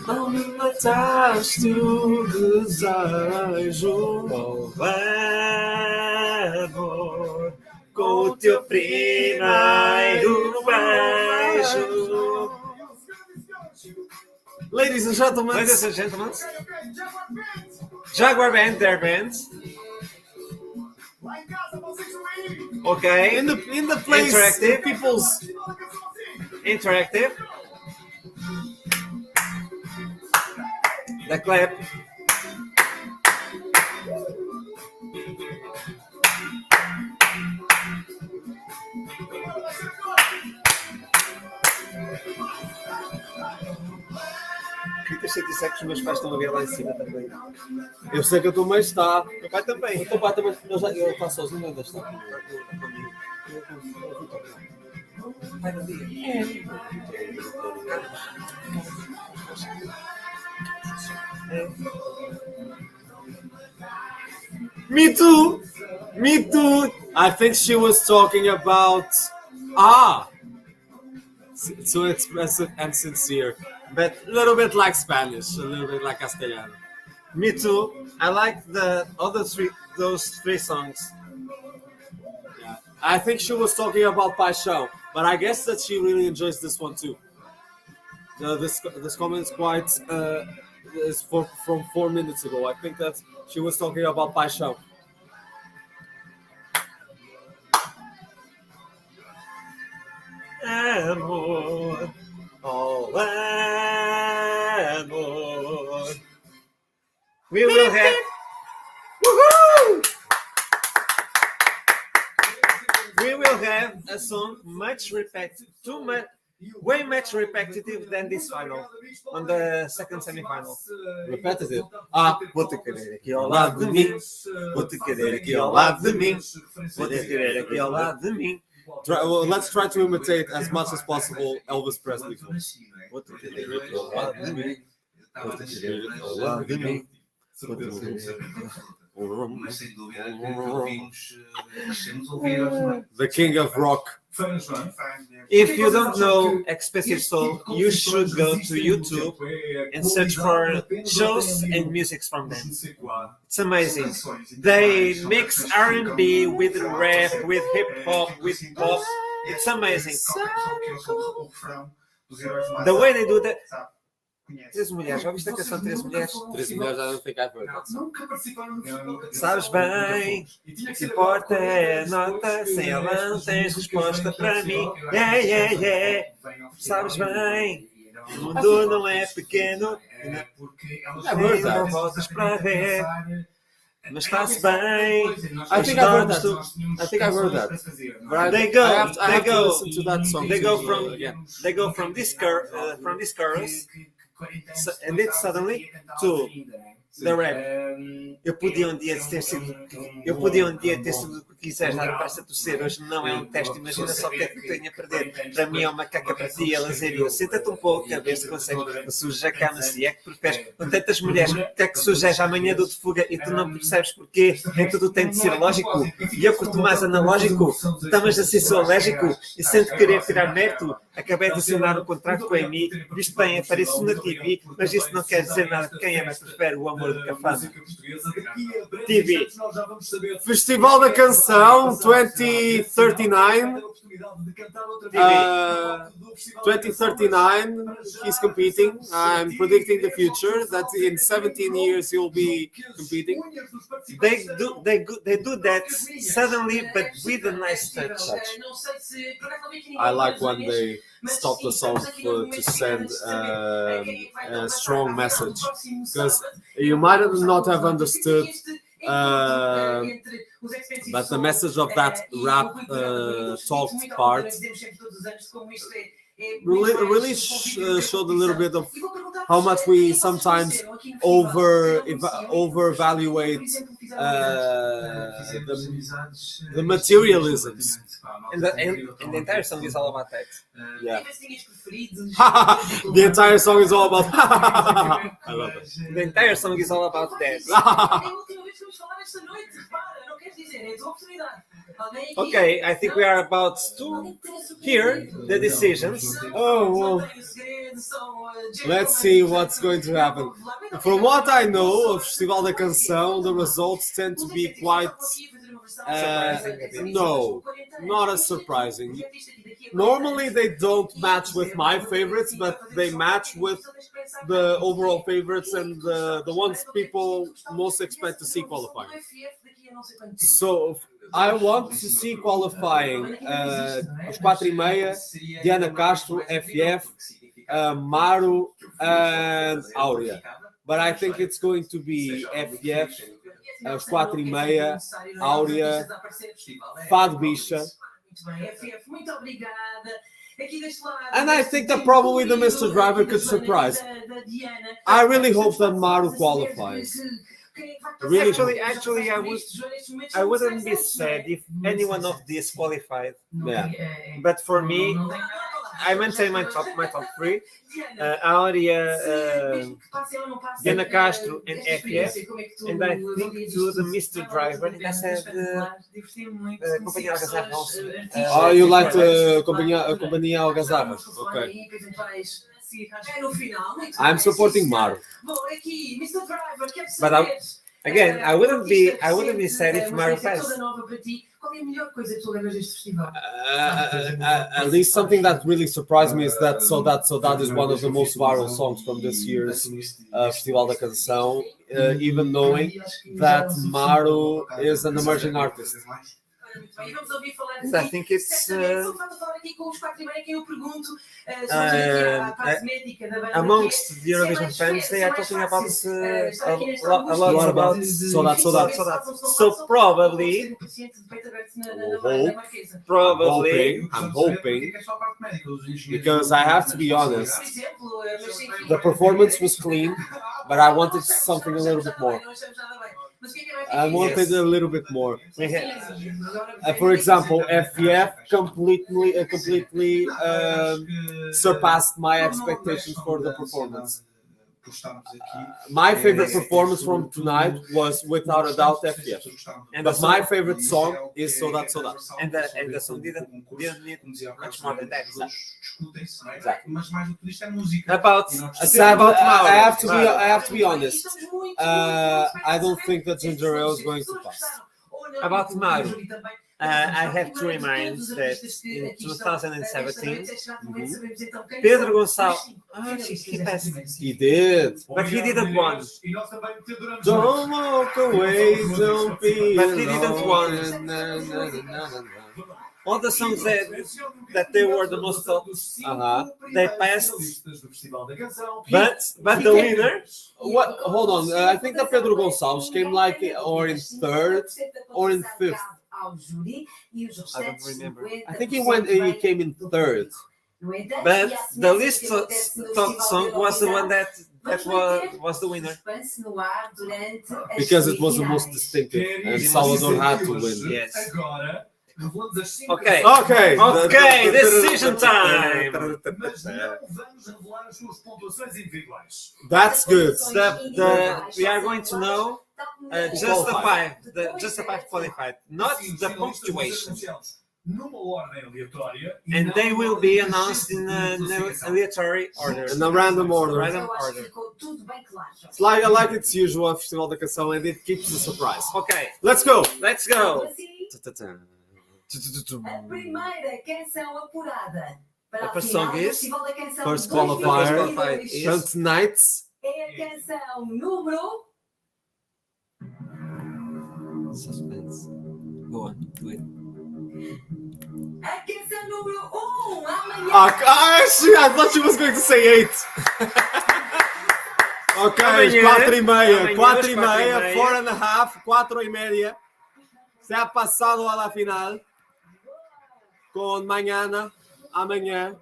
Não me mataste o desejo, oh amor, com o teu primeiro beijo. Ladies and gentlemen, Jaguar Band, their band. Okay, in the place, interactive, people's interactive. The clap. Queria ter disser que os meus pais estão a ver lá em cima também. Eu sei que a tua mãe está. Meu pai também. O teu pai também. Ele está sozinho, ainda está. Pai do dia. Me too. I think she was talking about so expressive and sincere, but a little bit like Spanish, a little bit like Castellano. Me too. I like those three songs. Yeah, I think she was talking about Paixão, but I guess that she really enjoys this one too. This comment is quite is from 4 minutes ago. I think that she was talking about Paixão. Amor, oh amor. We will have. Woohoo! We will have a song much repetitive, way much repetitive than this final on the second semi-final. Repetitive. Vou te querer aqui ao lado de mim. Vou te querer aqui ao lado de mim. Vou te querer aqui ao lado de mim. Let's try to imitate as much as possible Elvis Presley. Vou te querer aqui ao lado de mim. Vou te querer aqui ao lado de mim. Mas sem dúvida que ouvimos, crescemos a ouvir. The King of Rock. If you don't know Expressive Soul, you should go to YouTube and search for shows and music from them. It's amazing. They mix R&B with rap, with hip hop, with pop. It's amazing. The way they do that. Três mulheres, já ouviste a canção Três Mulheres? Três Mulheres, I don't think I've heard that. Sabes bem, o que importa é a nota, sem ela não tens resposta para mim. Yeah. Sabes bem, o mundo não é pequeno, não voltas para ver. Mas está-se bem. I think I've heard that. But I have to listen to that song. They go from this chorus, and then suddenly to the rap. Eu podia um dia ter sido o que quiseres, nada parece torcer. Hoje não é um teste, imagina só o que é que tenho a perder. Para mim é uma caca, para ti é lazer. E eu, senta-te um pouco a ver se consegues sujar a cama, se é que preferes. Com tantas mulheres, o que é que sujas amanhã dou-te fuga e tu não percebes porquê? Nem tudo tem de ser lógico. E eu curto mais analógico. Estavas assim, sou alérgico e sem te querer tirar mérito. Acabei de assinar um contrato com a EMI. Visto bem, apareço na TV, mas isso não quer dizer nada de quem é, mas prefere o amor de cafana. TV. Festival da Canção 2039. 2039, he's competing. I'm predicting the future that in 17 years he'll be competing. They do that suddenly, but with a nice touch. I like when they stop the song to send a strong message, because you might not have understood but the message of that rap talked part really showed a little bit of how much we sometimes overvaluate the materialisms. And the entire song is all about that. Yeah. The entire song is all about. I love it. The entire song is all about that. Okay, I think we are about to hear the decisions. Oh, well, let's see what's going to happen. From what I know of Festival da Canção, the results tend to be quite no, not as surprising. Normally they don't match with my favorites, but they match with the overall favorites and the ones people most expect to see qualifying. So I want to see qualifying os 4,5, Diana Castro, FF, Maru and Áurea. But I think it's going to be FF, os 4,5, Áurea, Fado Bicha. And I think that probably the Mr. Driver could surprise. I really hope that Maru qualifies. Really, actually, I wouldn't be sad if any one of these qualified. Yeah. But for me, I maintain my top three: Áurea, Diana Castro, and FF. And I think to the Mr. Driver, and I said, Companhia Algazarra. Oh, you like the Companhia Algazarra? Okay. I'm supporting Maru. But again, I wouldn't be sad if Maru passed. At least something that really surprised me is that So That is one of the most viral songs from this year's Festival da Canção, even knowing that Maru is an emerging artist. I think it's amongst the Eurovision fans, they are talking about a lot about So That. So probably, I'm hoping, because I have to be honest, the performance was clean, but I wanted something a little bit more. I wanted a little bit more. For example, FF completely surpassed my expectations for the performance. My favorite performance from tonight was without a doubt FF. But my favorite song is So That. And the song didn't need much more than that. Exactly. About I have to be honest. I don't think that Ginger Ale is going to pass. About Maru, I have to remind that in 2017, Pedro Gonçalves, he passed. He did. But he didn't won. Don't walk away, don't be But he didn't won. All the songs that they were the most top, they passed. But the winner. What? Hold on. I think that Pedro Gonçalves came or in third or in fifth. I don't remember. I think he came in third. But the least top song was the one that that was the winner. Suspense no ar durante as Because it was the most semifinais. distinctive, and Salvador had to win. Yes. Agora, revelamos as 5 Okay. Okay, decision time. Mas não vamos revelar as suas pontuações individuais. That's good. We are going to know just the five qualified, not the punctuation. Numa ordem aleatória. And they will be announced in an aleatory order. In a random order. Random Eu acho que order. ficou tudo bem claro. It's like it's usual at Festival da Canção, and it keeps the surprise. Okay, Let's go. let's go. Assim, a primeira canção apurada para The a first final song do is Festival da Canção First 2022 qualifier. Yes. And tonight's é a canção número Suspense. Go on, do it. a canção número 1 amanhã. I thought she was going to say 8. Ok, Amanhã, 4:30, 4:30, 4:30. 4.5, 4:30. Se ha pasado a la final con mañana, amanhã.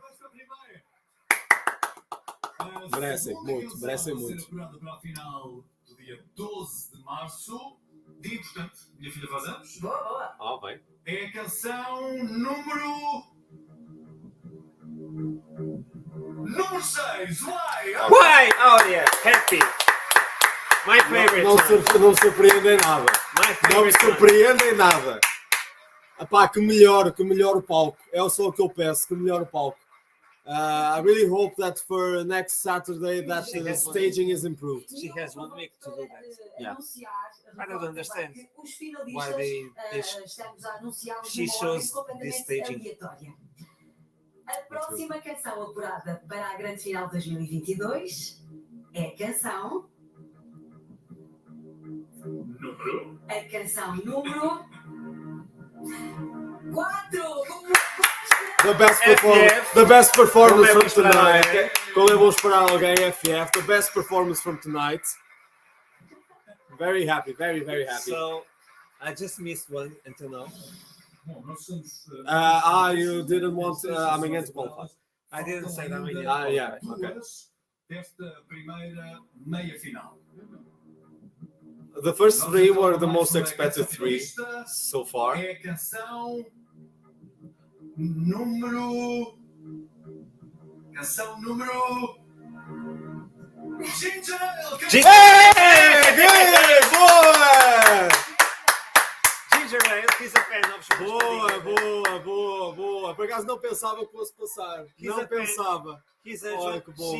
Merecem muito, merecem muito. Para a final do dia 12 de março. Dia importante, minha filha faz anos. Boa, boa. Bem. É a canção número 6. Why? Oh yeah, happy. My favorite. Não surpreende em nada. My Não me favorite. surpreende em nada. Epá, que melhor o palco. É só o que eu peço, que melhor o palco. I really hope that for next Saturday that the staging is improved. She has 1 week to do that. Yeah. I don't understand Os finalistas, why they estamos a anunciá-los she numa ordem shows this completamente staging. aleatória. A próxima canção apurada para a grande final de 2022 é a canção. A canção número 4. The best performance from tonight. Como é bom esperar alguém, FF. The best performance from tonight. Very happy, very, very happy. So I just missed one until now. Bom, nós somos. You didn't want amanhã to qualify. I didn't say that amanhã. Yeah, okay. Desta primeira meia final. The first 3 were the most expected 3 so far. É a canção número. Canção número. Ginger Ale! Hey, good, boa! Ginger Ale, he's a fan of Boa. Por acaso não pensava que fosse passar. Não pensava. Olha, que bom.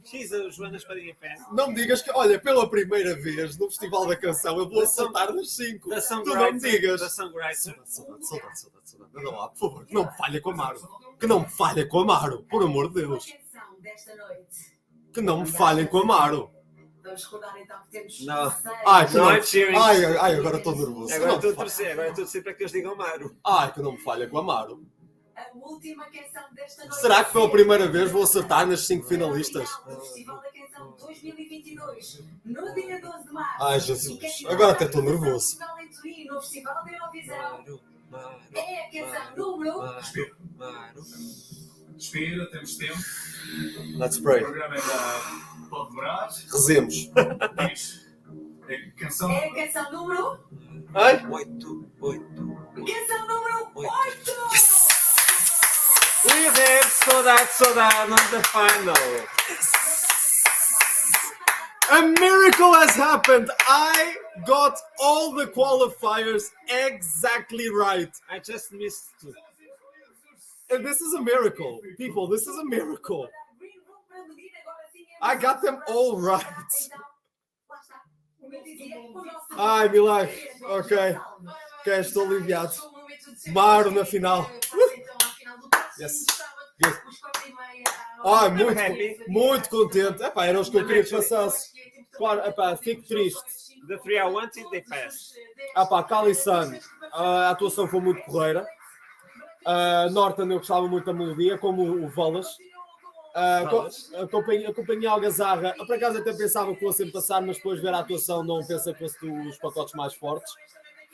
She's a Joana Espadinha fan. Não me digas que, olha, pela primeira vez no Festival da Canção eu vou acertar nas 5. Tu não me digas. The songwriter. Saudade. Anda lá, por favor. Que não me falha com a Amaro. Que não me falha com a Amaro. Por amor de Deus. Canção desta noite. Que não me falhem com a Amaro. Vamos recordar então que temos Não. 6. Ai, agora estou nervoso. Agora estou a torcer para que eles digam Maro. Que não me falha com a Amaro. A última canção desta noite. Será que pela primeira vez vou acertar nas 5 finalistas? No Festival da Canção 2022, no dia 12 de março. Ai, Jesus. Agora até estou nervoso. No Festival da Eurovisão. É a canção número. Maro. Respira, temos tempo. Let's O pray. programa ainda pode demorar. Rezemos. Diz. É a canção. É a canção número. 8. Canção número 8. We have Saudade on the final. A miracle has happened. I got all the qualifiers exactly right. I just missed 2. And this is a miracle. People, this is a miracle. I got them all right. Ai, milagre. Ok, estou aliviado. Maro na final. Yes. Muito contente. Eram os que eu queria que passasse. Claro, fico triste. The 3 I wanted, they passed. Kali-san, a atuação foi muito porreira. Norton, eu gostava muito da melodia, como o Valas. Acompanhei a Algazarra. Por acaso até pensava que fosse passar, mas depois ver a atuação não pensei que fosse dos pacotes mais fortes.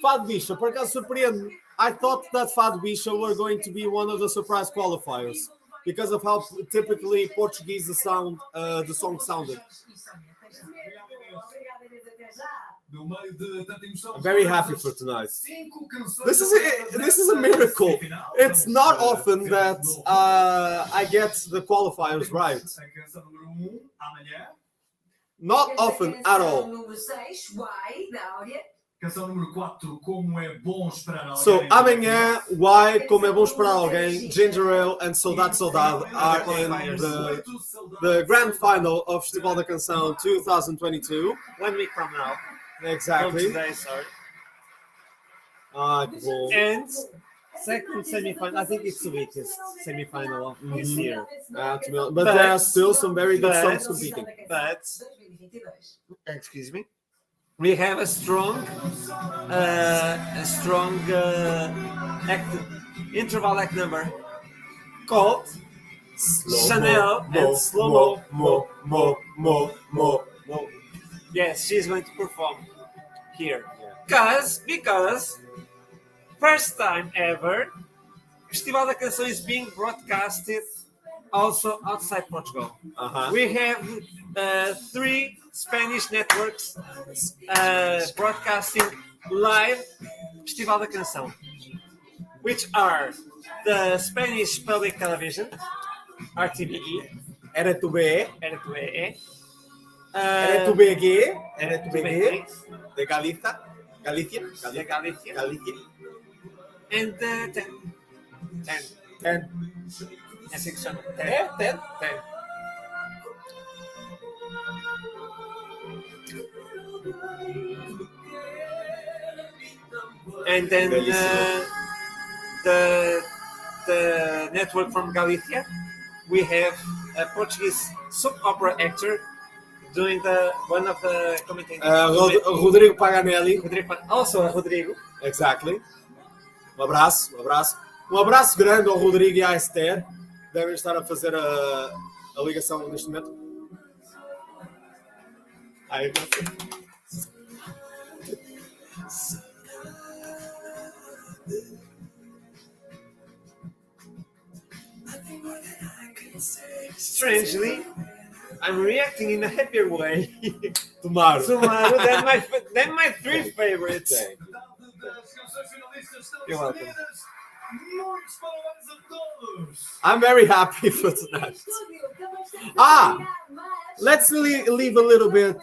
Fado Bicha, por acaso surpreende-me. I thought that Fado Bicha were going to be one of the surprise qualifiers. because of how typically Portuguese the song sounded. I'm very happy for tonight. This is a miracle. It's not often that I get the qualifiers right. Not often at all. Canção número 4, Como é bom esperar alguém. So, Amanhã, Why, Como é bom esperar alguém, Ginger Ale and Saudade Saudade are in the grand final of Festival da Canção 2022. 1 week from now. Exactly. From today, sorry. Cool. And second semi-final, I think it's the weakest semi-final of this year. But there are still some very good songs competing. But, excuse me, we have a strong interval act number called Chanel and Slow Mo. Yes, she's going to perform here. Because first time ever, Festival da Canção is being broadcasted also outside Portugal. We have 3 Spanish networks broadcasting live Festival da Canção, which are the Spanish Public Television, RTVE, RTVE, de Galicia, and 10. I think so. 10. And then the network from Galicia, we have a Portuguese soap opera actor doing one of the commentators. Rodrigo Paganelli. Also Rodrigo. Exactly. Um abraço grande ao Rodrigo e à Esther. Devem estar a fazer a ligação neste momento. Strangely, I'm reacting in a happier way. Tomorrow. Than my 3 favorites. You're welcome. I'm very happy for tonight. Let's leave a little bit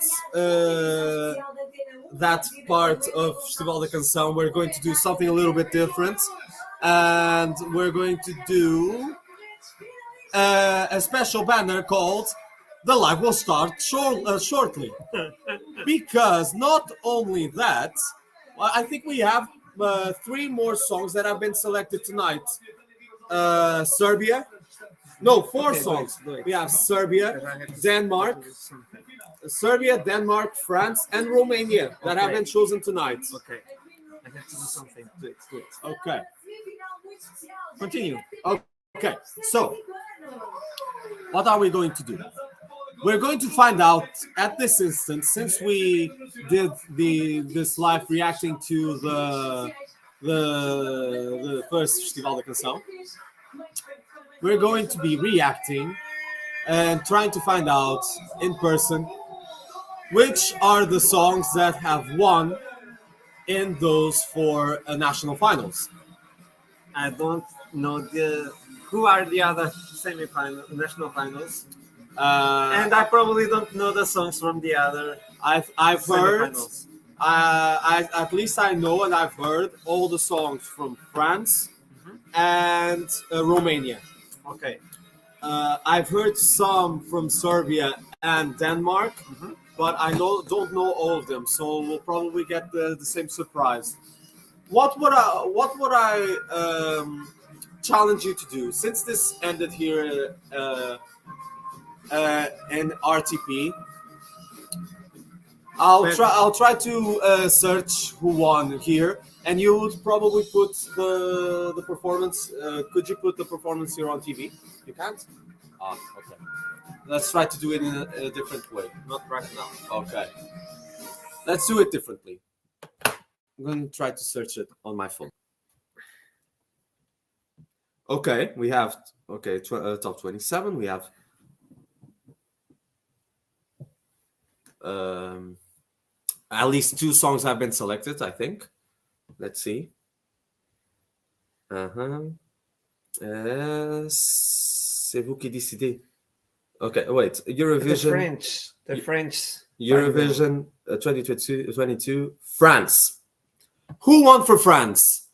that part of Festival da Canção. We're going to do something a little bit different. And we're going to do a special banner called The Live Will Start Shortly. Because not only that, I think we have 3 more songs that have been selected tonight. 4 songs. We have Serbia, Denmark, France, and Romania that have been chosen tonight. Okay. I have to do something. Do it. Okay. Continue. Okay. So, what are we going to do? We're going to find out at this instant, since we did this live reacting to the first Festival da Canção, we're going to be reacting and trying to find out in person which are the songs that have won in those 4 national finals. I don't know who are the other national finals. And I probably don't know the songs from the other. I've heard. At least I know, and I've heard all the songs from France and Romania. Okay. I've heard some from Serbia and Denmark, but I don't know all of them. So we'll probably get the same surprise. What would I challenge you to do, since this ended here in RTP? I'll try to search who won here, and you would probably put the performance. Could you put the performance here on TV? You can't. Okay. Let's try to do it in a different way. Not right now. Okay. Let's do it differently. I'm going to try to search it on my phone. Okay, we have top 27. We have at least 2 songs have been selected, I think. Let's see. C'est vous qui décidez. Okay, wait. Eurovision. The French. Eurovision 2022. France. Who won for France?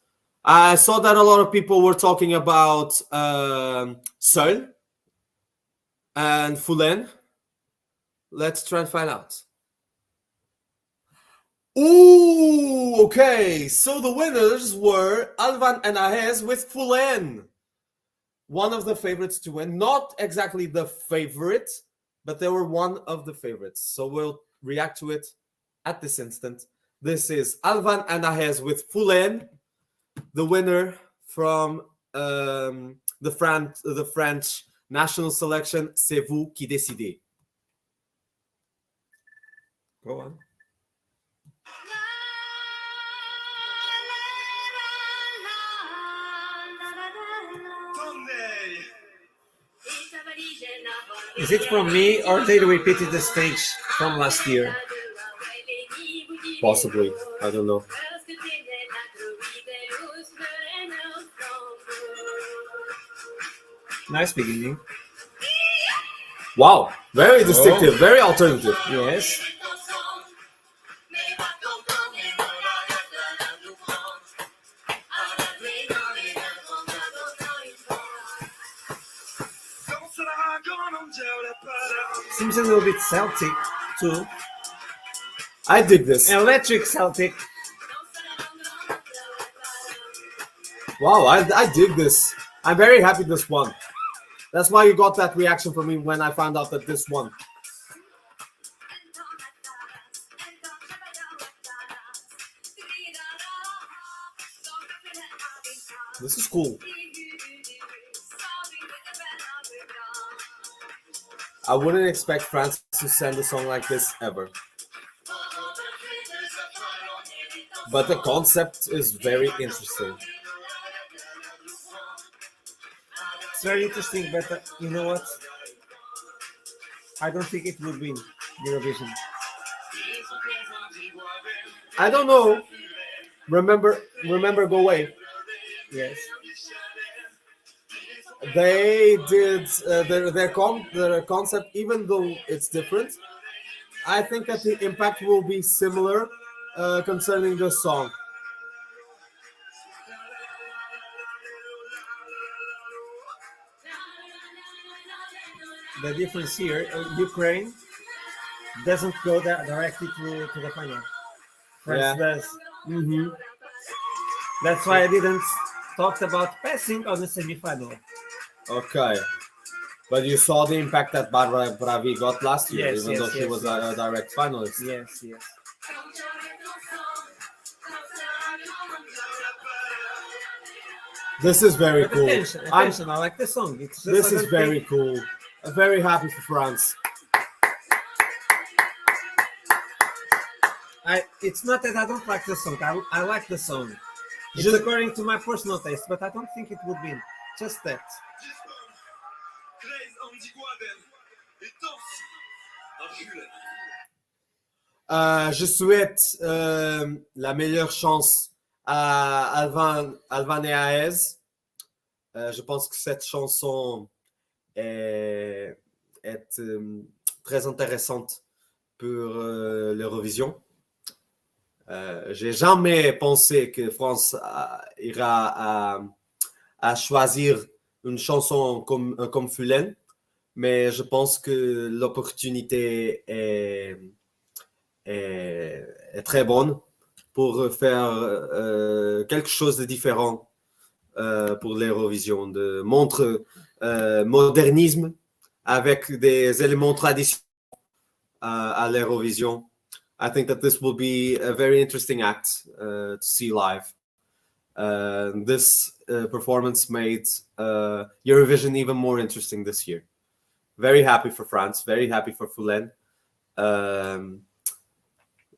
I saw that a lot of people were talking about Seul and Foulen. Let's try and find out. Ooh, okay. So the winners were Alvan and Ahez with Foulen. One of the favorites to win. Not exactly the favorite, but they were one of the favorites. So we'll react to it at this instant. This is Alvan and Ahez with Foulen, the winner from the French national selection. C'est vous qui décidez. Go on. Is it from me or they repeated the stage from last year? Possibly. I don't know. Nice beginning. Wow. Very distinctive. Very alternative. Yes. Seems a little bit Celtic too. I dig this. Electric Celtic. Wow, I dig this. I'm very happy this won. That's why you got that reaction from me when I found out that this won. This is cool. I wouldn't expect France to send a song like this ever. But the concept is very interesting. It's very interesting, but you know what? I don't think it would win Eurovision. I don't know. Remember, Go Away. Yes. They did their concept, even though it's different. I think that the impact will be similar concerning the song. The difference here, Ukraine doesn't go directly to the final. France does. Mm-hmm. That's why I didn't talk about passing on the semifinal. Okay. But you saw the impact that Barbara Bravi got last year, Yes, even though she was a direct finalist. Yes, yes. This is very cool. Attention, I like the song. This is very cool. I'm very happy for France. It's not that I don't like the song. I like the song. It's according to my personal taste, but I don't think it would win. Just that. Je souhaite la meilleure chance à Alvan et Ahez. Je pense que cette chanson est très intéressante pour l'Eurovision. J'ai jamais pensé que France ira à choisir une chanson comme Foulen, mais je pense que l'opportunité est très bonne pour faire quelque chose de différent pour l'Eurovision, de montrer modernisme avec des éléments traditionnels à l'Eurovision. I think that this will be a very interesting act to see live. This performance made Eurovision even more interesting this year. Very happy for France, very happy for Foulen.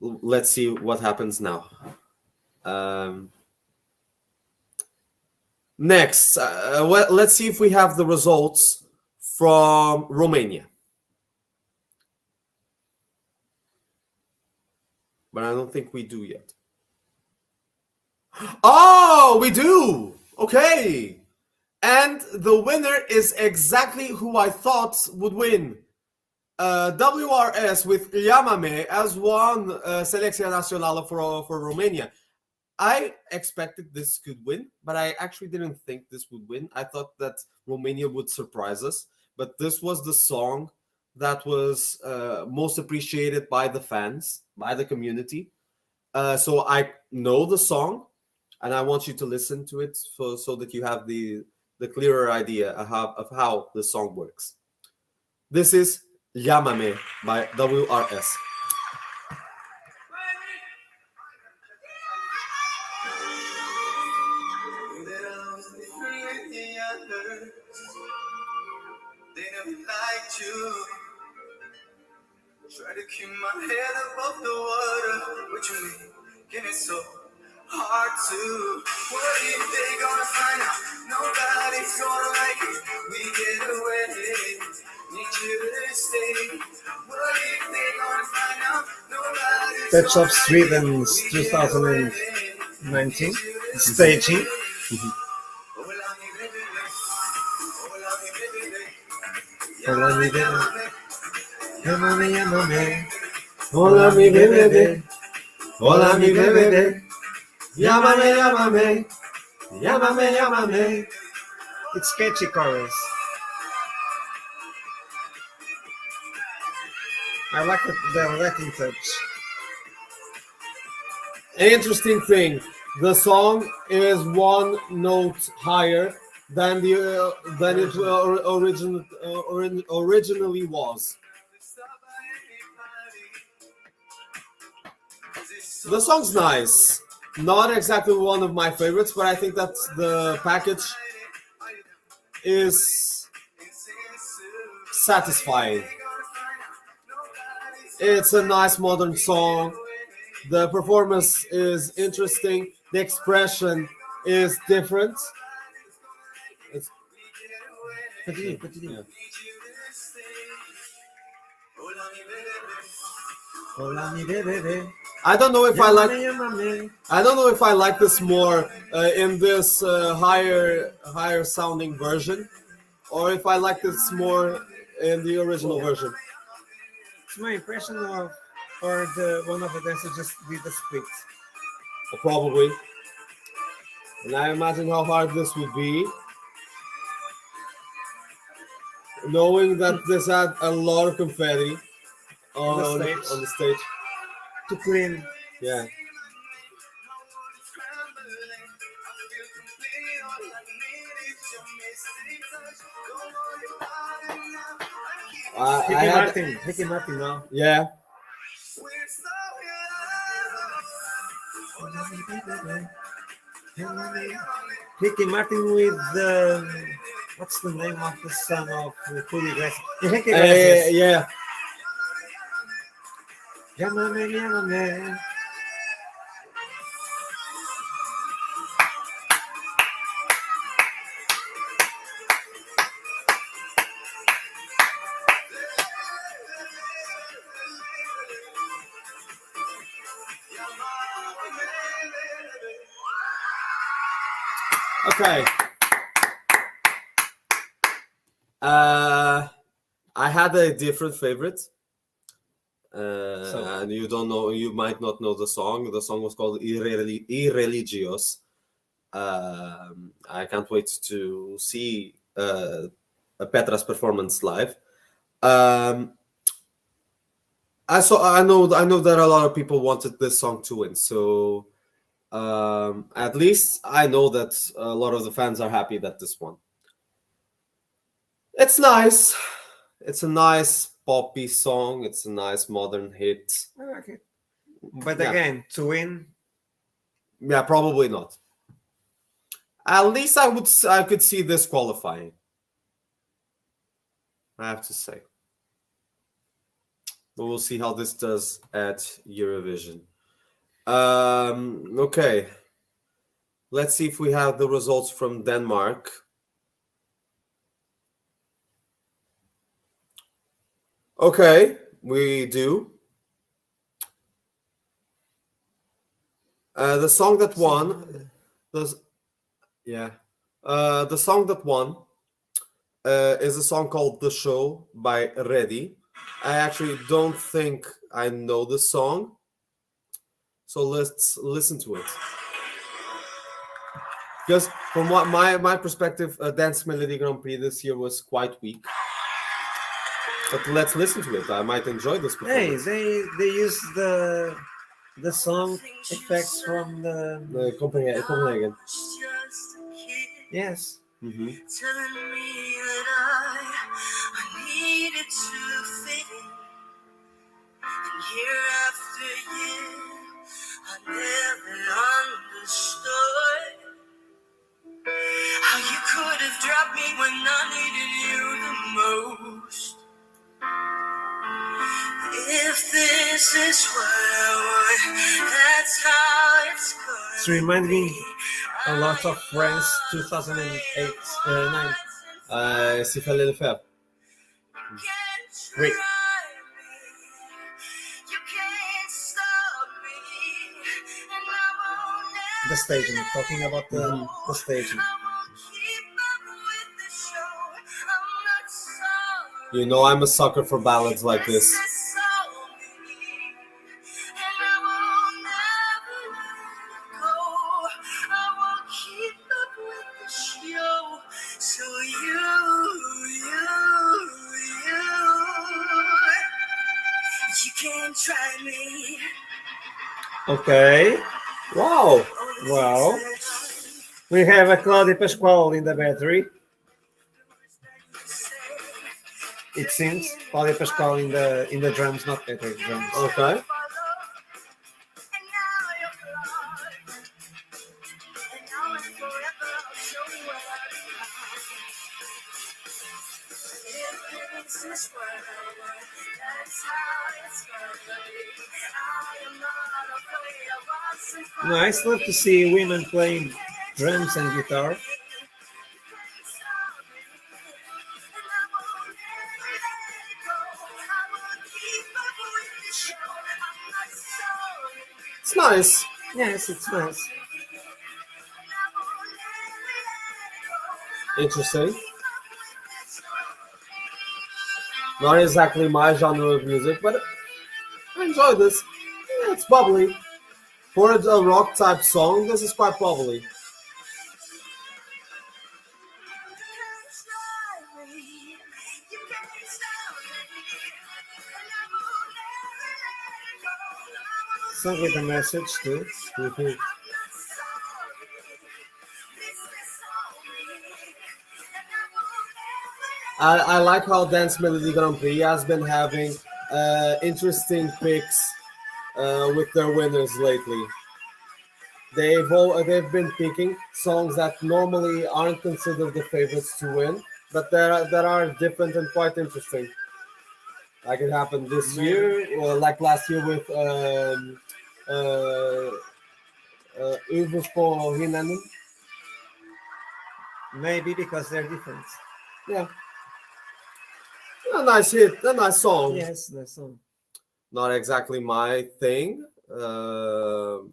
Let's see what happens now. Next, let's see if we have the results from Romania. But I don't think we do yet. Oh, we do! Okay. And the winner is exactly who I thought would win. WRS with Llámame has won Selecția Națională for Romania. I expected this could win, but I actually didn't think this would win. I thought that Romania would surprise us, but this was the song that was most appreciated by the fans, by the community. So I know the song, and I want you to listen to it so that you have the clearer idea of how the song works. This is Llámame by WRS. They never liked you. Try to keep my head above the water. What you mean? Getting so hard to. What if they gonna find out? Nobody's gonna like it. We get away. Need you to stay. What if they gonna find out? Nobody's Touch of Sweden's 2019 staging. Hola mi bebé, llámame, llámame. Hola mi bebé, hola mi bebé. Llámame, llámame, llámame, llámame. It's catchy chorus. I like the Latin touch. Interesting thing, the song is one note higher than it originally was. The song's nice. Not exactly one of my favorites, but I think that the package is satisfying. It's a nice modern song. The performance is interesting. The expression is different. Continue. Hola mi bebé. I don't know if I like this more in this higher sounding version, or if I like this more in the original version. It's my impression of, or the one of the dancers just did the split. Probably. And I imagine how hard this would be, knowing that this had a lot of confetti on the stage. To clean. Yeah. Ricky Martin now. Yeah. Ricky Martin with the what's the name of the son of Julio Iglesias? Yeah. Llámame, llámame. Okay. I had a different favorite. And you might not know the song. The song was called Irreligios. I can't wait to see Petra's performance live. I know that a lot of people wanted this song to win, so at least I know that a lot of the fans are happy that this won. It's nice. It's a nice poppy song. It's a nice modern hit. I like it. But again, to win? Yeah, probably not. At least I could see this qualifying. I have to say. But we'll see how this does at Eurovision. Okay. Let's see if we have the results from Denmark. Okay, we do. The song that won, the song that won is a song called "The Show" by Reddy. I actually don't think I know the song, so let's listen to it. Because from what my perspective, Dance Melody Grand Prix this year was quite weak. But let's listen to it. I might enjoy this performance. Hey, they use the song effects from the Copenhagen. Yes. Mm-hmm. Telling me that I needed to fit in. And year after year, I never understood how you could have dropped me when I needed you the most. If this is what I want, that's how it's gonna It's reminding me a lot of Friends 2008-9. S'il fallait le faire. Great. The staging, talking about the staging. You know, I'm a sucker for ballads like this. Okay. Wow. Wow. We have a Claudio Pasquale in the battery. It seems Claudio Pasquale in the drums, not battery drums. Okay. Nice, love to see women playing drums and guitar. It's nice. Yes, it's nice. Interesting. Not exactly my genre of music, but I enjoy this. Yeah, it's bubbly. For a rock type song, this is quite bubbly. Song with a message too. Mm-hmm. I like how Dance Melody Grand Prix has been having interesting picks with their winners lately. They've been picking songs that normally aren't considered the favorites to win, but that are different and quite interesting. Like it happened this year, or like last year with Uvos for Hinanen. Maybe because they're different. Yeah. A nice hit, a nice song. Yes, nice song. Not exactly my thing, but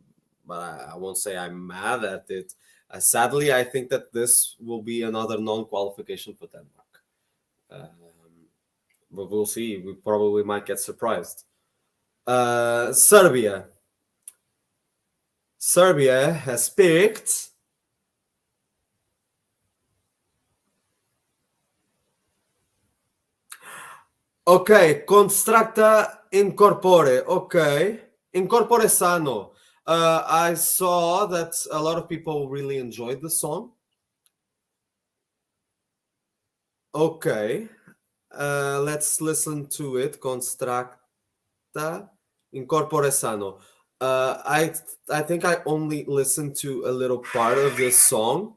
I won't say I'm mad at it. Sadly, I think that this will be another non-qualification for Denmark. But we'll see. We probably might get surprised. Serbia. Serbia has picked okay, Constructa Incorpore. Okay. Incorpore Sano. I saw that a lot of people really enjoyed the song. Okay. Let's listen to it. Constructa Incorpore Sano. I think I only listened to a little part of this song.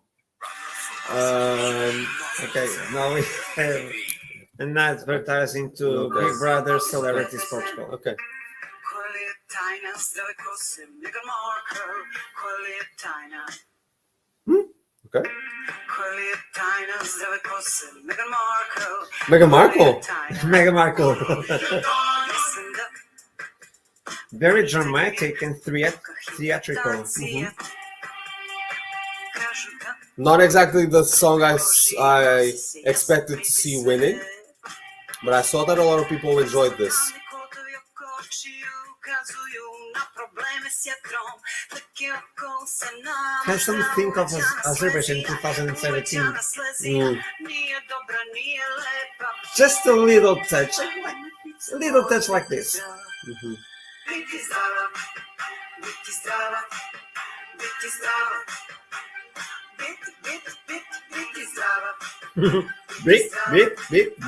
Okay, now we have an advertising to Big Brother Celebrities Portugal. Okay. Okay. Meghan Markle? Meghan Markle. Very dramatic and theatrical. Mm-hmm. Not exactly the song I expected to see winning, but I saw that a lot of people enjoyed this. Has some think of Azerbaijan 2017. Just a little touch like this. Mm-hmm.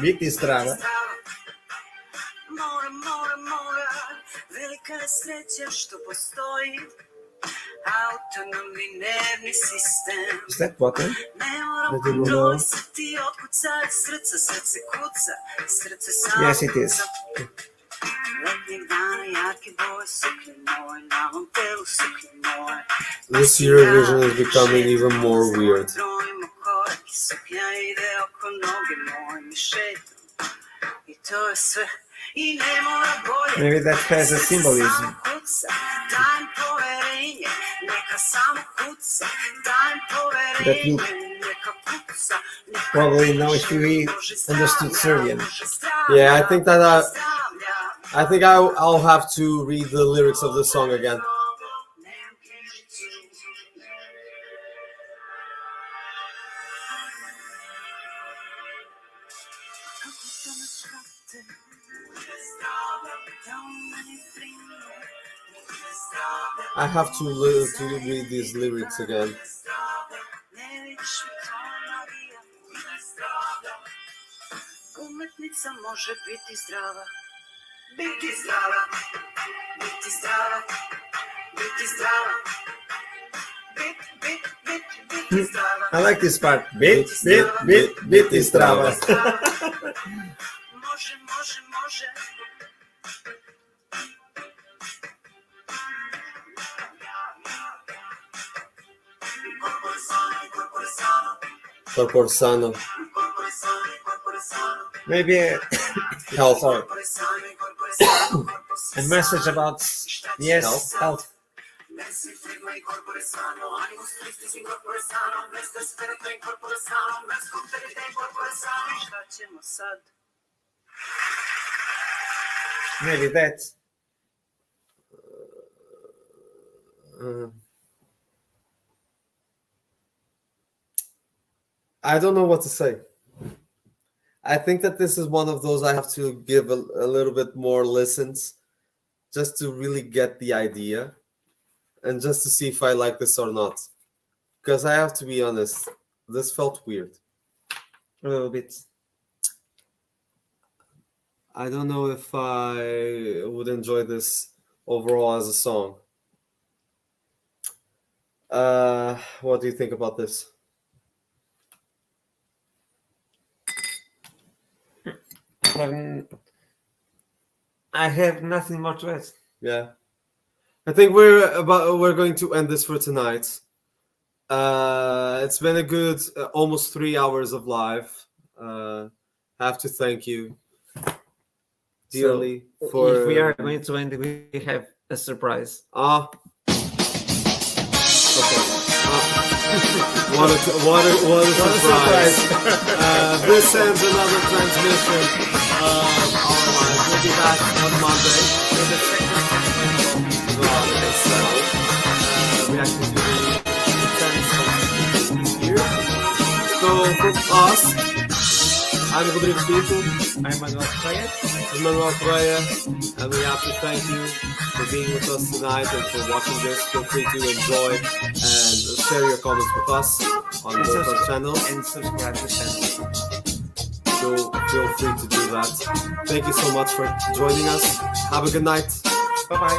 Bit is strava. Is that button? I don't know. Yes, it is. This Eurovision is becoming even more weird. Maybe that has a symbolism. That you probably know if you understood Serbian. Yeah, I think that I'll have to read the lyrics of the song again. I have to read these lyrics again. I like this part. Bit is strava. Corpo sano. Maybe health. A message about health. Maybe that. I don't know what to say. I think that this is one of those I have to give a little bit more listens just to really get the idea and just to see if I like this or not. Because I have to be honest, this felt weird. A little bit. I don't know if I would enjoy this overall as a song. What do you think about this? I have nothing more to add. Yeah, I think we're going to end this for tonight. It's been a good almost 3 hours of live. I have to thank you dearly for. If we are going to end, we have a surprise. Okay. What a surprise! This ends another transmission of our live. We'll be back on Monday with the second reacting to the trends of this year. So from us, I'm Rodrigo Pinto. I'm Manuel Correia, and we have to thank you for being with us tonight and for watching this. Feel free to enjoy and share your comments with us on both our channels. And subscribe to the channel. So feel free to do that. Thank you so much for joining us. Have a good night. Bye-bye.